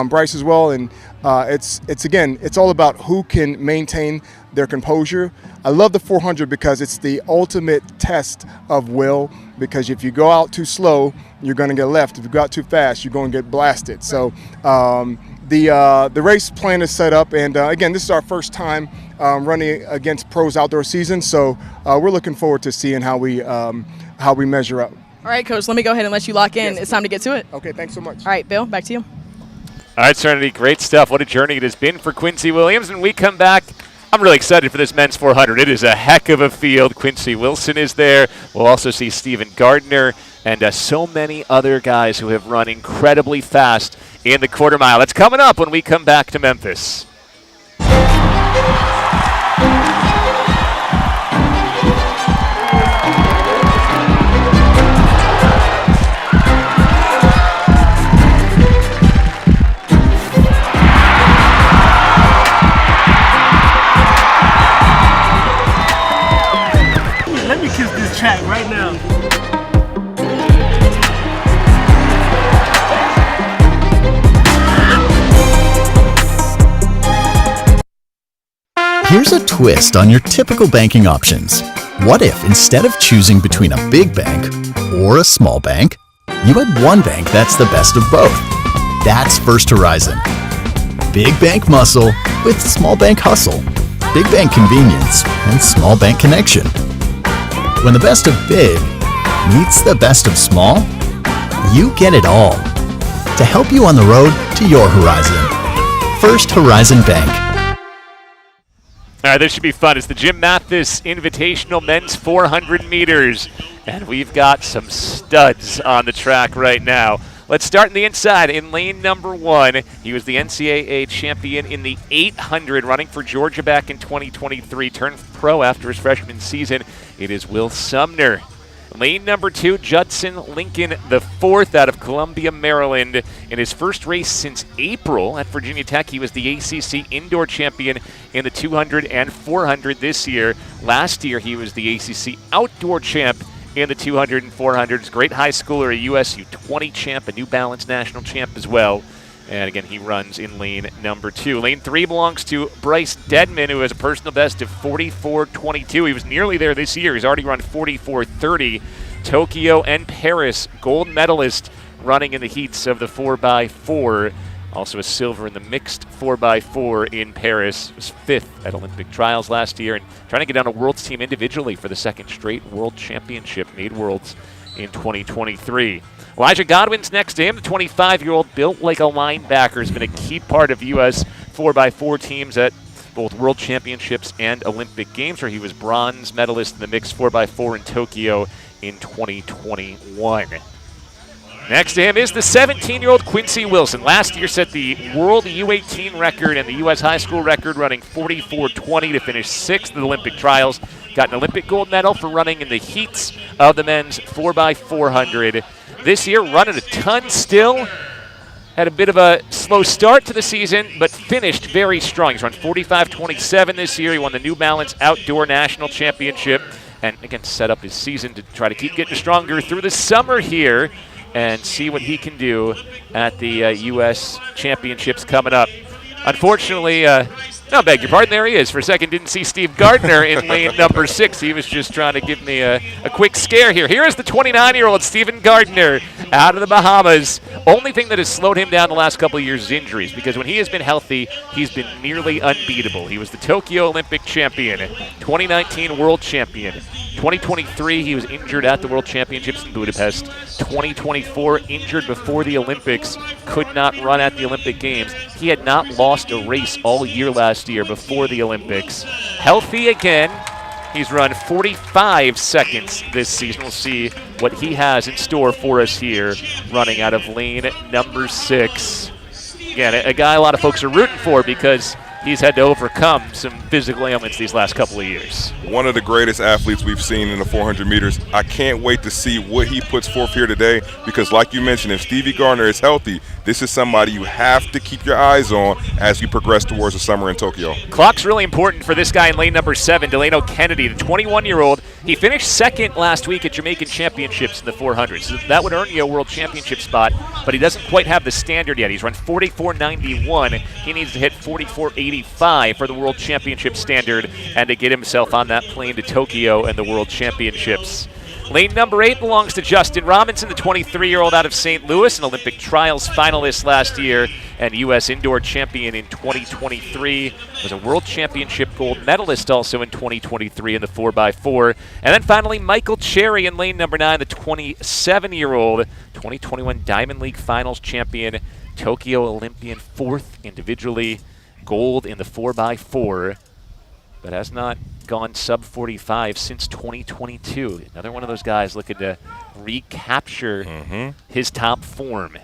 Bryce as well. And it's all about who can maintain their composure. I love the 400 because it's the ultimate test of will, because if you go out too slow, you're going to get left. If you go out too fast, you're going to get blasted. So the race plan is set up, and again, this is our first time running against pros outdoor season, so we're looking forward to seeing how we measure up. All right, Coach, let me go ahead and let you lock in. Yes. It's time to get to it. Okay, thanks so much. All right, Bill, back to you. All right, Serenity, great stuff. What a journey it has been for Quincy Williams. And we come back, I'm really excited for this men's 400. It is a heck of a field. Quincy Wilson is there. We'll also see Stephen Gardner and so many other guys who have run incredibly fast in the quarter mile. That's coming up when we come back to Memphis. Let me kiss this track right now. Here's a twist on your typical banking options. What if instead of choosing between a big bank or a small bank, you had one bank that's the best of both? That's First Horizon. Big bank muscle with small bank hustle. Big bank convenience and small bank connection. When the best of big meets the best of small, you get it all. To help you on the road to your horizon. First Horizon Bank. All right, this should be fun. It's the Jim Mathis Invitational Men's 400 meters, and we've got some studs on the track right now. Let's start in the inside in lane number 1. He was the NCAA champion in the 800, running for Georgia back in 2023. Turned pro after his freshman season. It is Will Sumner. Lane number 2, Judson Lincoln, the 4th out of Columbia, Maryland. In his first race since April at Virginia Tech, he was the ACC indoor champion in the 200 and 400 this year. Last year, he was the ACC outdoor champ in the 200 and 400s. Great high schooler, a USU 20 champ, a New Balance national champ as well. And again, he runs in lane number 2. Lane 3 belongs to Bryce Dedman, who has a personal best of 44.22. He was nearly there this year. He's already run 44.30. Tokyo and Paris gold medalist, running in the heats of the 4x4. Also a silver in the mixed 4x4 in Paris. Was 5th at Olympic trials last year and trying to get on a world's team individually for the second straight world championship, made worlds in 2023. Elijah Godwin's next to him, the 25-year-old, built like a linebacker, has been a key part of U.S. 4x4 teams at both World Championships and Olympic Games, where he was bronze medalist in the mixed 4x4 in Tokyo in 2021. Next to him is the 17-year-old Quincy Wilson. Last year set the world U18 record and the U.S. high school record, running 44.20 to finish 6th at the Olympic trials. Got an Olympic gold medal for running in the heats of the men's 4x400. This year, running a ton still. Had a bit of a slow start to the season, but finished very strong. He's run 45.27 this year. He won the New Balance Outdoor National Championship. And again, set up his season to try to keep getting stronger through the summer here and see what he can do at the U.S. Championships coming up. Unfortunately, no, beg your pardon, there he is. For a second, didn't see Steve Gardner in lane number 6. He was just trying to give me a quick scare here. Here is the 29-year-old Stephen Gardner out of the Bahamas. Only thing that has slowed him down the last couple of years is injuries, because when he has been healthy, he's been nearly unbeatable. He was the Tokyo Olympic champion, 2019 world champion. 2023, he was injured at the World Championships in Budapest. 2024, injured before the Olympics, could not run at the Olympic Games. He had not lost a race all year last year before the Olympics. Healthy again. He's run 45 seconds this season. We'll see what he has in store for us here, running out of lane number 6. Again, a guy a lot of folks are rooting for because he's had to overcome some physical ailments these last couple of years. One of the greatest athletes we've seen in the 400 meters. I can't wait to see what he puts forth here today because, like you mentioned, if Stevie Gardner is healthy, this is somebody you have to keep your eyes on as you progress towards the summer in Tokyo. Clock's really important for this guy in lane number 7, Delano Kennedy, the 21-year-old. He finished second last week at Jamaican Championships in the 400, so that would earn you a World Championship spot, but he doesn't quite have the standard yet. He's run 44.91. He needs to hit 44.85 for the World Championship standard and to get himself on that plane to Tokyo and the World Championships. Lane number 8 belongs to Justin Robinson, the 23-year-old out of St. Louis, an Olympic trials finalist last year and U.S. indoor champion in 2023. Was a World Championship gold medalist also in 2023 in the 4x4. And then finally, Michael Cherry in lane number 9, the 27-year-old 2021 Diamond League Finals champion, Tokyo Olympian, 4th individually, gold in the 4x4, but has not gone sub 45 since 2022. Another one of those guys looking to recapture his top form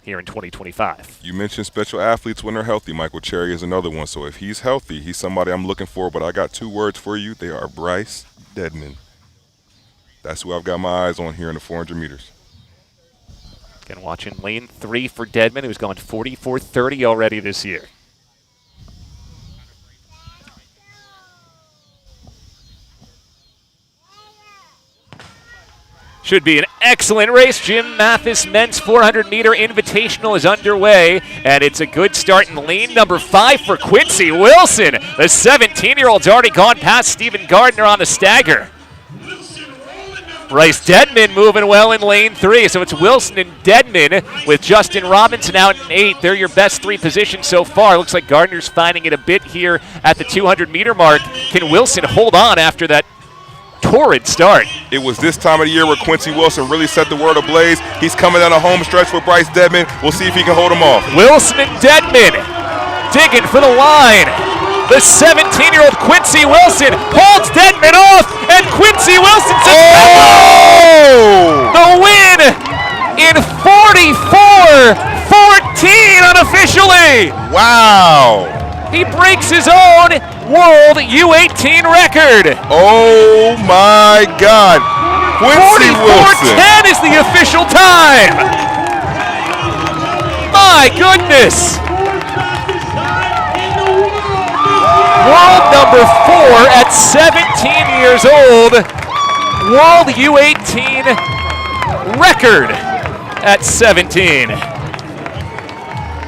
here in 2025. You mentioned special athletes when they're healthy. Michael Cherry is another one. So if he's healthy, he's somebody I'm looking for. But I got 2 words for you. They are Bryce Deadman. That's who I've got my eyes on here in the 400 meters. Again, watching lane 3 for Deadman, who's gone 44.30 already this year. Should be an excellent race. Jim Mathis Men's 400-meter Invitational is underway, and it's a good start in lane number 5 for Quincy Wilson. The 17-year-old's already gone past Stephen Gardner on the stagger. Bryce Deadman moving well in lane 3, so it's Wilson and Deadman with Justin Robinson out in 8. They're your best 3 positions so far. Looks like Gardner's finding it a bit here at the 200-meter mark. Can Wilson hold on after that torrid start? It was this time of the year where Quincy Wilson really set the world ablaze. He's coming down a home stretch with Bryce Deadman. We'll see if he can hold him off. Wilson and Deadman digging for the line. The 17-year-old Quincy Wilson holds Deadman off, and Quincy Wilson the win in 44.14 unofficially. Wow. He breaks his own world U18 record. Oh my God. Quincy Wilson. 44.10 is the official time. My goodness. World number 4 at 17 years old. World U18 record at 17.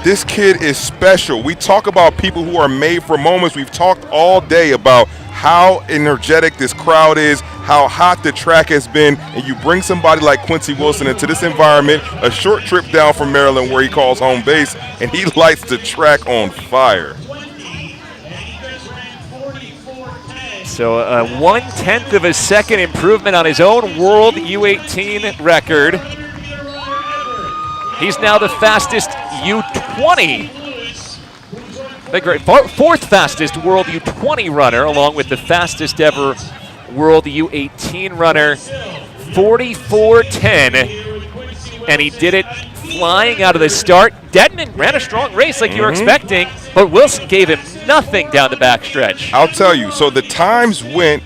This kid is special. We talk about people who are made for moments. We've talked all day about how energetic this crowd is, how hot the track has been, and you bring somebody like Quincy Wilson into this environment, a short trip down from Maryland where he calls home base, and he lights the track on fire. So a 1/10 of a second improvement on his own world U18 record. He's now the fastest U20, the great 4th fastest world U20 runner, along with the fastest ever world U18 runner, 44.10, and he did it flying out of the start. Deadman ran a strong race like you were expecting, but Wilson gave him nothing down the backstretch. I'll tell you, so the times went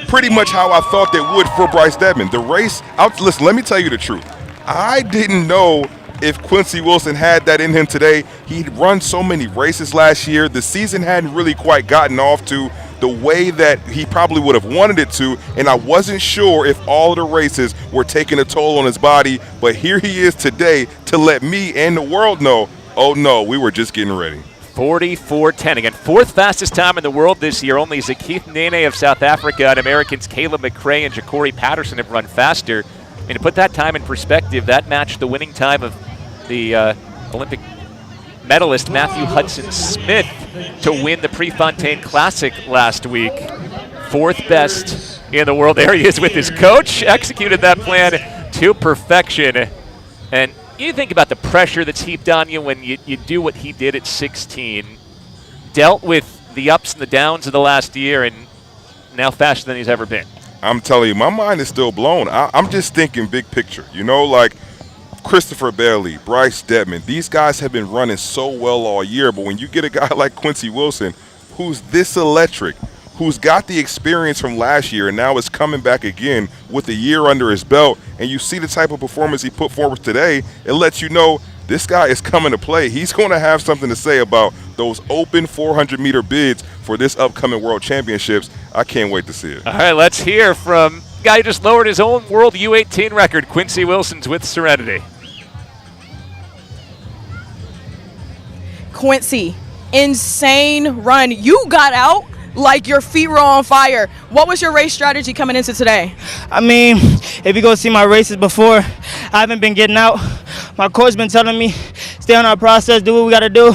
pretty much how I thought they would for Bryce Deadman. The race, listen, let me tell you the truth. I didn't know if Quincy Wilson had that in him today. He'd run so many races last year. The season hadn't really quite gotten off to the way that he probably would have wanted it to, and I wasn't sure if all of the races were taking a toll on his body, but here he is today to let me and the world know, oh no, we were just getting ready. 44.10. Again, 4th fastest time in the world this year. Only Zakeith Nene of South Africa and Americans Caleb McRae and Ja'Cory Patterson have run faster. And to put that time in perspective, that matched the winning time of the Olympic medalist Matthew Hudson Smith to win the Prefontaine Classic last week. 4th best in the world. There he is with his coach. Executed that plan to perfection. And you think about the pressure that's heaped on you when you do what he did at 16. Dealt with the ups and the downs of the last year, and now faster than he's ever been. I'm telling you, my mind is still blown. I'm just thinking big picture. You know, like Christopher Bailey, Bryce Detman, these guys have been running so well all year, but when you get a guy like Quincy Wilson, who's this electric, who's got the experience from last year and now is coming back again with a year under his belt, and you see the type of performance he put forward today, it lets you know this guy is coming to play. He's going to have something to say about those open 400-meter bids for this upcoming World Championships. I can't wait to see it. All right, let's hear from the guy who just lowered his own World U18 record. Quincy Wilson's with Serenity. Quincy, insane run. You got out like your feet were on fire. What was your race strategy coming into today? I mean, if you go see my races before, I haven't been getting out. My coach been telling me, stay on our process, do what we got to do.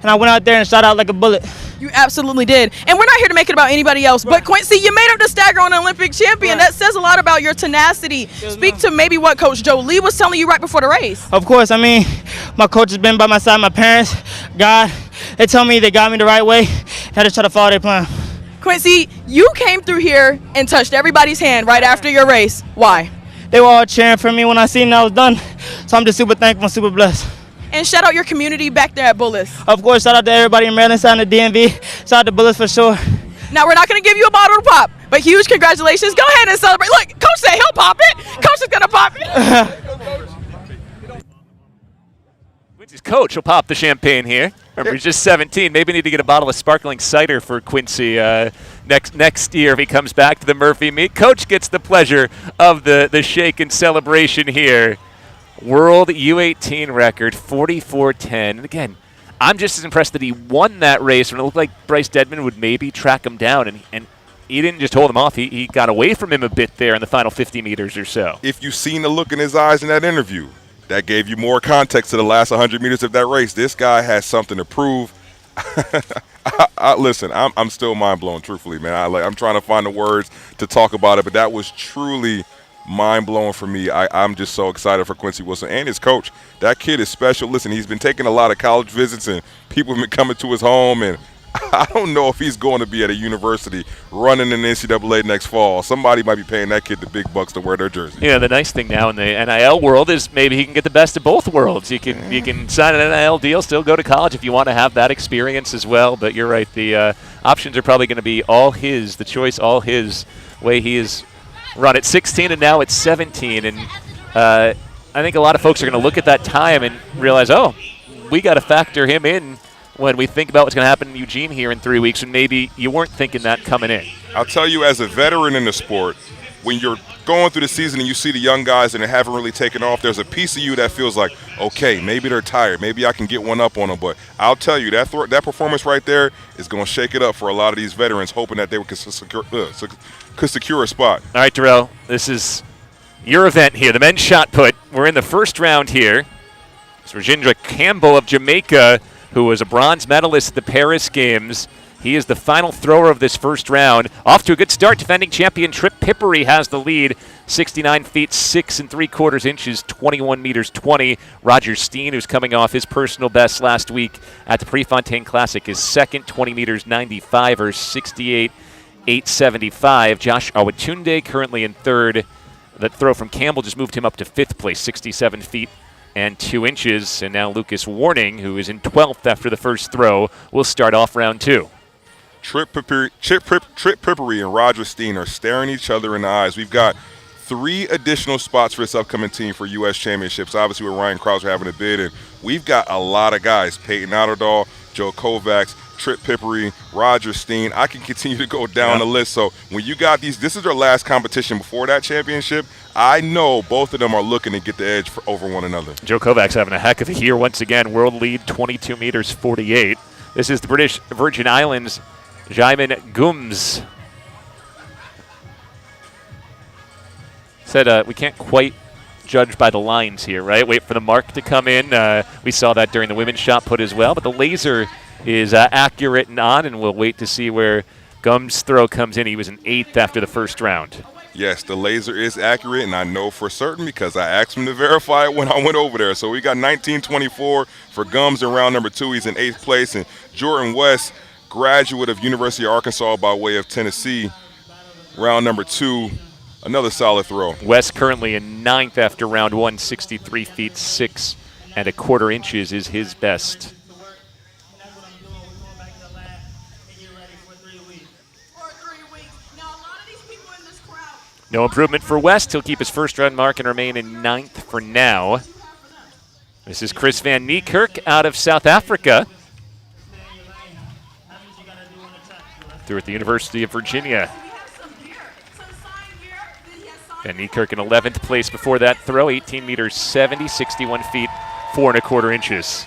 And I went out there and shot out like a bullet. You absolutely did. And we're not here to make it about anybody else, but Quincy, you made up the stagger on an Olympic champion. That says a lot about your tenacity. Speak to maybe what Coach Joe Lee was telling you right before the race. Of course, I mean, my coach has been by my side, my parents, God. They tell me they got me the right way. I just try to follow their plan. Quincy, you came through here and touched everybody's hand right after your race. Why? They were all cheering for me when I seen I was done. So I'm just super thankful and super blessed. And shout out your community back there at Bullis. Of course, shout out to everybody in Maryland, shout out to DMV, shout out to Bullis for sure. Now, we're not going to give you a bottle to pop, but huge congratulations. Go ahead and celebrate. Look, Coach said he'll pop it. Coach is going to pop it. Quincy's coach will pop the champagne here. Remember, he's just 17. Maybe need to get a bottle of sparkling cider for Quincy next year if he comes back to the Murphy meet. Coach gets the pleasure of the shake and celebration here. World U18 record, 44:10. And again, I'm just as impressed that he won that race when it looked like Bryce Dedman would maybe track him down, and he didn't just hold him off. He got away from him a bit there in the final 50 meters or so. If you've seen the look in his eyes in that interview, that gave you more context to the last 100 meters of that race. This guy has something to prove. Listen, I'm still mind blown, truthfully, man. I'm trying to find the words to talk about it, but that was truly mind-blowing for me. I'm just so excited for Quincy Wilson and his coach. That kid is special. Listen, he's been taking a lot of college visits, and people have been coming to his home, and I don't know if he's going to be at a university running in the NCAA next fall. Somebody might be paying that kid the big bucks to wear their jersey. Yeah, the nice thing now in the NIL world is maybe he can get the best of both worlds. You can sign an NIL deal, still go to college if you want to have that experience as well. But you're right, the options are probably going to be all his, the choice all his, way he is run at 16 and now at 17. And I think a lot of folks are going to look at that time and realize, oh, we got to factor him in when we think about what's going to happen in Eugene here in 3 weeks, and maybe you weren't thinking that coming in. I'll tell you, as a veteran in the sport, when you're going through the season and you see the young guys and they haven't really taken off, there's a piece of you that feels like, okay, maybe they're tired. Maybe I can get one up on them. But I'll tell you, that performance right there is going to shake it up for a lot of these veterans, hoping that they could secure a spot. All right, Darrell, this is your event here, the men's shot put. We're in the first round here. It's Rajendra Campbell of Jamaica, who was a bronze medalist at the Paris Games. He is the final thrower of this first round. Off to a good start. Defending champion Trip Pippery has the lead. 69 feet, 6 3/4 inches, 21 meters, 20. Roger Steen, who's coming off his personal best last week at the Prefontaine Classic, is second, 20 meters, 95 or 68, 875. Josh Awatunde currently in third. That throw from Campbell just moved him up to fifth place, 67 feet and 2 inches. And now Lucas Warning, who is in 12th after the first throw, will start off round two. Trip Pippery and Roger Steen are staring each other in the eyes. We've got 3 additional spots for this upcoming team for U.S. Championships. Obviously, with Ryan Krauser having a bid, and we've got a lot of guys. Peyton Otterdahl, Joe Kovacs, Trip Pippery, Roger Steen. I can continue to go down the list. So when you got these, this is their last competition before that championship. I know both of them are looking to get the edge over one another. Joe Kovacs having a heck of a year once again. World lead, 22 meters, 48. This is the British Virgin Islands, Jaimin Gooms. Said we can't quite judge by the lines here, right? Wait for the mark to come in. We saw that during the women's shot put as well, but the laser is accurate and on, and we'll wait to see where Gum's throw comes in. He was an 8th after the first round. Yes, the laser is accurate, and I know for certain because I asked him to verify it when I went over there. So we got 19.24 for Gums in round number 2. He's in 8th place. And Jordan West, graduate of University of Arkansas by way of Tennessee, round number 2, another solid throw. West currently in 9th after round 1, 63 feet 6 1/4 inches is his best. No improvement for West. He'll keep his first round mark and remain in 9th for now. This is Chris Van Niekerk out of South Africa. Through at the University of Virginia. Van Niekerk in 11th place before that throw, 18 meters 70, 61 feet 4 1/4 inches.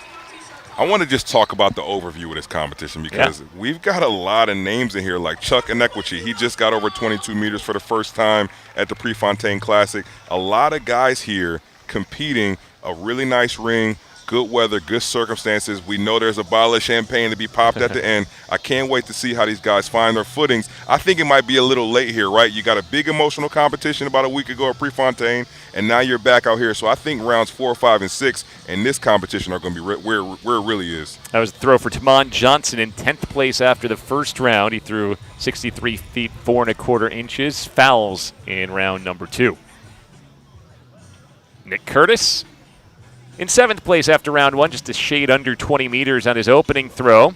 I want to just talk about the overview of this competition because we've got a lot of names in here, like Chuck Inequity. He just got over 22 meters for the first time at the Prefontaine Classic. A lot of guys here competing, a really nice ring, good weather, good circumstances. We know there's a bottle of champagne to be popped at the end. I can't wait to see how these guys find their footings. I think it might be a little late here, right? You got a big emotional competition about a week ago at Prefontaine, and now you're back out here. So I think rounds 4, 5, and 6 in this competition are going to be where it really is. That was a throw for Tamon Johnson in 10th place after the first round. He threw 63 feet 4 1/4 inches. Fouls in round number 2. Nick Curtis in 7th place after round 1, just a shade under 20 meters on his opening throw.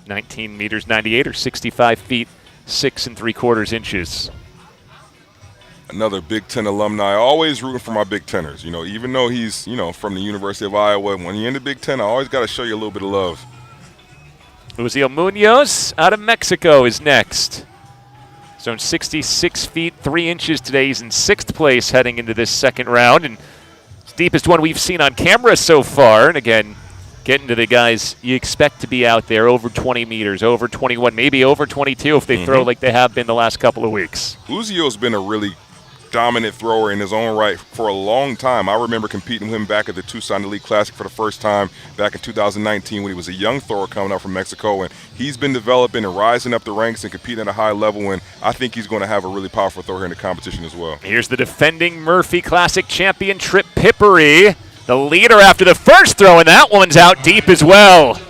19 meters 98, or 65 feet 6 3/4 inches. Another Big Ten alumni, always rooting for my Big Teners. You know, even though he's, from the University of Iowa, when you're in the Big Ten, I always got to show you a little bit of love. Uziel Munoz out of Mexico is next. So 66 feet 3 inches today. He's in 6th place heading into this second round, and deepest one we've seen on camera so far. And again, getting to the guys you expect to be out there over 20 meters, over 21, maybe over 22 if they throw like they have been the last couple of weeks. Uziel's been a really dominant thrower in his own right for a long time. I remember competing with him back at the Tucson Elite Classic for the first time back in 2019 when he was a young thrower coming up from Mexico, and he's been developing and rising up the ranks and competing at a high level, and I think he's going to have a really powerful throw here in the competition as well. Here's the defending Murphy Classic champion, Trip Pippery, the leader after the first throw, and that one's out deep as well.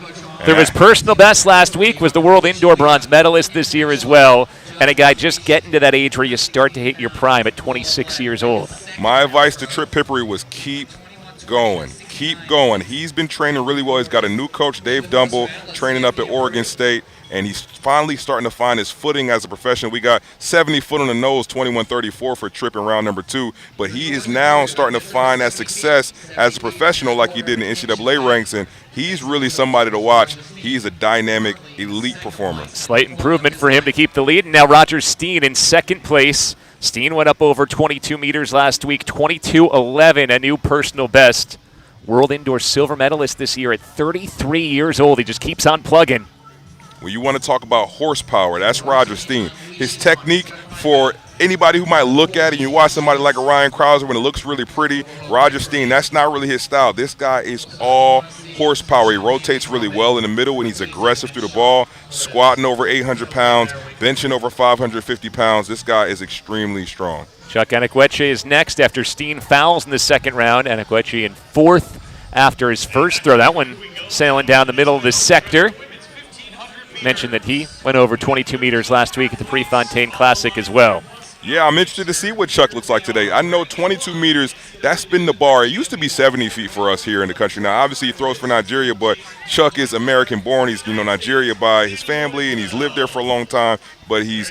There was personal best last week, was the world indoor bronze medalist this year as well. And a guy just getting to that age where you start to hit your prime at 26 years old. My advice to Trip Pippery was keep going. Keep going. He's been training really well. He's got a new coach, Dave Dumble, training up at Oregon State, and he's finally starting to find his footing as a professional. We got 70 foot on the nose, 21.34 for Trip in round number 2, but he is now starting to find that success as a professional like he did in the NCAA ranks, and he's really somebody to watch. He's a dynamic, elite performer. Slight improvement for him to keep the lead. And now Roger Steen in 2nd place. Steen went up over 22 meters last week, 22.11, a new personal best. World indoor silver medalist this year at 33 years old. He just keeps on plugging. When you want to talk about horsepower, that's Roger Steen. His technique, for anybody who might look at it, you watch somebody like a Ryan Krauser when it looks really pretty, Roger Steen, that's not really his style. This guy is all horsepower. He rotates really well in the middle when he's aggressive through the ball, squatting over 800 pounds, benching over 550 pounds. This guy is extremely strong. Chuck Anakweche is next after Steen fouls in the second round. Anakweche in 4th after his first throw. That one sailing down the middle of the sector. Mentioned that he went over 22 meters last week at the Prefontaine Classic as well. Yeah, I'm interested to see what Chuck looks like today. I know 22 meters, that's been the bar. It used to be 70 feet for us here in the country. Now, obviously, he throws for Nigeria, but Chuck is American-born. He's, Nigeria by his family, and he's lived there for a long time. But he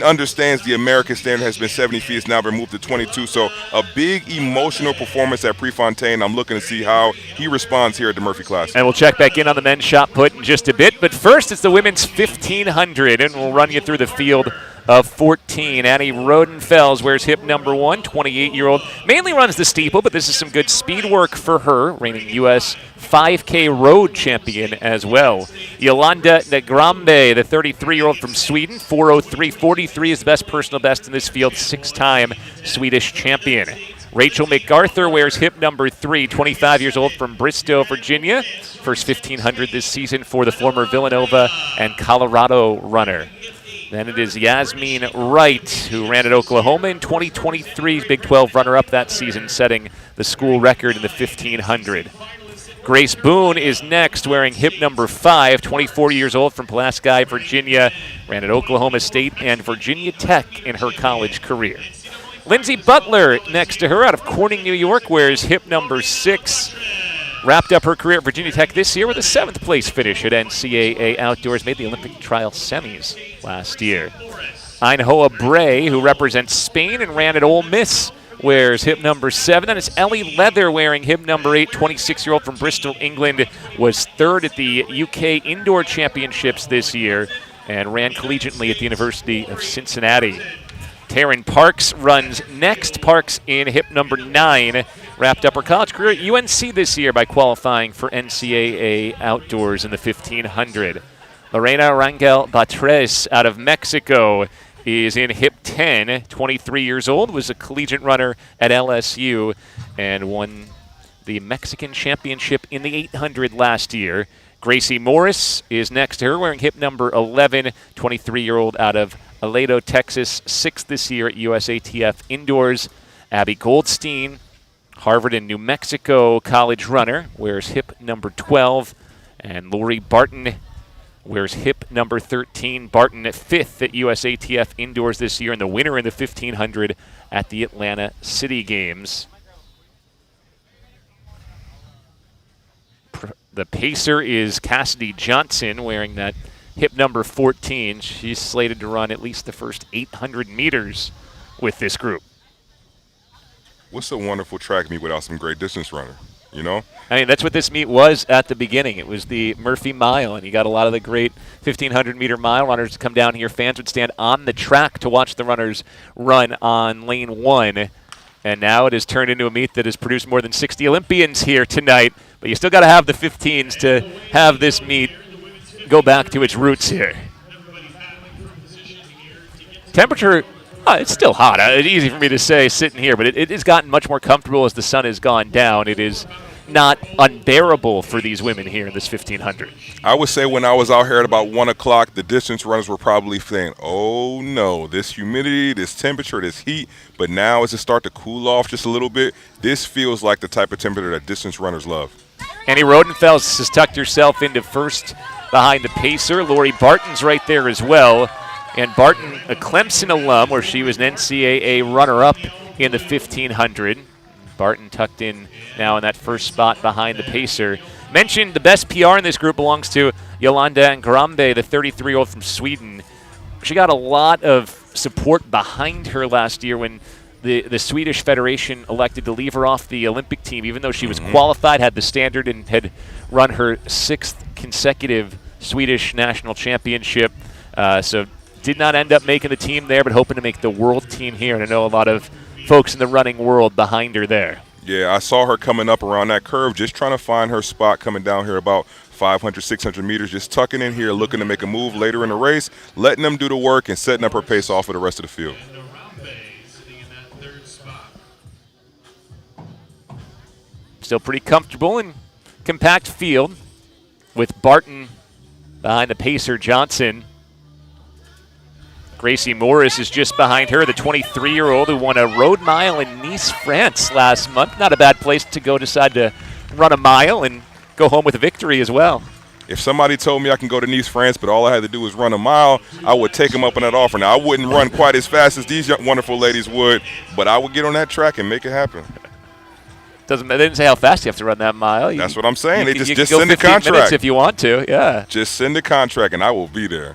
understands the American standard has been 70 feet. It's now been moved to 22. So a big emotional performance at Prefontaine. I'm looking to see how he responds here at the Murphy Classic. And we'll check back in on the men's shot put in just a bit. But first, it's the women's 1,500, and we'll run you through the field of 14. Annie Rodenfels wears hip number 1, 28-year-old. Mainly runs the steeple, but this is some good speed work for her, reigning U.S. 5K road champion as well. Yolanda Negrambe, the 33-year-old from Sweden, 4:03.43 is the best personal best in this field, 6-time Swedish champion. Rachel MacArthur wears hip number 3, 25 years old from Bristow, Virginia. First 1,500 this season for the former Villanova and Colorado runner. Then it is Yasmin Wright, who ran at Oklahoma in 2023, Big 12 runner-up that season, setting the school record in the 1,500. Grace Boone is next, wearing hip number 5, 24 years old from Pulaski, Virginia. Ran at Oklahoma State and Virginia Tech in her college career. Lindsey Butler next to her out of Corning, New York, wears hip number 6. Wrapped up her career at Virginia Tech this year with a 7th place finish at NCAA Outdoors. Made the Olympic trial semis last year. Ainhoa Bray, who represents Spain and ran at Ole Miss, wears hip number 7. Then it's Ellie Leather wearing hip number 8, 26-year-old from Bristol, England, was 3rd at the UK Indoor Championships this year and ran collegiately at the University of Cincinnati. Taryn Parks runs next. Parks in hip number 9. Wrapped up her college career at UNC this year by qualifying for NCAA Outdoors in the 1,500. Lorena Rangel Batres out of Mexico is in hip 10, 23 years old, was a collegiate runner at LSU and won the Mexican Championship in the 800 last year. Gracie Morris is next to her, wearing hip number 11, 23-year-old out of Aledo, Texas, 6th this year at USATF Indoors. Abby Goldstein, Harvard and New Mexico college runner, wears hip number 12. And Lori Barton wears hip number 13. Barton at 5th at USATF Indoors this year and the winner in the 1,500 at the Atlanta City Games. The pacer is Cassidy Johnson, wearing that hip number 14. She's slated to run at least the first 800 meters with this group. What's a wonderful track meet without some great distance runner, you know? I mean, that's what this meet was at the beginning. It was the Murphy Mile, and you got a lot of the great 1,500-meter mile runners to come down here. Fans would stand on the track to watch the runners run on lane 1. And now it has turned into a meet that has produced more than 60 Olympians here tonight. But you still got to have the 15s to have this meet go back to its roots here. Temperature, it's still hot. It's easy for me to say sitting here, but it has gotten much more comfortable as the sun has gone down. It is not unbearable for these women here in this 1,500. I would say when I was out here at about 1 o'clock, the distance runners were probably saying, oh no, this humidity, this temperature, this heat. But now as it starts to cool off just a little bit, this feels like the type of temperature that distance runners love. Annie Rodenfels has tucked herself into first behind the pacer. Lori Barton's right there as well. And Barton, a Clemson alum, where she was an NCAA runner-up in the 1,500. Barton tucked in now in that first spot behind the pacer. Mentioned the best PR in this group belongs to Yolanda Ngrambe, the 33-year-old from Sweden. She got a lot of support behind her last year when the Swedish Federation elected to leave her off the Olympic team, even though she was qualified, had the standard, and had run her 6th consecutive Swedish national championship. So did not end up making the team there, but hoping to make the world team here. And I know a lot of folks in the running world behind her there. Yeah, I saw her coming up around that curve, just trying to find her spot coming down here about 500, 600 meters, just tucking in here, looking to make a move later in the race, letting them do the work and setting up her pace off of the rest of the field. Still pretty comfortable and compact field with Barton behind the pacer Johnson. Gracie Morris is just behind her, the 23-year-old who won a road mile in Nice, France last month. Not a bad place to go decide to run a mile and go home with a victory as well. If somebody told me I can go to Nice, France, but all I had to do was run a mile, I would take them up on that offer. Now, I wouldn't run quite as fast as these wonderful ladies would, but I would get on that track and make it happen. They didn't say how fast you have to run that mile. That's what I'm saying. They just go send the 15 contract. minutes if you want to, yeah. Just send the contract, and I will be there.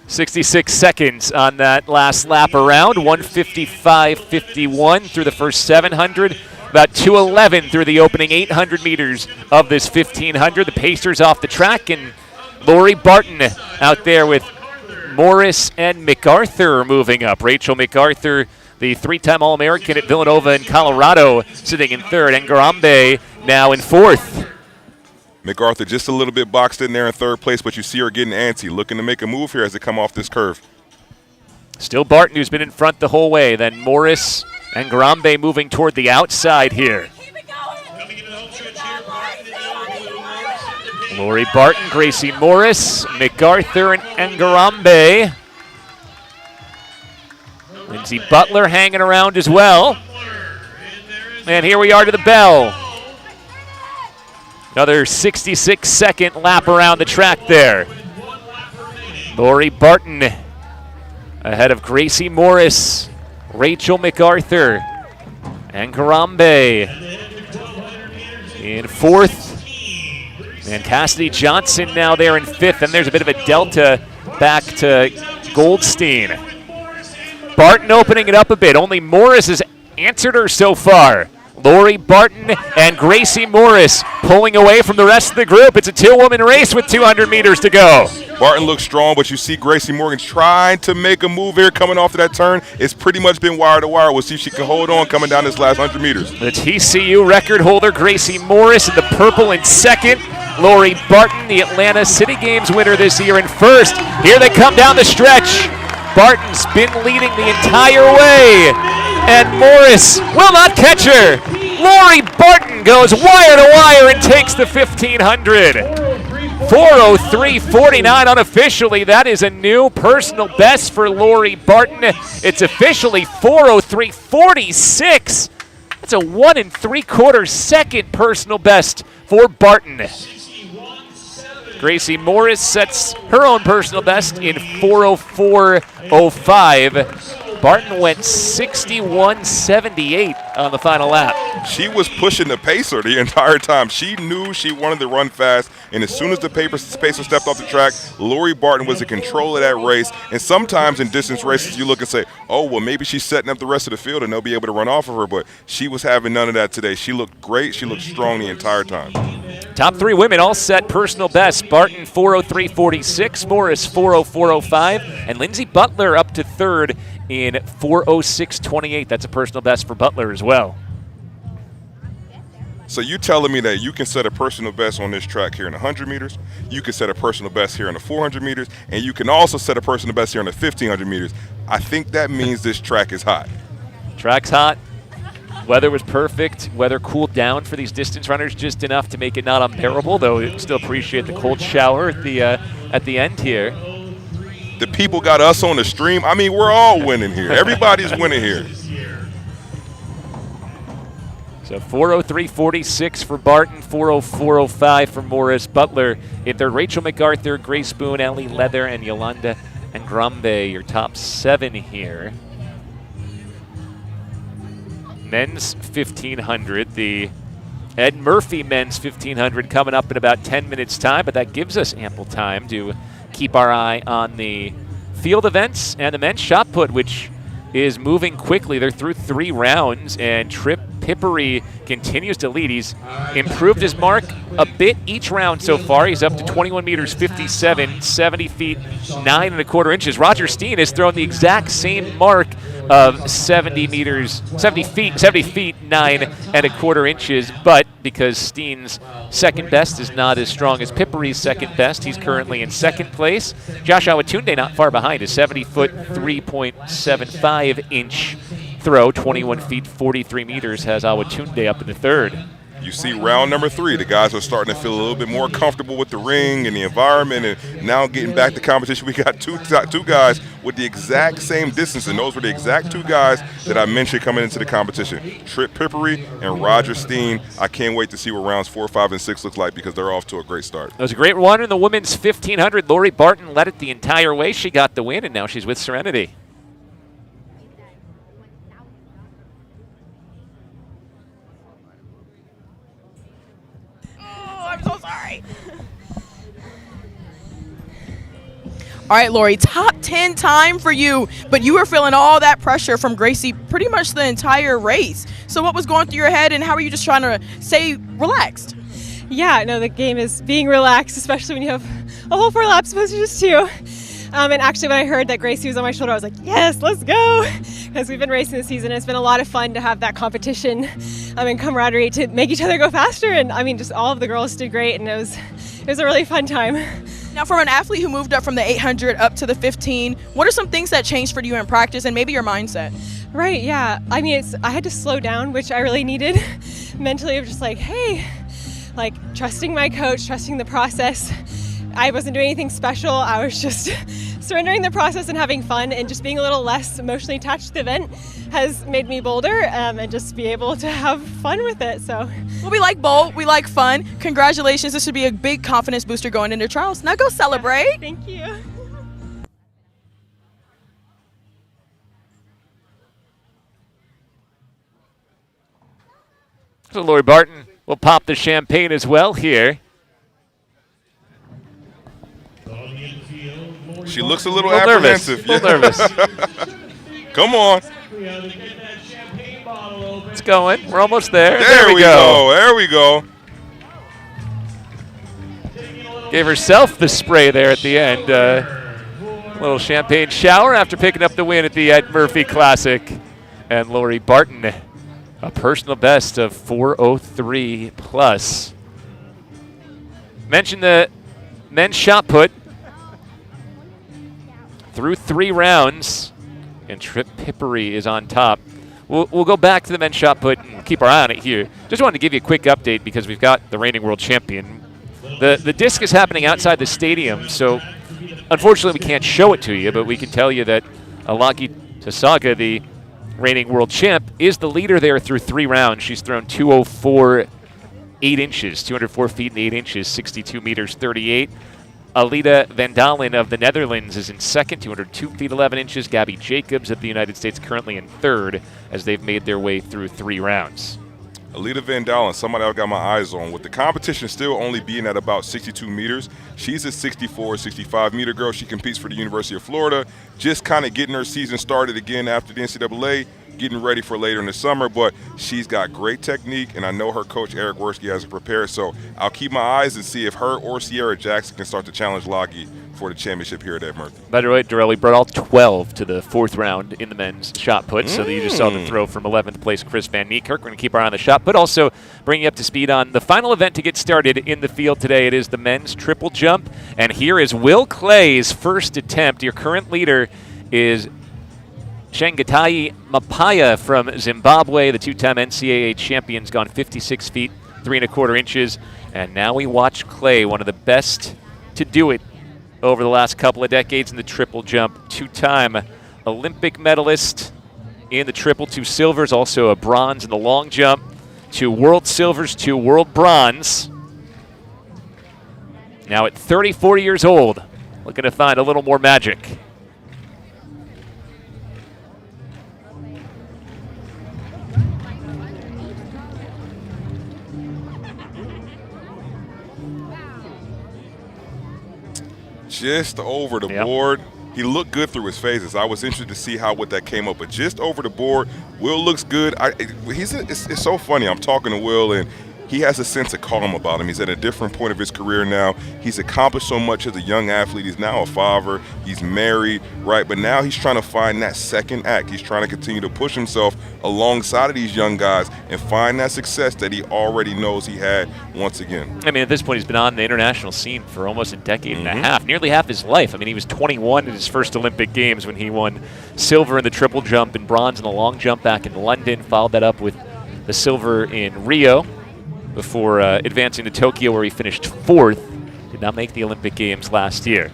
66 seconds on that last lap around. 1:55.51 through the first 700. About 2:11 through the opening 800 meters of this 1,500. The Pacers off the track, and Lori Barton out there with Morris and MacArthur moving up. Rachel MacArthur, the 3-time All-American at Villanova and Colorado, sitting in 3rd. Ngrambe now in 4th. MacArthur just a little bit boxed in there in 3rd place, but you see her getting antsy, looking to make a move here as they come off this curve. Still Barton, who's been in front the whole way. Then Morris Ngarambe moving toward the outside here. Lori Barton, Gracie Morris, MacArthur, and Ngarambe. Lindsey Butler hanging around as well. And here we are to the bell. Another 66-second lap around the track there. Lori Barton ahead of Gracie Morris, Rachel MacArthur, and Ngarambe in fourth. And Cassidy Johnson now there in fifth, and there's a bit of a delta back to Goldstein. Barton opening it up a bit. Only Morris has answered her so far. Lori Barton and Gracie Morris pulling away from the rest of the group. It's a two-woman race with 200 meters to go. Barton looks strong, but you see Gracie Morgan trying to make a move here coming off of that turn. It's pretty much been wire to wire. We'll see if she can hold on coming down this last 100 meters. The TCU record holder, Gracie Morris, in the purple in second. Lori Barton, the Atlanta City Games winner this year, in first. Here they come down the stretch. Barton's been leading the entire way, and Morris will not catch her. Lori Barton goes wire to wire and takes the 1500. 4:03.49 unofficially. That is a new personal best for Lori Barton. It's officially 4:03.46. That's a 1 3/4 second personal best for Barton. Gracie Morris sets her own personal best in 4:04.05. Barton went 61.78 on the final lap. She was pushing the pacer the entire time. She knew she wanted to run fast, and as soon as the pacer stepped off the track, Lori Barton was in control of that race. And sometimes in distance races, you look and say, oh, well, maybe she's setting up the rest of the field and they'll be able to run off of her, but she was having none of that today. She looked great. She looked strong the entire time. Top three women all set personal best. Barton 4:03.46, Morris 4:04.05, and Lindsey Butler up to third in 4:06.28. That's a personal best for Butler as well. So you telling me that you can set a personal best on this track here in 100 meters, you can set a personal best here in the 400 meters, and you can also set a personal best here in the 1500 meters. I think that means this track is hot. Track's hot. Weather was perfect. Weather cooled down for these distance runners just enough to make it not unbearable, though we still appreciate the cold shower at the end here. The people got us on the stream. I mean, we're all winning here. Everybody's winning here. So 4:03.46 for Barton, 4:04.05 for Morris. Butler in third. Rachel MacArthur, Grace Boone, Ellie Leather, and Yolanda Ngarambe, your top seven here. Men's 1500, the Ed Murphy men's 1500 coming up in about 10 minutes time, but that gives us ample time to keep our eye on the field events and the men's shot put, which is moving quickly. They're through 3 rounds, and Trip Pippery continues to lead. He's improved his mark a bit each round so far. He's up to 21 meters 57, 70 feet 9 1/4 inches. Roger Steen has thrown the exact same mark of 70 feet 9 1/4 inches, but because Steen's second best is not as strong as Pippery's second best, he's currently in second place. Josh Awatunde not far behind, a 70-foot 3.75 inch throw, 21 feet 43 meters has Awatunde up in the third. You see round number 3, the guys are starting to feel a little bit more comfortable with the ring and the environment, and now getting back to competition. We got two guys with the exact same distance, and those were the exact 2 guys that I mentioned coming into the competition, Trip Pippery and Roger Steen. I can't wait to see what rounds 4, 5, and 6 look like because they're off to a great start. It was a great run in the women's 1500. Lori Barton led it the entire way. She got the win, and now she's with Serenity. I'm so sorry. All right, Lori, top 10 time for you, but you were feeling all that pressure from Gracie pretty much the entire race. So what was going through your head, and how were you just trying to stay relaxed? Yeah, no, the game is being relaxed, especially when you have a whole 4 laps opposed to just 2. And actually, when I heard that Gracie was on my shoulder, I was like, yes, let's go. Because we've been racing this season. It's been a lot of fun to have that competition and camaraderie to make each other go faster. And I mean, just all of the girls did great, and it was a really fun time. Now, from an athlete who moved up from the 800 up to the 15, what are some things that changed for you in practice and maybe your mindset? Right, yeah. I mean, I had to slow down, which I really needed. Mentally, of just like, hey, like trusting my coach, trusting the process. I wasn't doing anything special. I was just surrendering the process and having fun, and just being a little less emotionally attached to the event has made me bolder and just be able to have fun with it. So, well, we like bold, we like fun. Congratulations. This should be a big confidence booster going into trials. Now go celebrate. Yeah, thank you. So Lori Barton will pop the champagne as well here. She looks a little apprehensive. Nervous. A little nervous. Come on. It's going. We're almost there. There we go. There we go. Gave herself the spray there at the end. Little champagne shower after picking up the win at the Ed Murphey Classic. And Lori Barton, a personal best of 4:03 plus. Mentioned the men's shot put through 3 rounds, and Trip Pippery is on top. We'll go back to the men's shot put and keep our eye on it here. Just wanted to give you a quick update because we've got the reigning world champion. The disc is happening outside the stadium, so unfortunately we can't show it to you, but we can tell you that Alaki Tasaga, the reigning world champ, is the leader there through 3 rounds. She's thrown 204 8 inches, 204 feet and 8 inches, 62 meters 38. Alida Van Dalen of the Netherlands is in second, 202 feet 11 inches. Gabby Jacobs of the United States currently in third as they've made their way through 3 rounds. Alida Van Dalen, somebody I've got my eyes on. With the competition still only being at about 62 meters, she's a 64, 65 meter girl. She competes for the University of Florida, just kind of getting her season started again after the NCAA, getting ready for later in the summer, but she's got great technique, and I know her coach Eric Worski has her prepared, so I'll keep my eyes and see if her or Sierra Jackson can start to challenge Lockie for the championship here at Ed Murphy. By the way, Dorelli brought all 12 to the 4th round in the men's shot put, so that you just saw the throw from 11th place Chris Van Niekerk. We're going to keep our eye on the shot put, also bring you up to speed on the final event to get started in the field today. It is the men's triple jump, and here is Will Clay's first attempt. Your current leader is Shangatai Mapaya from Zimbabwe, the 2-time NCAA champion's gone 56 feet, 3 1/4 inches. And now we watch Clay, one of the best to do it over the last couple of decades in the triple jump. 2-time Olympic medalist in the triple, 2 silvers, also a bronze in the long jump, 2 world silvers, 2 world bronze. Now at 34 years old, looking to find a little more magic. Just over the board. He looked good through his phases. I was interested to see what that came up, but just over the board, Will looks good. It's so funny. I'm talking to Will, and he has a sense of calm about him. He's at a different point of his career now. He's accomplished so much as a young athlete. He's now a father. He's married, right? But now he's trying to find that second act. He's trying to continue to push himself alongside of these young guys and find that success that he already knows he had once again. I mean, at this point, he's been on the international scene for almost a decade and a half, nearly half his life. I mean, he was 21 in his first Olympic Games when he won silver in the triple jump and bronze in the long jump back in London. Followed that up with the silver in Rio before advancing to Tokyo, where he finished 4th. Did not make the Olympic Games last year.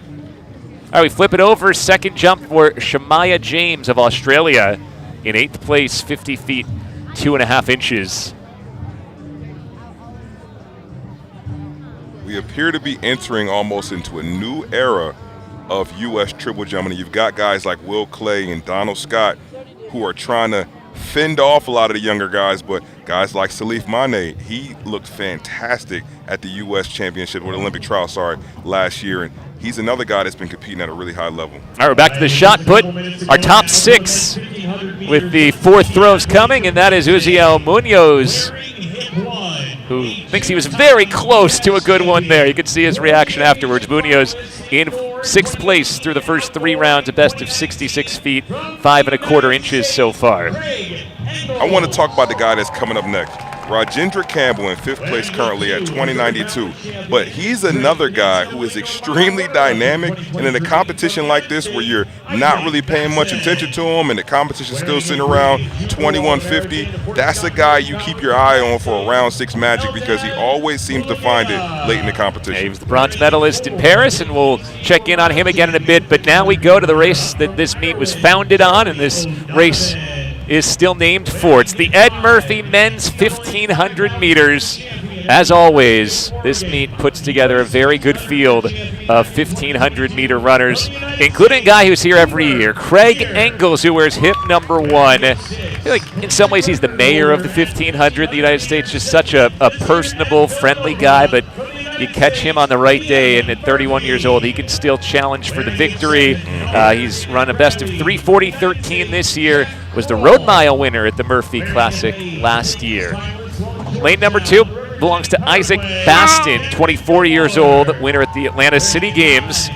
All right, we flip it over. Second jump for Shamaya James of Australia in 8th place, 50 feet, 2 1/2 inches. We appear to be entering almost into a new era of U.S. triple jumping. You've got guys like Will Clay and Donald Scott who are trying to fend off a lot of the younger guys, but guys like Salif Mane, he looked fantastic at the U.S. Championship or the Olympic trial, last year, and he's another guy that's been competing at a really high level. All right, we're back to the shot put. Our top 6 with the 4th throws coming, and that is Uziel Munoz, who thinks he was very close to a good one there. You could see his reaction afterwards. Munoz in 6th place through the first 3 rounds, a best of 66 feet, 5 1/4 inches so far. I want to talk about the guy that's coming up next. Rajendra Campbell in 5th place currently at 20.92. But he's another guy who is extremely dynamic, and in a competition like this where you're not really paying much attention to him and the competition's still sitting around 21.50, that's a guy you keep your eye on for a round 6 magic because he always seems to find it late in the competition. Yeah, he was the bronze medalist in Paris, and we'll check in on him again in a bit. But now we go to the race that this meet was founded on, and this race is still named for. It's the Ed Murphey Men's 1500 meters. As always, this meet puts together a very good field of 1500-meter runners, including a guy who's here every year, Craig Engels, who wears hip number 1. I feel like in some ways he's the mayor of the 1500 in the United States, just such a personable, friendly guy, but you catch him on the right day, and at 31 years old, he can still challenge for the victory. He's run a best of 3:40.13 this year, was the road mile winner at the Murphy Classic last year. Lane number 2 belongs to Isaac Bastin, 24 years old, winner at the Atlanta City Games.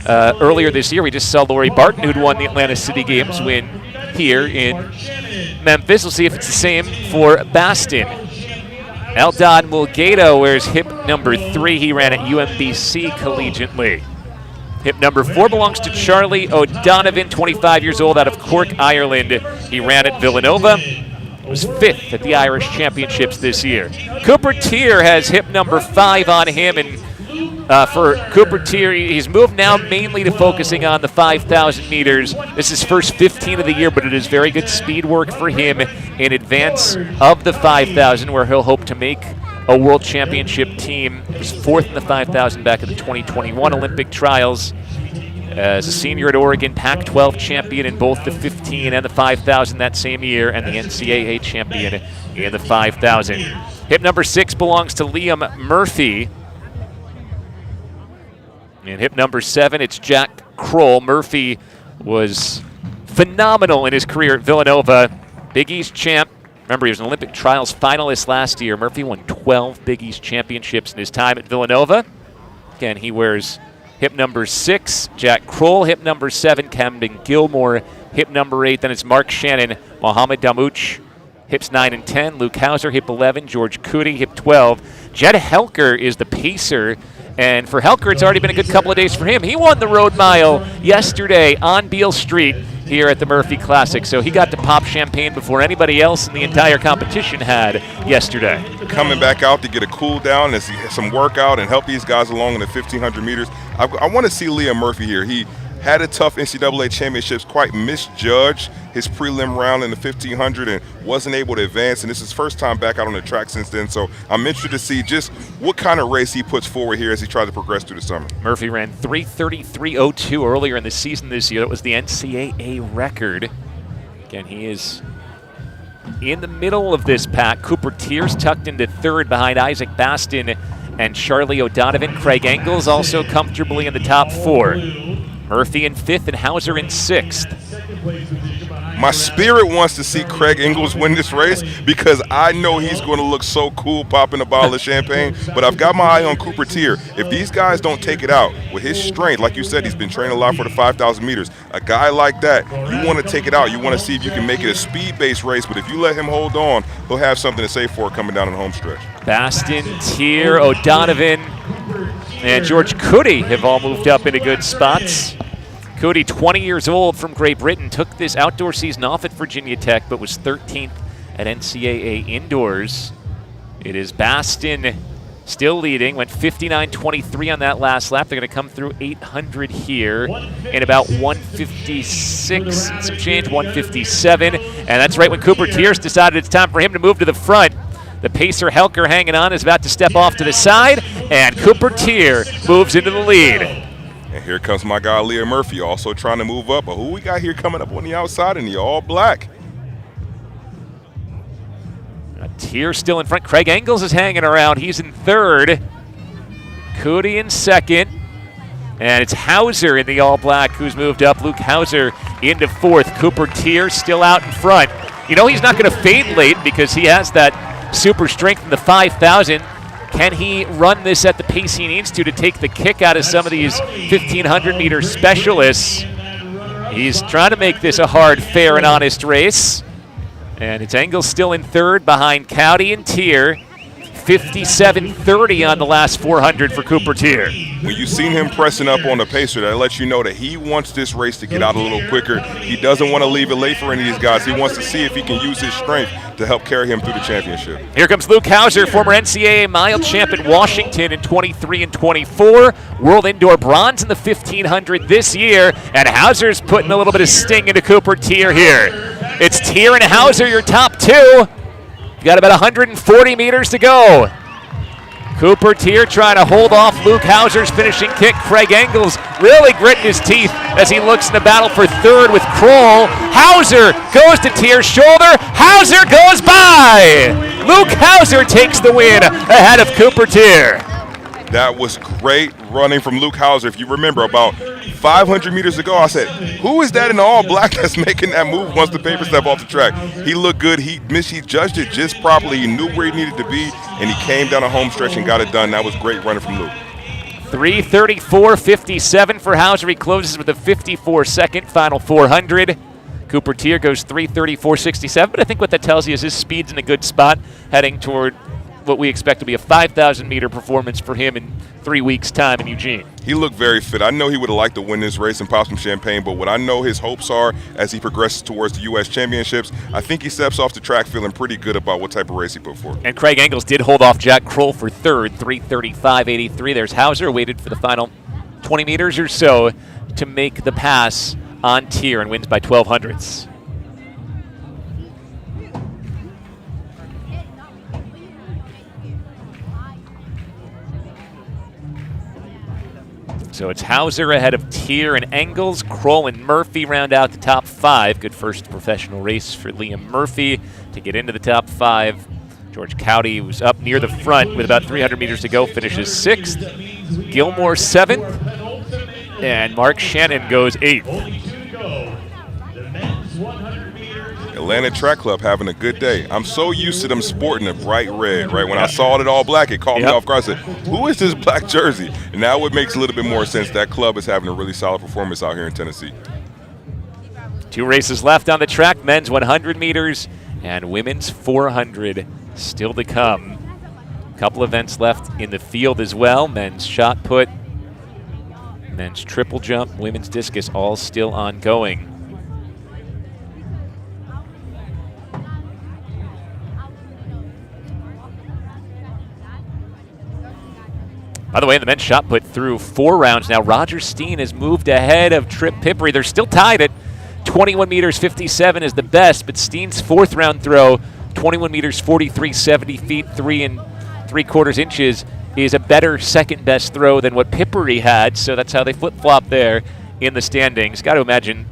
Earlier this year, we just saw Lori Barton, who'd won the Atlanta City Games, win here in Memphis. We'll see if it's the same for Bastin. Eldad Mulgado wears hip number 3. He ran at UMBC collegiately. Hip number 4 belongs to Charlie O'Donovan, 25 years old, out of Cork, Ireland. He ran at Villanova. Was 5th at the Irish Championships this year. Cooper Tier has hip number 5 on him, and for Cooper Tier, he's moved now mainly to focusing on the 5,000 meters. This is his first 15 of the year, but it is very good speed work for him in advance of the 5,000, where he'll hope to make a World Championship team. He was 4th in the 5,000 back at the 2021 Olympic trials. As a senior at Oregon, Pac-12 champion in both the 15 and the 5,000 that same year, and the NCAA champion in the 5,000. Hip number 6 belongs to Liam Murphy. And hip number 7, it's Jack Kroll. Murphy was phenomenal in his career at Villanova. Big East champ. Remember, he was an Olympic trials finalist last year. Murphy won 12 Big East championships in his time at Villanova. Again, he wears hip number 6, Jack Kroll. Hip number 7, Camden Gilmore. Hip number 8, then it's Mark Shannon, Mohamed Damouche. Hips 9 and 10, Luke Hauser, hip 11, George Cootie, hip 12. Jed Helker is the pacer, and for Helker, it's already been a good couple of days for him. He won the road mile yesterday on Beale Street here at the Murphy Classic, so he got to pop champagne before anybody else in the entire competition had yesterday. Coming back out to get a cool down and some workout and help these guys along in the 1,500 meters. I want to see Liam Murphy here. He had a tough NCAA championships, quite misjudged his prelim round in the 1,500 and wasn't able to advance, and this is his first time back out on the track since then, so I'm interested to see just what kind of race he puts forward here as he tries to progress through the summer. Murphy ran 3:33.02 earlier in the season this year. That was the NCAA record. Again, he is in the middle of this pack. Cooper Tier's tucked into 3rd behind Isaac Bastin and Charlie O'Donovan. Craig Engels also comfortably in the top 4. Murphy in 5th and Hauser in 6th. My spirit wants to see Craig Engels win this race because I know he's going to look so cool popping a bottle of champagne, but I've got my eye on Cooper Tier. If these guys don't take it out with his strength, like you said, he's been training a lot for the 5,000 meters. A guy like that, you want to take it out. You want to see if you can make it a speed-based race, but if you let him hold on, he'll have something to say for it coming down in the home stretch. Bastin, Tier, O'Donovan, and George Cootie have all moved up into good spots. Cootie, 20 years old, from Great Britain, took this outdoor season off at Virginia Tech, but was 13th at NCAA indoors. It is Bastin still leading, went 59.23 on that last lap. They're going to come through 800 here in about 156 and some change, 157. And that's right when Cooper Tiers decided it's time for him to move to the front. The pacer Helker hanging on is about to step off to the side, and Cooper Tier moves into the lead. And here comes my guy Liam Murphy also trying to move up. But who we got here coming up on the outside in the all black? Tier still in front. Craig Engels is hanging around. He's in 3rd. Cootie in 2nd. And it's Hauser in the all black who's moved up. Luke Hauser into 4th. Cooper Tier still out in front. You know he's not going to fade late because he has that super strength in the 5,000. Can he run this at the pace he needs to take the kick out of some of these 1,500-meter specialists? He's trying to make this a hard, fair, and honest race. And it's Engels still in third behind Cowdy and Tier. 57.30 on the last 400 for Cooper Tier. When you've seen him pressing up on the pacer, that lets you know that he wants this race to get out a little quicker. He doesn't want to leave it late for any of these guys. He wants to see if he can use his strength to help carry him through the championship. Here comes Luke Hauser, former NCAA mile champ in Washington in 23 and 24. World Indoor Bronze in the 1500 this year. And Hauser's putting a little bit of sting into Cooper Tier here. It's Tier and Hauser, your top two. Got about 140 meters to go. Cooper Tier trying to hold off Luke Hauser's finishing kick. Craig Engels really gritting his teeth as he looks in the battle for third with Kroll. Hauser goes to Tier's shoulder. Hauser goes by. Luke Hauser takes the win ahead of Cooper Tier. That was great running from Luke Hauser. If you remember, about 500 meters ago, I said, who is that in all black that's making that move once the paper step off the track? He looked good. He judged it just properly. He knew where he needed to be, and he came down a home stretch and got it done. That was great running from Luke. 3:34.57 for Hauser. He closes with a 54-second final 400. Cooper Tier goes 3:34.67, but I think what that tells you is his speed's in a good spot, heading toward what we expect to be a 5,000-meter performance for him in 3 weeks' time in Eugene. He looked very fit. I know he would have liked to win this race and pop some champagne, but what I know his hopes are as he progresses towards the U.S. Championships, I think he steps off the track feeling pretty good about what type of race he put forward. And Craig Engels did hold off Jack Kroll for third, 3:35.83. There's Hauser, waited for the final 20 meters or so to make the pass on Tier and wins by 12 hundredths. So it's Hauser ahead of Tier and Engels. Kroll and Murphy round out the top five. Good first professional race for Liam Murphy to get into the top five. George Cowdy was up near the front with about 300 meters to go, finishes sixth. Gilmore seventh. And Mark Shannon goes eighth. Atlanta Track Club having a good day. I'm so used to them sporting a bright red, right? When I saw it all black, it caught me off guard. I said, who is this black jersey? And now it makes a little bit more sense. That club is having a really solid performance out here in Tennessee. 2 races left on the track, men's 100 meters and women's 400 still to come. A couple events left in the field as well. Men's shot put, men's triple jump, women's discus, all still ongoing. By the way, the men's shot put through 4 rounds now. Roger Steen has moved ahead of Trip Pippery. They're still tied at 21 meters 57 is the best, but Steen's 4th round throw, 21 meters 43.70 feet 3 3/4 inches, is a better second best throw than what Pippery had. So that's how they flip-flop there in the standings. Got to imagine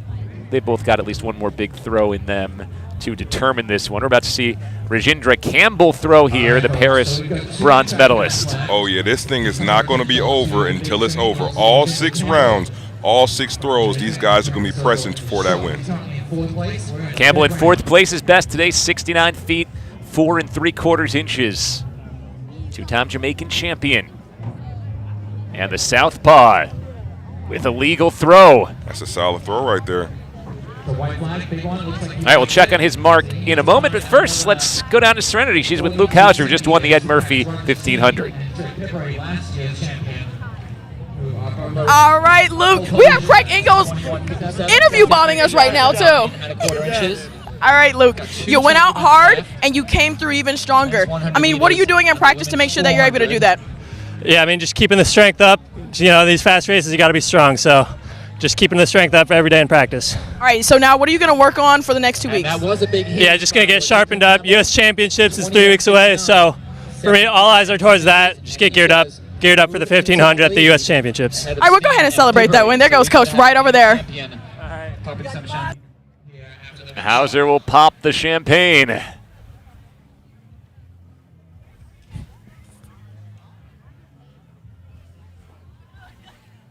they both got at least one more big throw in them to determine this one. We're about to see Rajendra Campbell throw here, the Paris bronze medalist. Oh yeah, this thing is not going to be over until it's over. All 6 rounds, all 6 throws, these guys are going to be pressing for that win. Campbell in 4th place is best today, 69 feet 4 3/4 inches. 2-time Jamaican champion. And the southpaw with a legal throw. That's a solid throw right there. All right, we'll check on his mark in a moment, but first, let's go down to Serenity. She's with Luke Hauser, who just won the Ed Murphy 1500. All right, Luke, we have Craig Engels interview bombing us right now, too. All right, Luke, you went out hard, and you came through even stronger. I mean, what are you doing in practice to make sure that you're able to do that? Yeah, I mean, just keeping the strength up. You know, these fast races, you got to be strong, so just keeping the strength up every day in practice. All right, so now what are you going to work on for the next 2 weeks? That was a big hit. Yeah, just going to get sharpened up. U.S. Championships is 3 weeks away, so for me, all eyes are towards that. Just get geared up for the 1500 at the U.S. Championships. All right, we'll go ahead and celebrate that win. There goes Coach right over there. Hauser will pop the champagne.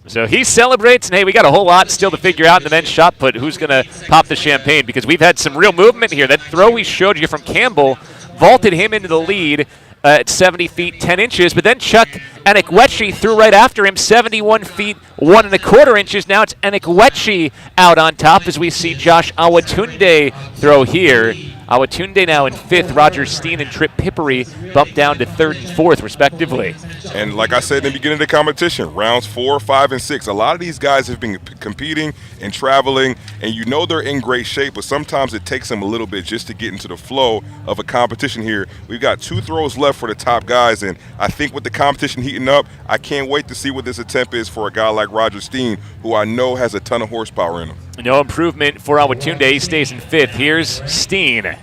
So he celebrates, and hey, we got a whole lot still to figure out in the men's shot put. Who's going to pop the champagne? Because we've had some real movement here. That throw we showed you from Campbell vaulted him into the lead at 70 feet 10 inches, but then Chuck Enikwetchi threw right after him, 71 feet 1 1/4 inches. Now it's Enikwetchi out on top as we see Josh Awatunde throw here. Awatunde now in 5th. Roger Steen and Trip Pippery bumped down to 3rd and 4th, respectively. And like I said in the beginning of the competition, rounds 4, 5, and 6, a lot of these guys have been competing and traveling, and you know they're in great shape, but sometimes it takes them a little bit just to get into the flow of a competition here. We've got 2 throws left for the top guys, and I think with the competition heating up, I can't wait to see what this attempt is for a guy like Roger Steen, who I know has a ton of horsepower in him. No improvement for Awatunde. He stays in 5th. Here's Steen.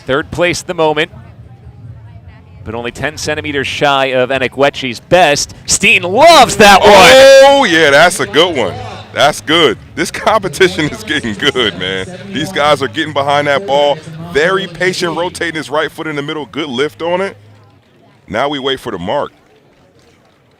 3rd place at the moment, but only 10 centimeters shy of Enekwechi's best. Steen loves that one. Oh, yeah, that's a good one. That's good. This competition is getting good, man. These guys are getting behind that ball. Very patient, rotating his right foot in the middle. Good lift on it. Now we wait for the mark.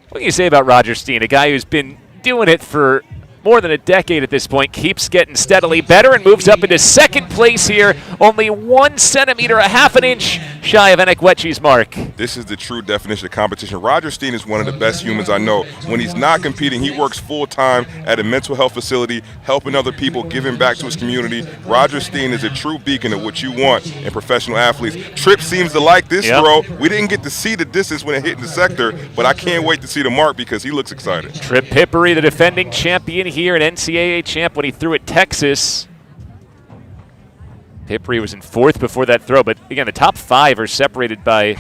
What can you say about Roger Steen, a guy who's been doing it for more than a decade at this point, keeps getting steadily better and moves up into 2nd place here, only 1 centimeter, a half an inch shy of Enekwechi's mark. This is the true definition of competition. Roger Steen is one of the best humans I know. When he's not competing, he works full-time at a mental health facility, helping other people, giving back to his community. Roger Steen is a true beacon of what you want in professional athletes. Tripp seems to like this throw. We didn't get to see the distance when it hit in the sector, but I can't wait to see the mark because he looks excited. Trip Pippery, the defending champion here, an NCAA champ when he threw at Texas. Pippery was in 4th before that throw, but again, the top 5 are separated by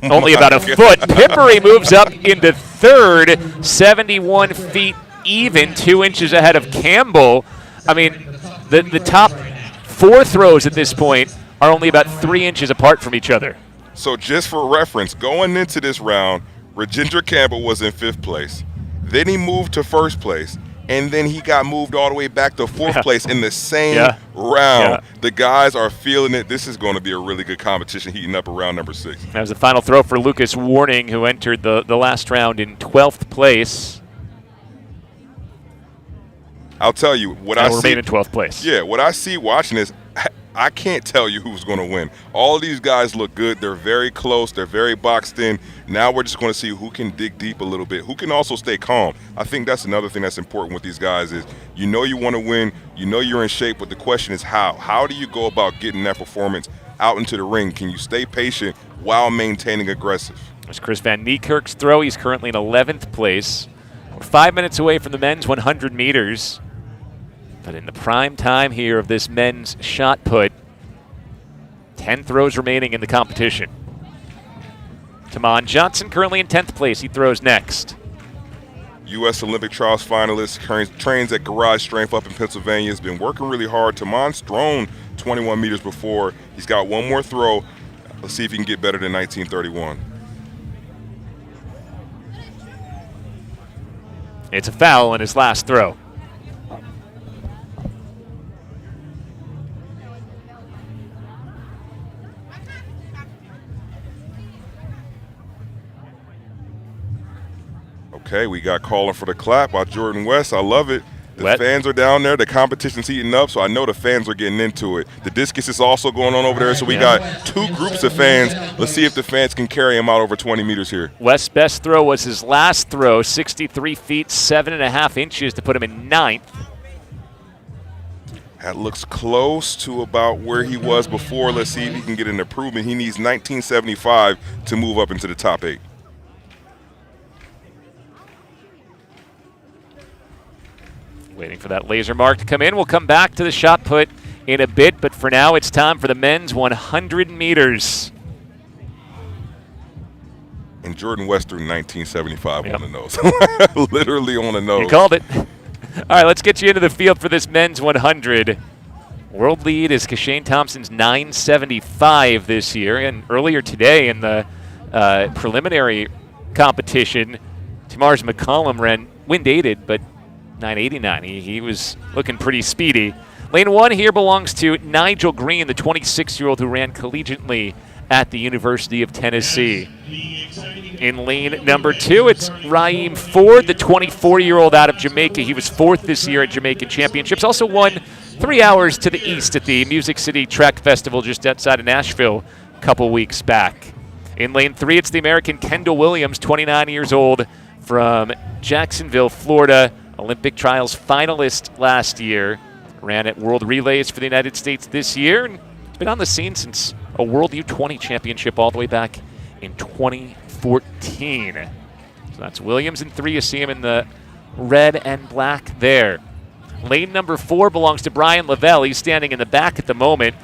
only about a foot. Pippery moves up into 3rd, 71 feet even, 2 inches ahead of Campbell. I mean, the top 4 throws at this point are only about 3 inches apart from each other. So just for reference, going into this round, Rajendra Campbell was in 5th place. Then he moved to 1st place. And then he got moved all the way back to 4th place in the same round. The guys are feeling it. This is going to be a really good competition heating up around number 6. That was the final throw for Lucas Warning, who entered the last round in 12th place. I'll tell you what I see. Remain in 12th place. Yeah, what I see watching this, I can't tell you who's going to win. All of these guys look good. They're very close. They're very boxed in. Now we're just going to see who can dig deep a little bit, who can also stay calm. I think that's another thing that's important with these guys is you know you want to win, you know you're in shape, but the question is how. How do you go about getting that performance out into the ring? Can you stay patient while maintaining aggressive? There's Chris Van Niekerk's throw. He's currently in 11th place. We're 5 minutes away from the men's 100 meters. But in the prime time here of this men's shot put, 10 throws remaining in the competition. Taman Johnson currently in 10th place. He throws next. U.S. Olympic trials finalist, trains at Garage Strength up in Pennsylvania. Has been working really hard. Taman's thrown 21 meters before. He's got one more throw. Let's see if he can get better than 1931. It's a foul on his last throw. Okay, we got calling for the clap by Jordan West. I love it. The fans are down there. The competition's heating up, so I know the fans are getting into it. The discus is also going on over there, so we got 2 groups of fans. Let's see if the fans can carry him out over 20 meters here. West's best throw was his last throw, 63 feet, 7.5 inches to put him in 9th. That looks close to about where he was before. Let's see if he can get an improvement. He needs 1975 to move up into the top 8. Waiting for that laser mark to come in. We'll come back to the shot put in a bit, but for now it's time for the men's 100 meters. And Jordan West threw 1975 on the nose. Literally on the nose. You called it. All right, let's get you into the field for this men's 100. World lead is Kashane Thompson's 975 this year. And earlier today in the preliminary competition, Tamars McCollum ran wind-aided, but 989. He was looking pretty speedy. Lane 1 here belongs to Nigel Green, the 26-year-old who ran collegiately at the University of Tennessee. In lane number 2, it's Raheem Ford, the 24-year-old out of Jamaica. He was 4th this year at Jamaican Championships. Also won 3 hours to the east at the Music City Trek Festival just outside of Nashville a couple weeks back. In lane 3, it's the American Kendall Williams, 29 years old, from Jacksonville, Florida. Olympic trials finalist last year. Ran at World Relays for the United States this year, and been on the scene since a World U20 championship all the way back in 2014. So that's Williams in 3. You see him in the red and black there. Lane number 4 belongs to Brian Lavelle. He's standing in the back at the moment.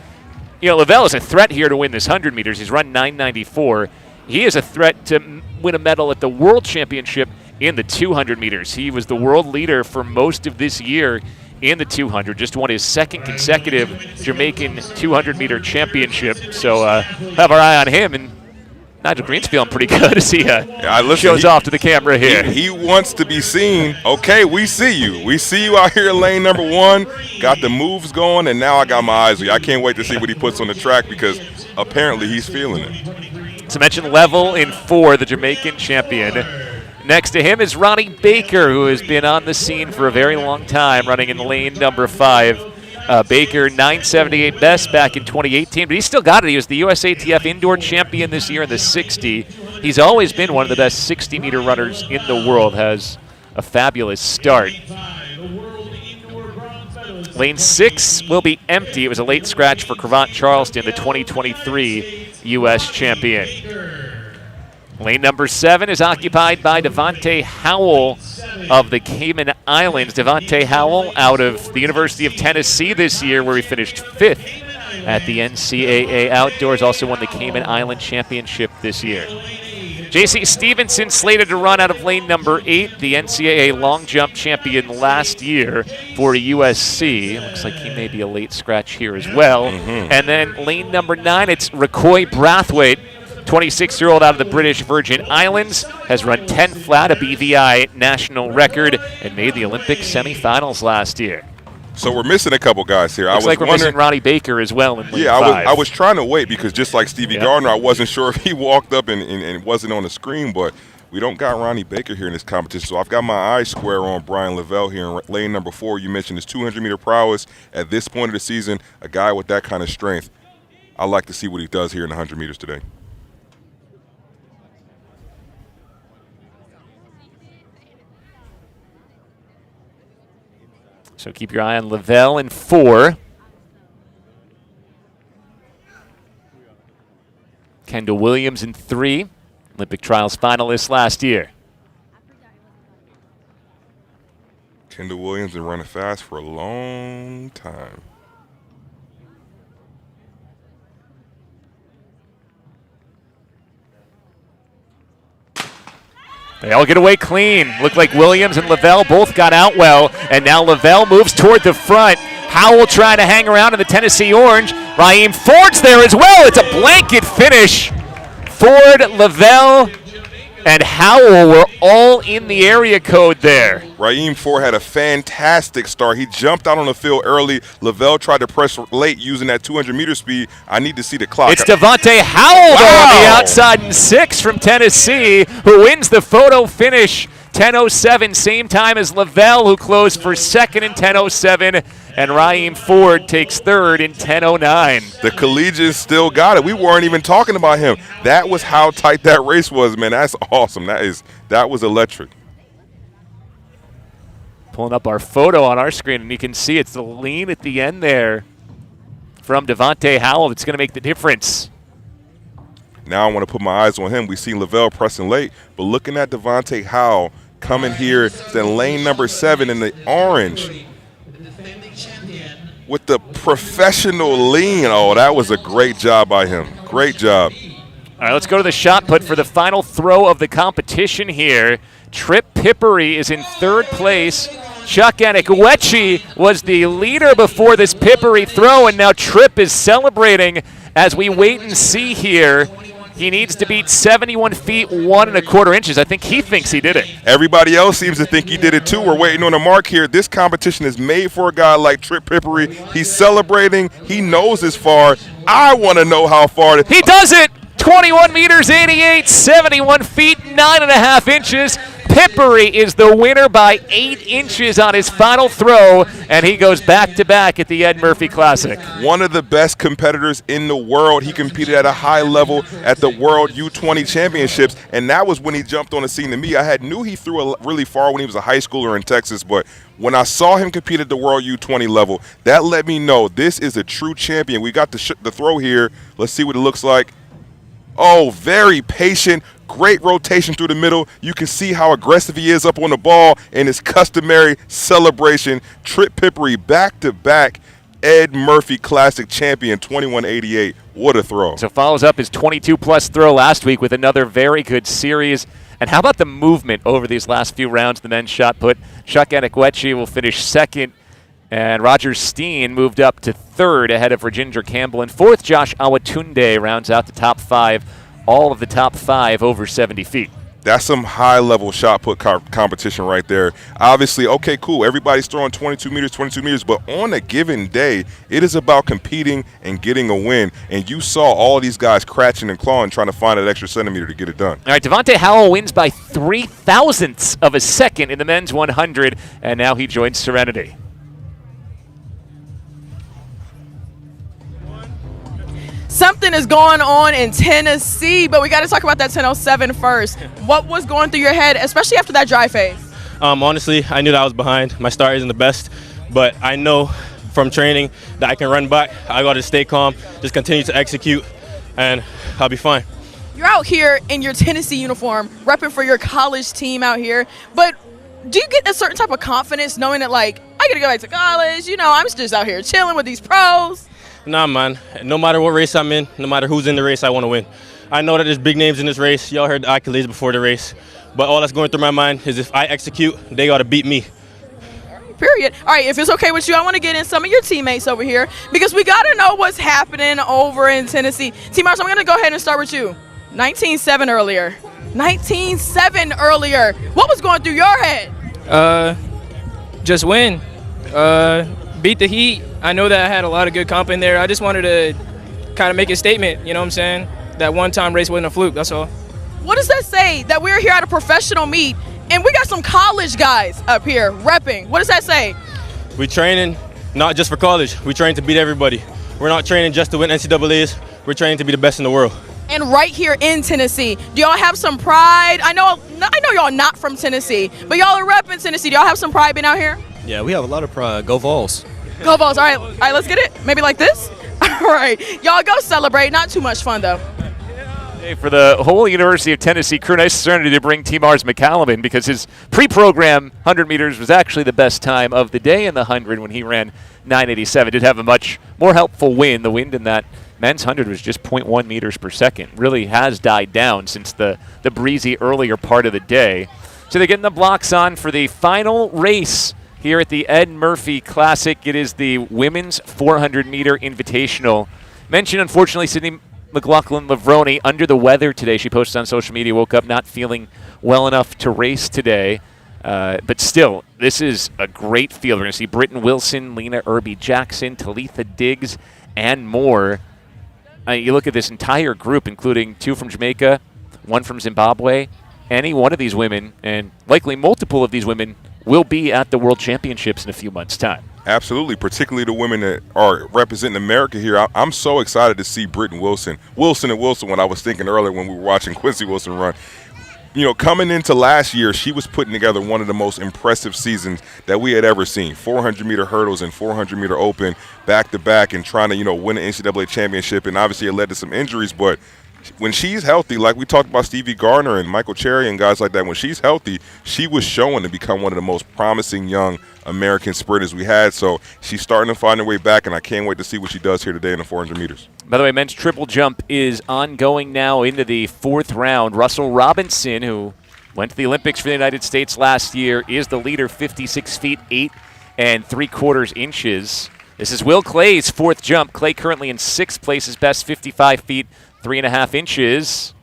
You know, Lavelle is a threat here to win this 100 meters. He's run 9:94. He is a threat to win a medal at the World Championship in the 200 meters. He was the world leader for most of this year in the 200. Just won his 2nd consecutive Jamaican 200-meter championship. So have our eye on him. And Nigel Green's feeling pretty good as he shows off to the camera here. He wants to be seen. Okay, we see you. We see you out here in lane number 1. Got the moves going, and now I got my eyes on you. I can't wait to see what he puts on the track because apparently he's feeling it. To mention Level in 4, the Jamaican champion. Next to him is Ronnie Baker, who has been on the scene for a very long time, running in lane number 5. Baker, 9:78 best back in 2018, but he's still got it. He was the USATF indoor champion this year in the 60. He's always been one of the best 60-meter runners in the world, has a fabulous start. Lane 6 will be empty. It was a late scratch for Cravant Charleston, the 2023 U.S. champion. Lane number 7 is occupied by Devontae Howell of the Cayman Islands. Devontae Howell out of the University of Tennessee this year, where he finished 5th at the NCAA Outdoors. Also won the Cayman Island Championship this year. J.C. Stevenson slated to run out of lane number 8, the NCAA long jump champion last year for USC. Looks like he may be a late scratch here as well. And then lane number 9, it's Rakoy Brathwaite, 26-year-old out of the British Virgin Islands, has run 10 flat, a BVI national record, and made the Olympic semifinals last year. So we're missing a couple guys here. Looks like we're missing Ronnie Baker as well in lane 5. I was trying to wait because just like Stevie Gardner, I wasn't sure if he walked up and wasn't on the screen, but we don't got Ronnie Baker here in this competition. So I've got my eyes square on Brian Lavelle here in lane number 4. You mentioned his 200-meter prowess at this point of the season, a guy with that kind of strength. I like to see what he does here in the 100 meters today. So keep your eye on Lavelle in 4. Kendall Williams in 3. Olympic trials finalist last year. Kendall Williams been running fast for a long time. They all get away clean. Looked like Williams and Lavelle both got out well, and now Lavelle moves toward the front. Howell trying to hang around in the Tennessee Orange. Raheem Ford's there as well. It's a blanket finish. Ford, Lavelle, and Howell were all in the area code there. Raheem Ford had a fantastic start. He jumped out on the field early. Lavelle tried to press late using that 200-meter speed. I need to see the clock. It's Devontae Howell though, on the outside in 6 from Tennessee, who wins the photo finish. 10:07, same time as Lavelle, who closed for 2nd in 10:07, and Raheem Ford takes 3rd in 10:09. The collegians still got it. We weren't even talking about him. That was how tight that race was, man. That's awesome. That was electric. Pulling up our photo on our screen, and you can see it's the lean at the end there from Devontae Howell that's going to make the difference. Now I want to put my eyes on him. We see Lavelle pressing late, but looking at Devontae Howell coming here to lane number 7 in the orange with the professional lean. Oh, that was a great job by him. Great job. All right, let's go to the shot put for the final throw of the competition here. Trip Pippery is in 3rd place. Chuck Anakwechi was the leader before this Pippery throw, and now Trip is celebrating as we wait and see here. He needs to beat 71 feet 1 1/4 inches. I think he thinks he did it. Everybody else seems to think he did it too. We're waiting on a mark here. This competition is made for a guy like Trip Pippery. He's celebrating. He knows his far. I want to know how far. He does it! 21 meters, 88, 71 feet, 9 1/2 inches. Pippery is the winner by 8 inches on his final throw, and he goes back-to-back at the Ed Murphey Classic. One of the best competitors in the world. He competed at a high level at the World U20 Championships, and that was when he jumped on the scene to me. I knew he threw really far when he was a high schooler in Texas, but when I saw him compete at the World U20 level, that let me know this is a true champion. We got the throw here. Let's see what it looks like. Oh, very patient. Great rotation through the middle. You can see how aggressive he is up on the ball in his customary celebration. Trip Pippery back-to-back Ed Murphey Classic champion, 21.88. What a throw. So follows up his 22-plus throw last week with another very good series. And how about the movement over these last few rounds, the men's shot put? Chuck Anakwechi will finish second, and Roger Steen moved up to third ahead of Rajinder Campbell. And fourth, Josh Awatunde rounds out the top 5. All of the top 5 over 70 feet. That's some high-level shot put competition right there. Obviously, okay, cool. Everybody's throwing 22 meters, but on a given day, it is about competing and getting a win. And you saw all these guys scratching and clawing, trying to find that extra centimeter to get it done. All right, Devontae Howell wins by 0.03 of a second in the men's 100, and now he joins Serenity. Something is going on in Tennessee, but we got to talk about that 10:07 first. What was going through your head, especially after that dry phase? Honestly, I knew that I was behind. My start isn't the best, but I know from training that I can run back. I got to stay calm, just continue to execute, and I'll be fine. You're out here in your Tennessee uniform, repping for your college team out here, but do you get a certain type of confidence knowing that, like, I got to go back to college, I'm just out here chilling with these pros? Nah, man. No matter what race I'm in, no matter who's in the race, I want to win. I know that there's big names in this race. Y'all heard the accolades before the race. But all that's going through my mind is if I execute, they got to beat me. Period. All right, if it's okay with you, I want to get in some of your teammates over here because we got to know what's happening over in Tennessee. T-Mars, I'm going to go ahead and start with you. 19-7 earlier. 19-7 earlier. What was going through your head? Just win. Beat the heat. I know that I had a lot of good comp in there. I just wanted to kind of make a statement, you know what I'm saying? That one-time race wasn't a fluke, that's all. What does that say that we're here at a professional meet and we got some college guys up here repping? What does that say? We training not just for college. We train to beat everybody. We're not training just to win NCAAs. We're training to be the best in the world. And right here in Tennessee, do y'all have some pride? I know y'all not from Tennessee, but y'all are repping Tennessee. Do y'all have some pride being out here? Yeah, we have a lot of pride. Go Vols. Go Vols. All right, let's get it. Maybe like this. All right, y'all go celebrate. Not too much fun, though. Hey, for the whole University of Tennessee crew, nice serenity to bring T-Mars McCallum in because his pre-program 100 meters was actually the best time of the day in the 100 when he ran 9:87. Did have a much more helpful wind. The wind in that men's 100 was just 0.1 meters per second. Really has died down since the breezy earlier part of the day. So they're getting the blocks on for the final race here at the Ed Murphey Classic. It is the women's 400-meter invitational. Mentioned, unfortunately, Sydney McLaughlin-Lavroni under the weather today. She posted on social media, woke up not feeling well enough to race today. But still, this is a great field. We're going to see Britton Wilson, Lena Irby-Jackson, Talitha Diggs, and more. You look at this entire group, including 2 from Jamaica, 1 from Zimbabwe. Any one of these women, and likely multiple of these women, will be at the World Championships in a few months' time. Absolutely, particularly the women that are representing America here. I'm so excited to see Britton Wilson. Wilson, when I was thinking earlier when we were watching Quincy Wilson run. Coming into last year, she was putting together one of the most impressive seasons that we had ever seen. 400-meter hurdles and 400-meter open back-to-back and trying to, win an NCAA championship. And obviously it led to some injuries, but when she's healthy, like we talked about Stevie Gardner and Michael Cherry and guys like that, when she's healthy, she was showing to become one of the most promising young American sprinters we had. So she's starting to find her way back, and I can't wait to see what she does here today in the 400 meters. By the way, men's triple jump is ongoing now into the 4th round. Russell Robinson, who went to the Olympics for the United States last year, is the leader, 56 feet, 8 3/4 inches. This is Will Clay's 4th jump. Clay currently in 6th place, his best 55 feet, 3.5 inches.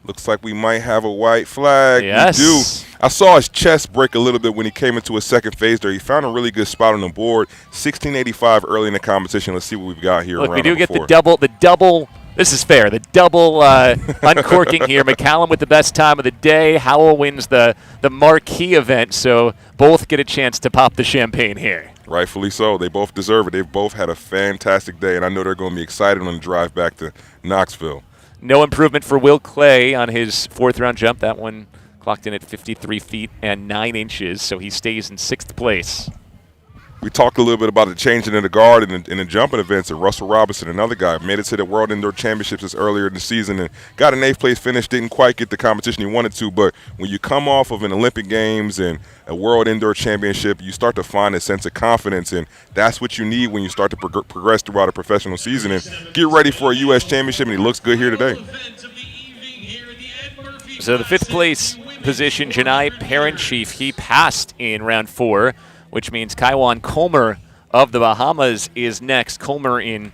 Looks like we might have a white flag. Yes. We do. I saw his chest break a little bit when he came into his second phase there. He found a really good spot on the board. 1685 early in the competition. Let's see what we've got here. Look, around we do number get 4. the double This is fair. The double uncorking here. McCallum with the best time of the day. Howell wins the marquee event, so both get a chance to pop the champagne here. Rightfully so. They both deserve it. They've both had a fantastic day, and I know they're going to be excited on the drive back to Knoxville. No improvement for Will Clay on his fourth-round jump. That one clocked in at 53 feet and 9 inches, so he stays in 6th place. We talked a little bit about the changing of the guard in the jumping events, and Russell Robinson, another guy, made it to the World Indoor Championships this earlier in the season and got an 8th place finish, didn't quite get the competition he wanted to, but when you come off of an Olympic Games and a World Indoor Championship, you start to find a sense of confidence, and that's what you need when you start to progress throughout a professional season and get ready for a U.S. Championship, and he looks good here today. So the 5th place position, Janai Parenchief, he passed in round 4, which means Kaiwan Colmer of the Bahamas is next. Colmer in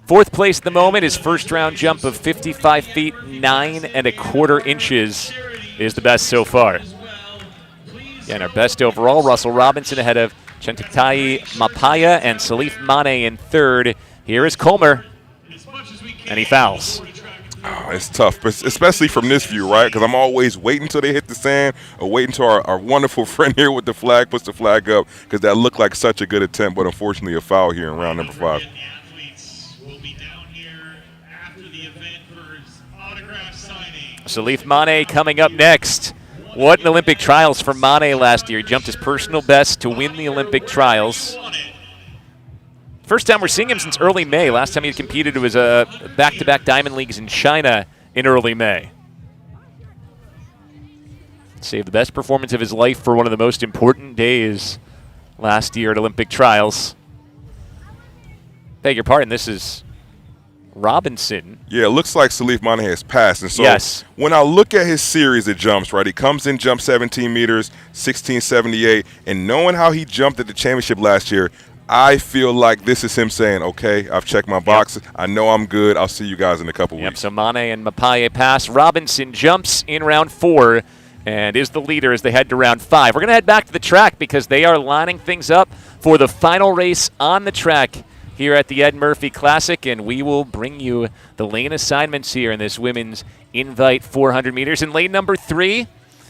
4th place at the moment. His first round jump of 55 feet, 9 1/4 inches is the best so far. And our best overall, Russell Robinson ahead of Chentaktai Mapaya and Salif Mane in 3rd. Here is Colmer, and he fouls. Oh, it's tough, but especially from this view, right? Because I'm always waiting until they hit the sand or waiting until our wonderful friend here with the flag puts the flag up, because that looked like such a good attempt, but unfortunately a foul here in round number 5. Salif Mane coming up next. What an Olympic trials for Mane last year. He jumped his personal best to win the Olympic trials. First time we're seeing him since early May. Last time he had competed, it was back-to-back Diamond Leagues in China in early May. Saved the best performance of his life for one of the most important days last year at Olympic trials. Beg your pardon, this is Robinson. Yeah, it looks like Salif Mane has passed. And so yes. When I look at his series of jumps, right, he comes in, jumps 17 meters, 1678, and knowing how he jumped at the championship last year, I feel like this is him saying, okay, I've checked my boxes. I know I'm good. I'll see you guys in a couple weeks. So Mane and Mapaye pass. Robinson jumps in round 4 and is the leader as they head to round 5. We're going to head back to the track because they are lining things up for the final race on the track here at the Ed Murphey Classic, and we will bring you the lane assignments here in this women's invite 400 meters. In lane number 3,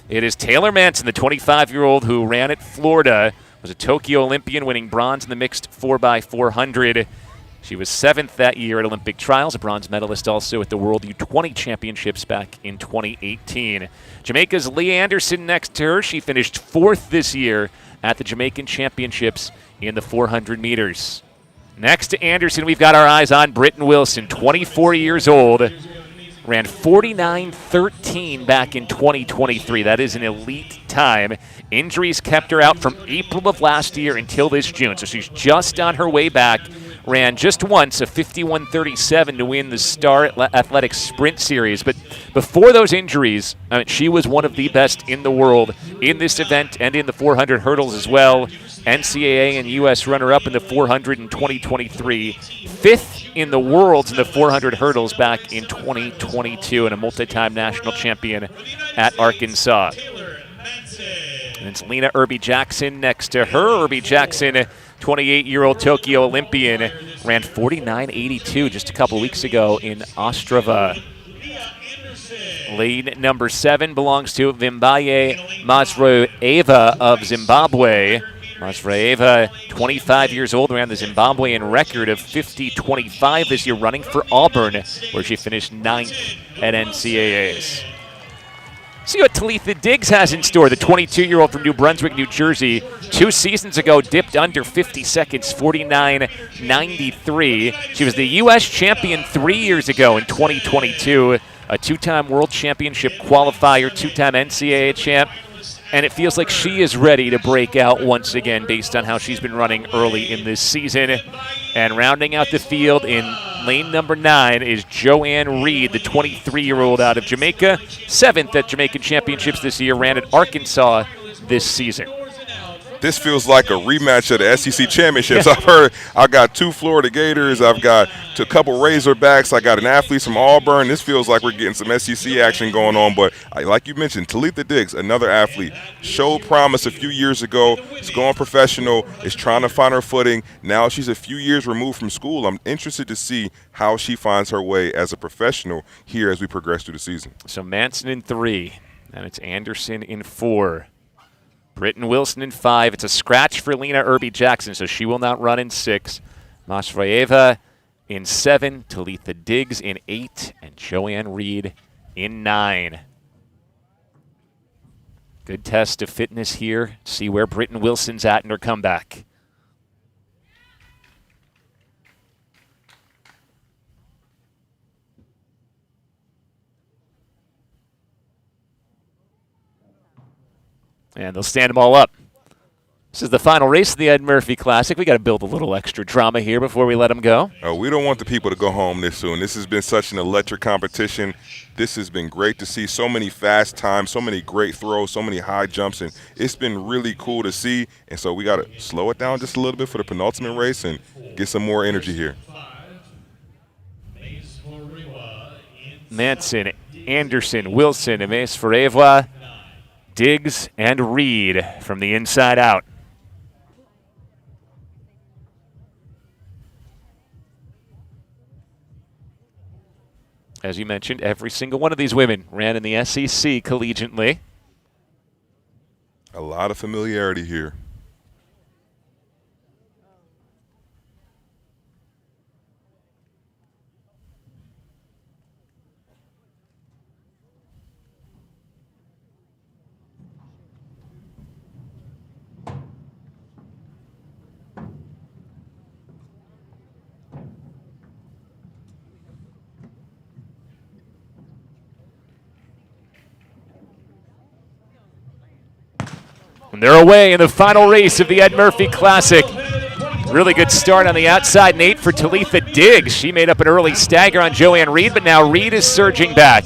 it is Taylor Manson, the 25-year-old who ran at Florida, was a Tokyo Olympian, winning bronze in the mixed 4x400. She was 7th that year at Olympic trials, a bronze medalist also at the World U20 Championships back in 2018. Jamaica's Leah Anderson next to her. She finished 4th this year at the Jamaican Championships in the 400 meters. Next to Anderson, we've got our eyes on Britton Wilson, 24 years old. Ran 49:13 back in 2023. That is an elite time. Injuries kept her out from April of last year until this June. So she's just on her way back. Ran just once, a 51:37 to win the Star Athletics Sprint Series. But before those injuries, she was one of the best in the world in this event and in the 400 hurdles as well. NCAA and U.S. runner-up in the 400 in 2023. 5th in the world in the 400 hurdles back in 2022 and a multi-time national champion at Arkansas. And it's Lena Irby-Jackson next to her. Irby-Jackson, 28-year-old Tokyo Olympian, ran 49:82 just a couple weeks ago in Ostrava. Lane number 7 belongs to Vimbaye Mazraeva of Zimbabwe. Mazraeva, 25 years old, ran the Zimbabwean record of 50:25 this year, running for Auburn, where she finished 9th at NCAAs. See what Talitha Diggs has in store. The 22-year-old from New Brunswick, New Jersey, 2 seasons ago dipped under 50 seconds, 49:93. She was the U.S. champion 3 years ago in 2022, a 2-time World Championship qualifier, 2-time NCAA champ. And it feels like she is ready to break out once again based on how she's been running early in this season. And rounding out the field in lane number 9 is Joanne Reed, the 23-year-old out of Jamaica, 7th at Jamaican Championships this year, ran at Arkansas this season. This feels like a rematch of the SEC championships. I've got 2 Florida Gators. I've got a couple Razorbacks. I got an athlete from Auburn. This feels like we're getting some SEC action going on. But like you mentioned, Talitha Diggs, another athlete, showed promise a few years ago. Is going professional. Is trying to find her footing. Now she's a few years removed from school. I'm interested to see how she finds her way as a professional here as we progress through the season. So Manson in 3, and it's Anderson in 4. Britton Wilson in 5. It's a scratch for Lena Irby-Jackson, so she will not run in 6. Masvareva in 7. Talitha Diggs in 8. And Joanne Reed in 9. Good test of fitness here. See where Britton Wilson's at in her comeback. And they'll stand them all up. This is the final race of the Ed Murphey Classic. We got to build a little extra drama here before we let them go. Oh, we don't want the people to go home this soon. This has been such an electric competition. This has been great to see. So many fast times, so many great throws, so many high jumps, and it's been really cool to see. And so we got to slow it down just a little bit for the penultimate race and get some more energy here. Manson, Anderson, Wilson, Mesvareva, Diggs, and Reed from the inside out. As you mentioned, every single one of these women ran in the SEC collegiately. A lot of familiarity here. And they're away in the final race of the Ed Murphey Classic. Really good start on the outside, Nate, for Talitha Diggs. She made up an early stagger on Joanne Reed, but now Reed is surging back.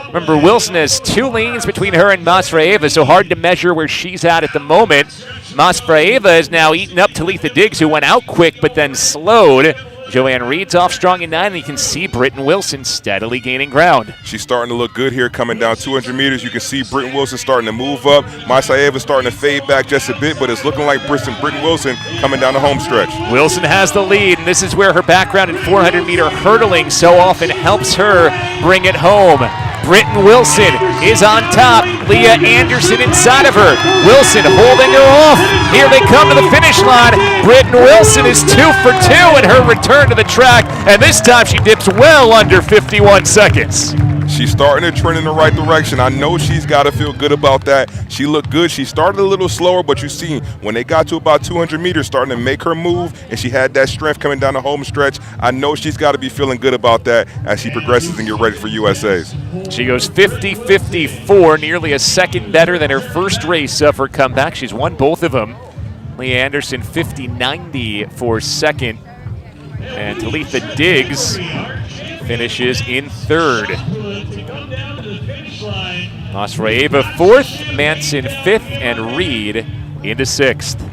Remember, Wilson has 2 lanes between her and Masvareva, so hard to measure where she's at the moment. Masvareva has now eaten up Talitha Diggs, who went out quick but then slowed. Joanne Reed's off strong in 9, and you can see Britton Wilson steadily gaining ground. She's starting to look good here coming down 200 meters. You can see Britton Wilson starting to move up. Masvareva starting to fade back just a bit, but it's looking like Britton Wilson coming down the home stretch. Wilson has the lead, and this is where her background in 400-meter hurdling so often helps her bring it home. Britton Wilson is on top. Leah Anderson inside of her. Wilson holding her off. Here they come to the finish line. Britton Wilson is 2 for 2 in her return to the track, and this time she dips well under 51 seconds. She's starting to trend in the right direction. I know she's got to feel good about that. She looked good. She started a little slower, but you see when they got to about 200 meters, starting to make her move, and she had that strength coming down the home stretch. I know she's got to be feeling good about that as she progresses and get ready for USA's. She goes 50-54, nearly a second better than her first race of her comeback. She's won both of them. Leah Anderson 50-90 for second, and Talitha Diggs finishes in 3rd. Masvareva 4th, Manson 5th, and Reed into 6th.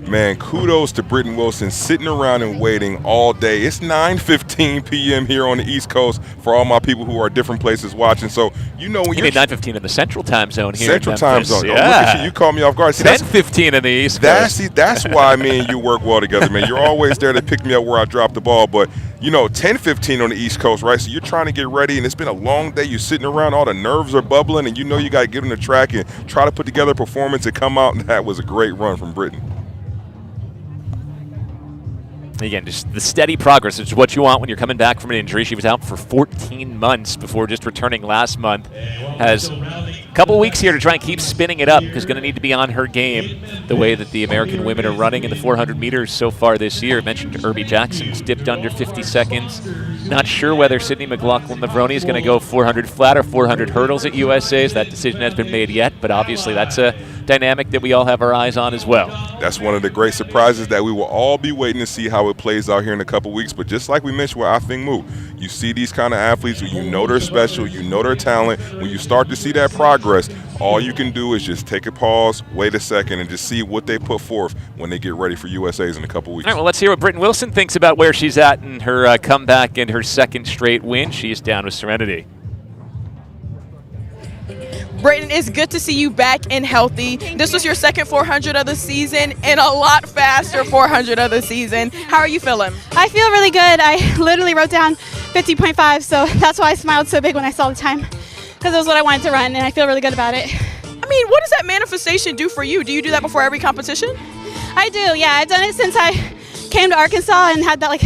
Man, kudos to Britton Wilson sitting around and waiting all day. It's 9:15 p.m. here on the East Coast for all my people who are different places watching. So, you know when you mean 9:15 in the Central Time Zone here. Central Time Zone. Yeah. Oh, look at you. You caught me off guard. 10:15 in the East Coast. That's why me and you work well together, man. You're always there to pick me up where I drop the ball. But, you know, 10:15 on the East Coast, right? So you're trying to get ready, and it's been a long day. You're sitting around, all the nerves are bubbling, and you know you got to get on the track and try to put together a performance and come out. And that was a great run from Britton. Again, just the steady progress is what you want when you're coming back from an injury. She was out for 14 months before just returning last month. Has a couple weeks here to try and keep spinning it up because going to need to be on her game the way that the American women are running in the 400 meters so far this year. I mentioned Irby-Jackson's dipped under 50 seconds. Not sure whether Sydney McLaughlin-Lavroni is going to go 400 flat or 400 hurdles at USA's. That decision hasn't been made yet, but obviously that's a dynamic that we all have our eyes on as well. That's one of the great surprises that we will all be waiting to see how it plays out here in a couple weeks. But just like we mentioned with Afing Mu, you see these kind of athletes when you know they're special, you know their talent. When you start to see that progress, all you can do is just take a pause, wait a second, and just see what they put forth when they get ready for USA's in a couple weeks. All right, well, let's hear what Britton Wilson thinks about where she's at in her comeback and her second straight win. She's down with Serenity. Britton, it's good to see you back and healthy. This was your second 400 of the season and a lot faster 400 of the season. How are you feeling? I feel really good. I literally wrote down 50.5, so that's why I smiled so big when I saw the time, because it was what I wanted to run, and I feel really good about it. I mean, what does that manifestation do for you? Do you do that before every competition? I do, yeah. I've done it since I came to Arkansas and had that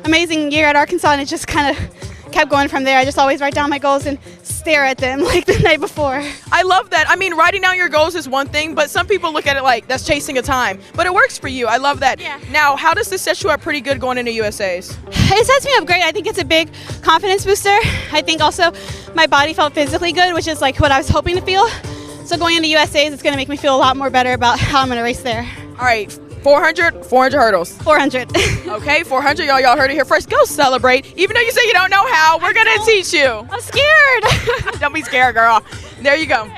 amazing year at Arkansas, and it just kind of kept going from there. I just always write down my goals and stare at them like the night before. I love that. I mean, writing down your goals is one thing, but some people look at it like that's chasing a time. But it works for you. I love that. Yeah. Now, how does this set you up pretty good going into USA's? It sets me up great. I think it's a big confidence booster. I think also my body felt physically good, which is what I was hoping to feel. So going into USA's, it's going to make me feel a lot more better about how I'm going to race there. All right. 400 hurdles. 400. Okay, 400. Y'all heard it here first. Go celebrate. Even though you say you don't know how, we're going to teach you. I'm scared. Don't be scared, girl. There you go.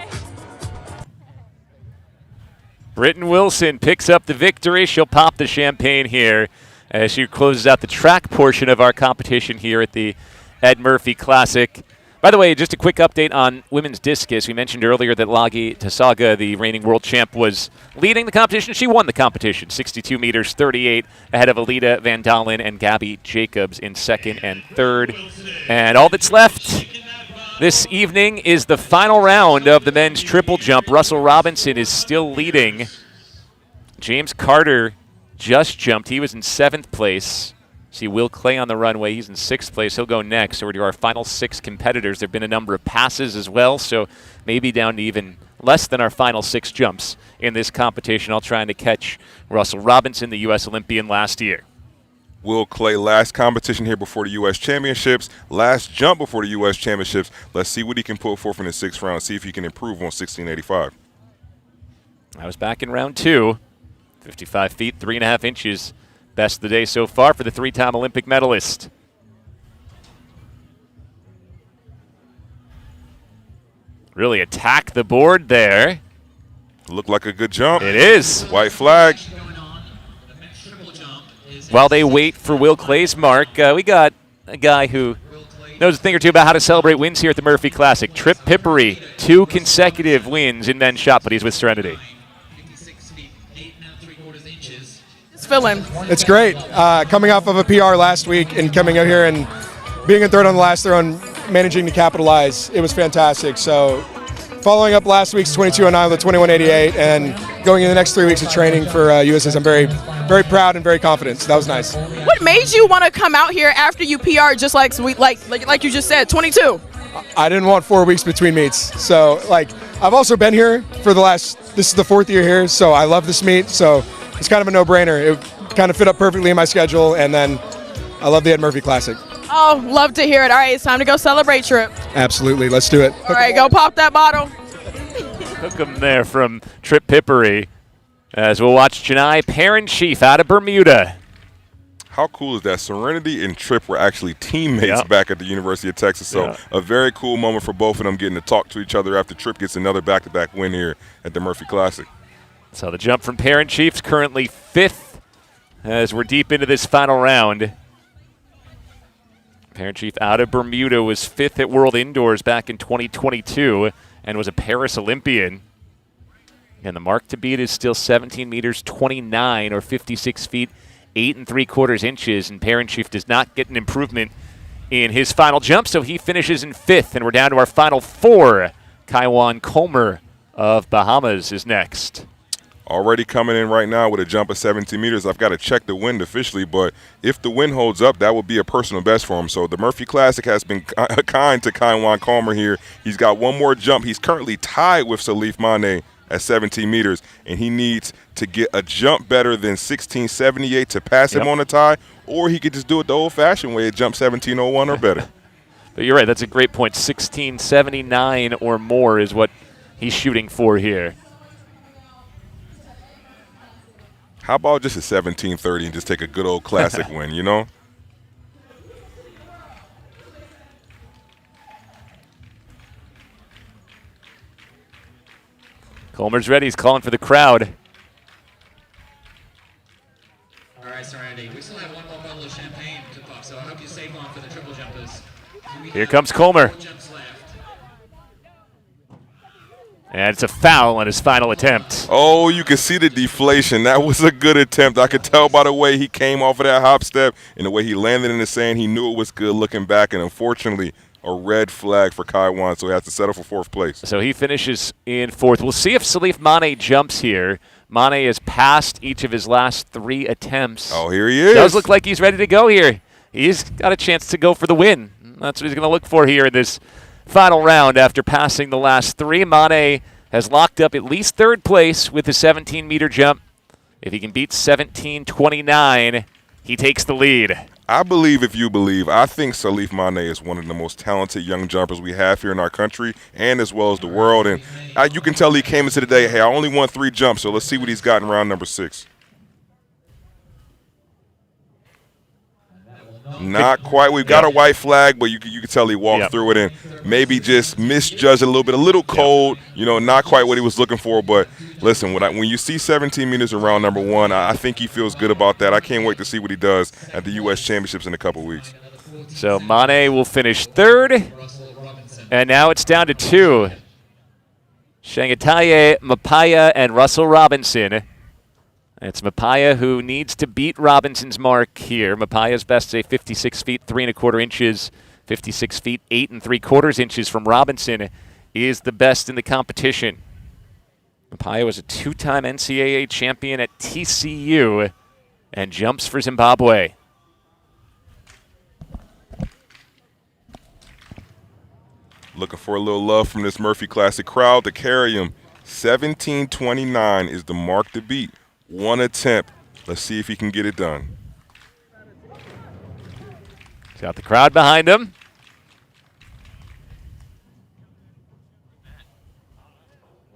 Britton Wilson picks up the victory. She'll pop the champagne here as she closes out the track portion of our competition here at the Ed Murphey Classic. By the way, just a quick update on women's discus. We mentioned earlier that Lagi Tasaga, the reigning world champ, was leading the competition. She won the competition, 62 meters, 38, ahead of Alida Van Dalen and Gabby Jacobs in second and third. And all that's left this evening is the final round of the men's triple jump. Russell Robinson is still leading. James Carter just jumped. He was in 7th place. See Will Clay on the runway. He's in 6th place. He'll go next. So we're to our final 6 competitors. There have been a number of passes as well, so maybe down to even less than our final 6 jumps in this competition. All trying to catch Russell Robinson, the U.S. Olympian last year. Will Clay, last competition here before the U.S. Championships, last jump before the U.S. Championships. Let's see what he can put forth in the 6th round, see if he can improve on 1685. I was back in round 2, 55 feet, 3.5 inches. Best of the day so far for the 3-time Olympic medalist. Really attack the board there. Looked like a good jump. It is. White flag. While they wait for Will Clay's mark, we got a guy who knows a thing or two about how to celebrate wins here at the Murphy Classic. Trip Pippery, 2 consecutive wins in men's shot put. He's with Serenity. Feeling? It's great. Coming off of a PR last week and coming out here and being a third on the last throw and managing to capitalize, it was fantastic. So following up last week's 22:09 with 21:88 and going in the next 3 weeks of training for USS, I'm very, very proud and very confident. So that was nice. What made you want to come out here after you PR just like you just said, 22? I didn't want 4 weeks between meets. So I've also been here for this is the 4th year here, so I love this meet. So it's kind of a no-brainer. It kind of fit up perfectly in my schedule, and then I love the Ed Murphey Classic. Oh, love to hear it. All right, it's time to go celebrate, Trip. Absolutely. Let's do it. All right, go pop that bottle. Took him there from Trip Pippery as we'll watch Janai Parent-Chief out of Bermuda. How cool is that? Serenity and Trip were actually teammates back at the University of Texas, so a very cool moment for both of them getting to talk to each other after Trip gets another back-to-back win here at the Murphy Classic. So the jump from Parent-Chief's currently 5th as we're deep into this final round. Parent-Chief out of Bermuda was 5th at World Indoors back in 2022 and was a Paris Olympian. And the mark to beat is still 17 meters, 29 or 56 feet, 8 3/4 inches. And Parent-Chief does not get an improvement in his final jump, so he finishes in 5th. And we're down to our final 4. Kaiwan Comer of Bahamas is next. Already coming in right now with a jump of 17 meters. I've got to check the wind officially, but if the wind holds up, that would be a personal best for him. So the Murphy Classic has been kind to Kaiwan Comer here. He's got one more jump. He's currently tied with Salif Mane at 17 meters, and he needs to get a jump better than 1678 to pass him on the tie, or he could just do it the old-fashioned way, jump 1701 or better. But you're right, that's a great point. 1679 or more is what he's shooting for here. How about just a 17:30 and just take a good old classic win, you know? Coleman's ready. He's calling for the crowd. All right, Serenity. We still have one more bottle of champagne to pop, so I hope you save one for the triple jumpers. Here comes Comer. And it's a foul on his final attempt. Oh, you can see the deflation. That was a good attempt. I could tell by the way he came off of that hop step and the way he landed in the sand. He knew it was good looking back, and unfortunately, a red flag for Kaiwan, so he has to settle for fourth place. So he finishes in fourth. We'll see if Salif Mane jumps here. Mane has passed each of his last 3 attempts. Oh, here he is. Does look like he's ready to go here. He's got a chance to go for the win. That's what he's going to look for here in this final round after passing the last 3. Mane has locked up at least third place with the 17-meter jump. If he can beat 17:29, he takes the lead. I believe if you believe. I think Salif Mane is one of the most talented young jumpers we have here in our country and as well as the world. And you can tell he came into the day, hey, I only won 3 jumps, so let's see what he's got in round number 6. Not quite. We've got a white flag, but you can tell he walked through it and maybe just misjudged a little bit. A little cold, you know, not quite what he was looking for. But listen, when you see 17 meters in round number 1, I think he feels good about that. I can't wait to see what he does at the U.S. Championships in a couple weeks. So Mane will finish third, and now it's down to 2. Shangataye Mapaya and Russell Robinson. It's Mapaya who needs to beat Robinson's mark here. Mapaya's best is a 56 feet 3 1/4 inches. 56 feet 8 3/4 inches from Robinson is the best in the competition. Mapaya was a 2-time NCAA champion at TCU and jumps for Zimbabwe. Looking for a little love from this Murphy Classic crowd to carry him. 17:29 is the mark to beat. 1 attempt. Let's see if he can get it done. He's got the crowd behind him.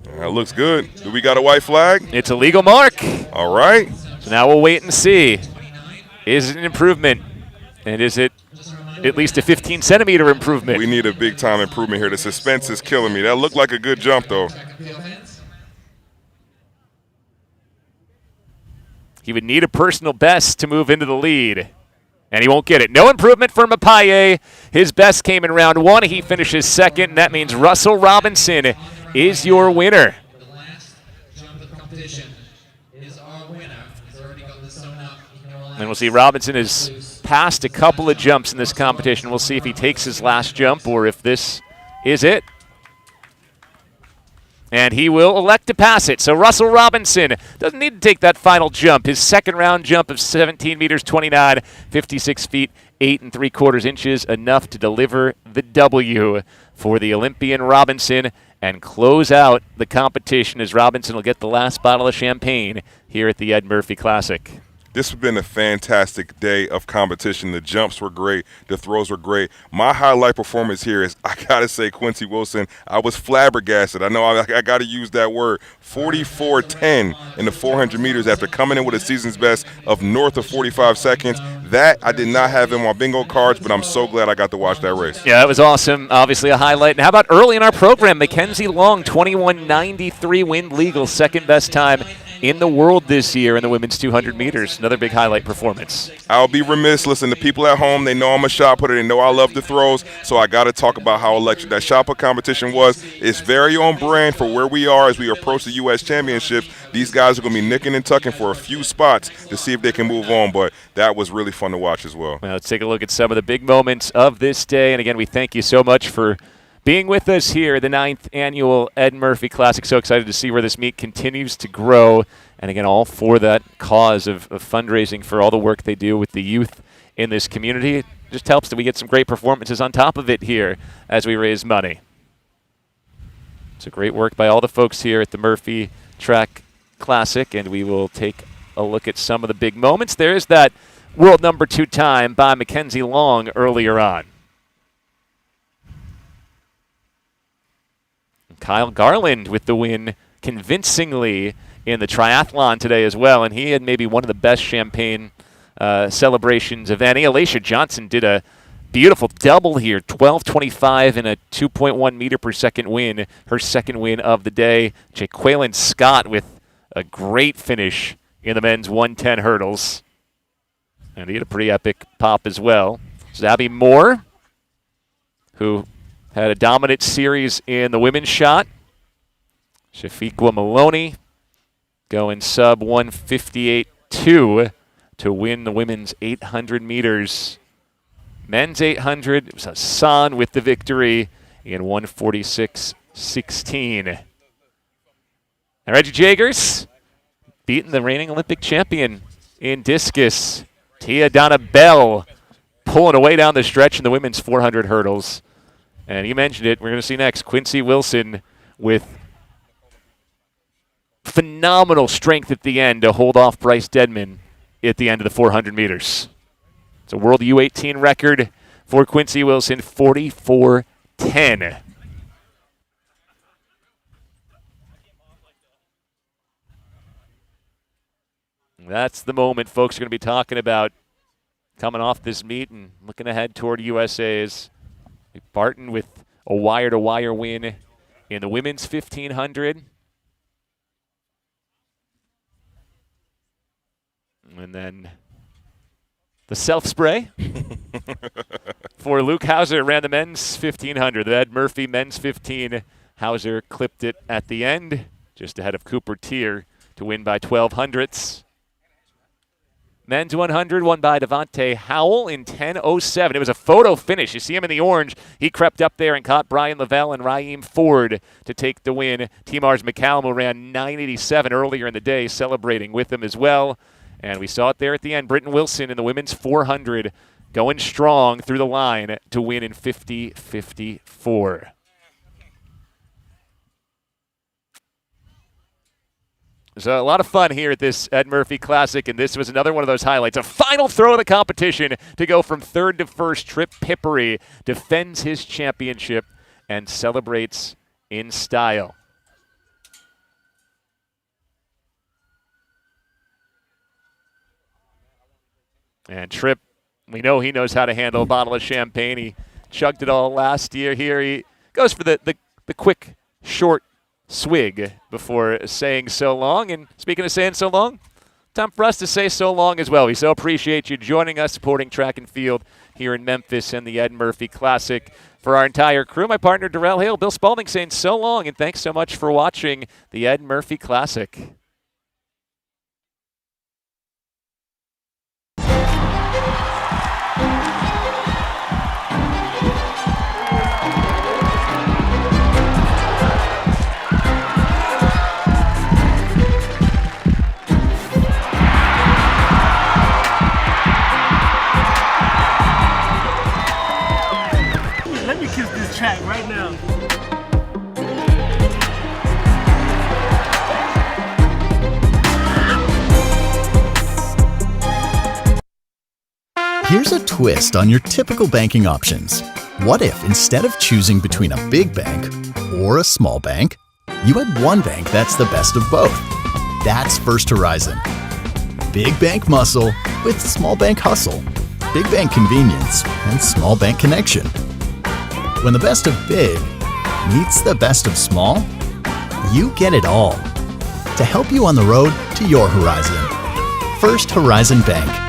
That looks good. Do we got a white flag? It's a legal mark. All right. So now we'll wait and see. Is it an improvement? And is it at least a 15-centimeter improvement? We need a big-time improvement here. The suspense is killing me. That looked like a good jump, though. He would need a personal best to move into the lead, and he won't get it. No improvement for Mapaye. His best came in round 1. He finishes second, and that means Russell Robinson is your winner. The last jump of the competition is our winner. He's already got this sewn up. And we'll see Robinson has passed a couple of jumps in this competition. We'll see if he takes his last jump or if this is it. And he will elect to pass it. So Russell Robinson doesn't need to take that final jump. His second round jump of 17 meters 29, 56 feet 8 3/4 inches, enough to deliver the W for the Olympian Robinson and close out the competition as Robinson will get the last bottle of champagne here at the Ed Murphey Classic. This has been a fantastic day of competition. The jumps were great. The throws were great. My highlight performance here is, I got to say, Quincy Wilson. I was flabbergasted. I know I got to use that word. 44:10 in the 400 meters after coming in with a season's best of north of 45 seconds. That I did not have in my bingo cards, but I'm so glad I got to watch that race. Yeah, that was awesome. Obviously a highlight. And how about early in our program, Mackenzie Long, 21:93 wind legal, second best time in the world this year in the women's 200 meters. Another big highlight performance. I'll be remiss. Listen, the people at home, they know I'm a shot putter. They know I love the throws, so I got to talk about how electric that shot put competition was. It's very on brand for where we are as we approach the U.S. Championships. These guys are going to be nicking and tucking for a few spots to see if they can move on, but that was really fun to watch as well. Well, let's take a look at some of the big moments of this day. And again, we thank you so much for being with us here at the 9th Annual Ed Murphey Classic. So excited to see where this meet continues to grow. And again, all for that cause of fundraising for all the work they do with the youth in this community. It just helps that we get some great performances on top of it here as we raise money. So great work by all the folks here at the Murphy Track Classic. And we will take a look at some of the big moments. There's that world number 2 time by Mackenzie Long earlier on. Kyle Garland with the win convincingly in the triathlon today as well, and he had maybe one of the best champagne celebrations of any. Alicia Johnson did a beautiful double here, 12:25 and a 2.1 meter per second win, her second win of the day. Jaqueline Scott with a great finish in the men's 110 hurdles. And he had a pretty epic pop as well. Zabby Moore, who had a dominant series in the women's shot. Shafiqua Maloney going sub 158.2 to win the women's 800 meters. Men's 800, it was Hassan with the victory in 146.16. And Reggie Jagers beating the reigning Olympic champion in discus. Tia Donna Bell pulling away down the stretch in the women's 400 hurdles. And you mentioned it, we're going to see next Quincy Wilson with phenomenal strength at the end to hold off Bryce Dedman at the end of the 400 meters. It's a world U18 record for Quincy Wilson, 44:10. That's the moment folks are going to be talking about coming off this meet and looking ahead toward USA's. Barton with a wire-to-wire win in the women's 1500. And then the self-spray for Luke Hauser ran the men's 1500. The Ed Murphy men's 15. Hauser clipped it at the end, just ahead of Cooper Tier to win by 12 hundredths. Men's 100 won by Devontae Howell in 10:07. It was a photo finish. You see him in the orange. He crept up there and caught Brian Lavelle and Raheem Ford to take the win. T-Mars McCallum ran 9:87 earlier in the day, celebrating with him as well. And we saw it there at the end. Britton Wilson in the women's 400 going strong through the line to win in 50:54. There's a lot of fun here at this Ed Murphy Classic, and this was another one of those highlights. A final throw of the competition to go from third to first. Trip Pippery defends his championship and celebrates in style. And Tripp, we know he knows how to handle a bottle of champagne. He chugged it all last year here. He goes for the quick, short swig before saying so long. And speaking of saying so long, time for us to say so long as well. We so appreciate you joining us, supporting track and field here in Memphis and the Ed Murphy Classic. For our entire crew, my partner Darrell Hale, Bill Spalding saying so long, and thanks so much for watching the Ed Murphy Classic. Let me kiss this track right now. Here's a twist on your typical banking options. What if instead of choosing between a big bank or a small bank, you had one bank that's the best of both? That's First Horizon. Big bank muscle with small bank hustle. Big bank convenience and small bank connection. When the best of big meets the best of small, you get it all to help you on the road to your horizon. First Horizon Bank.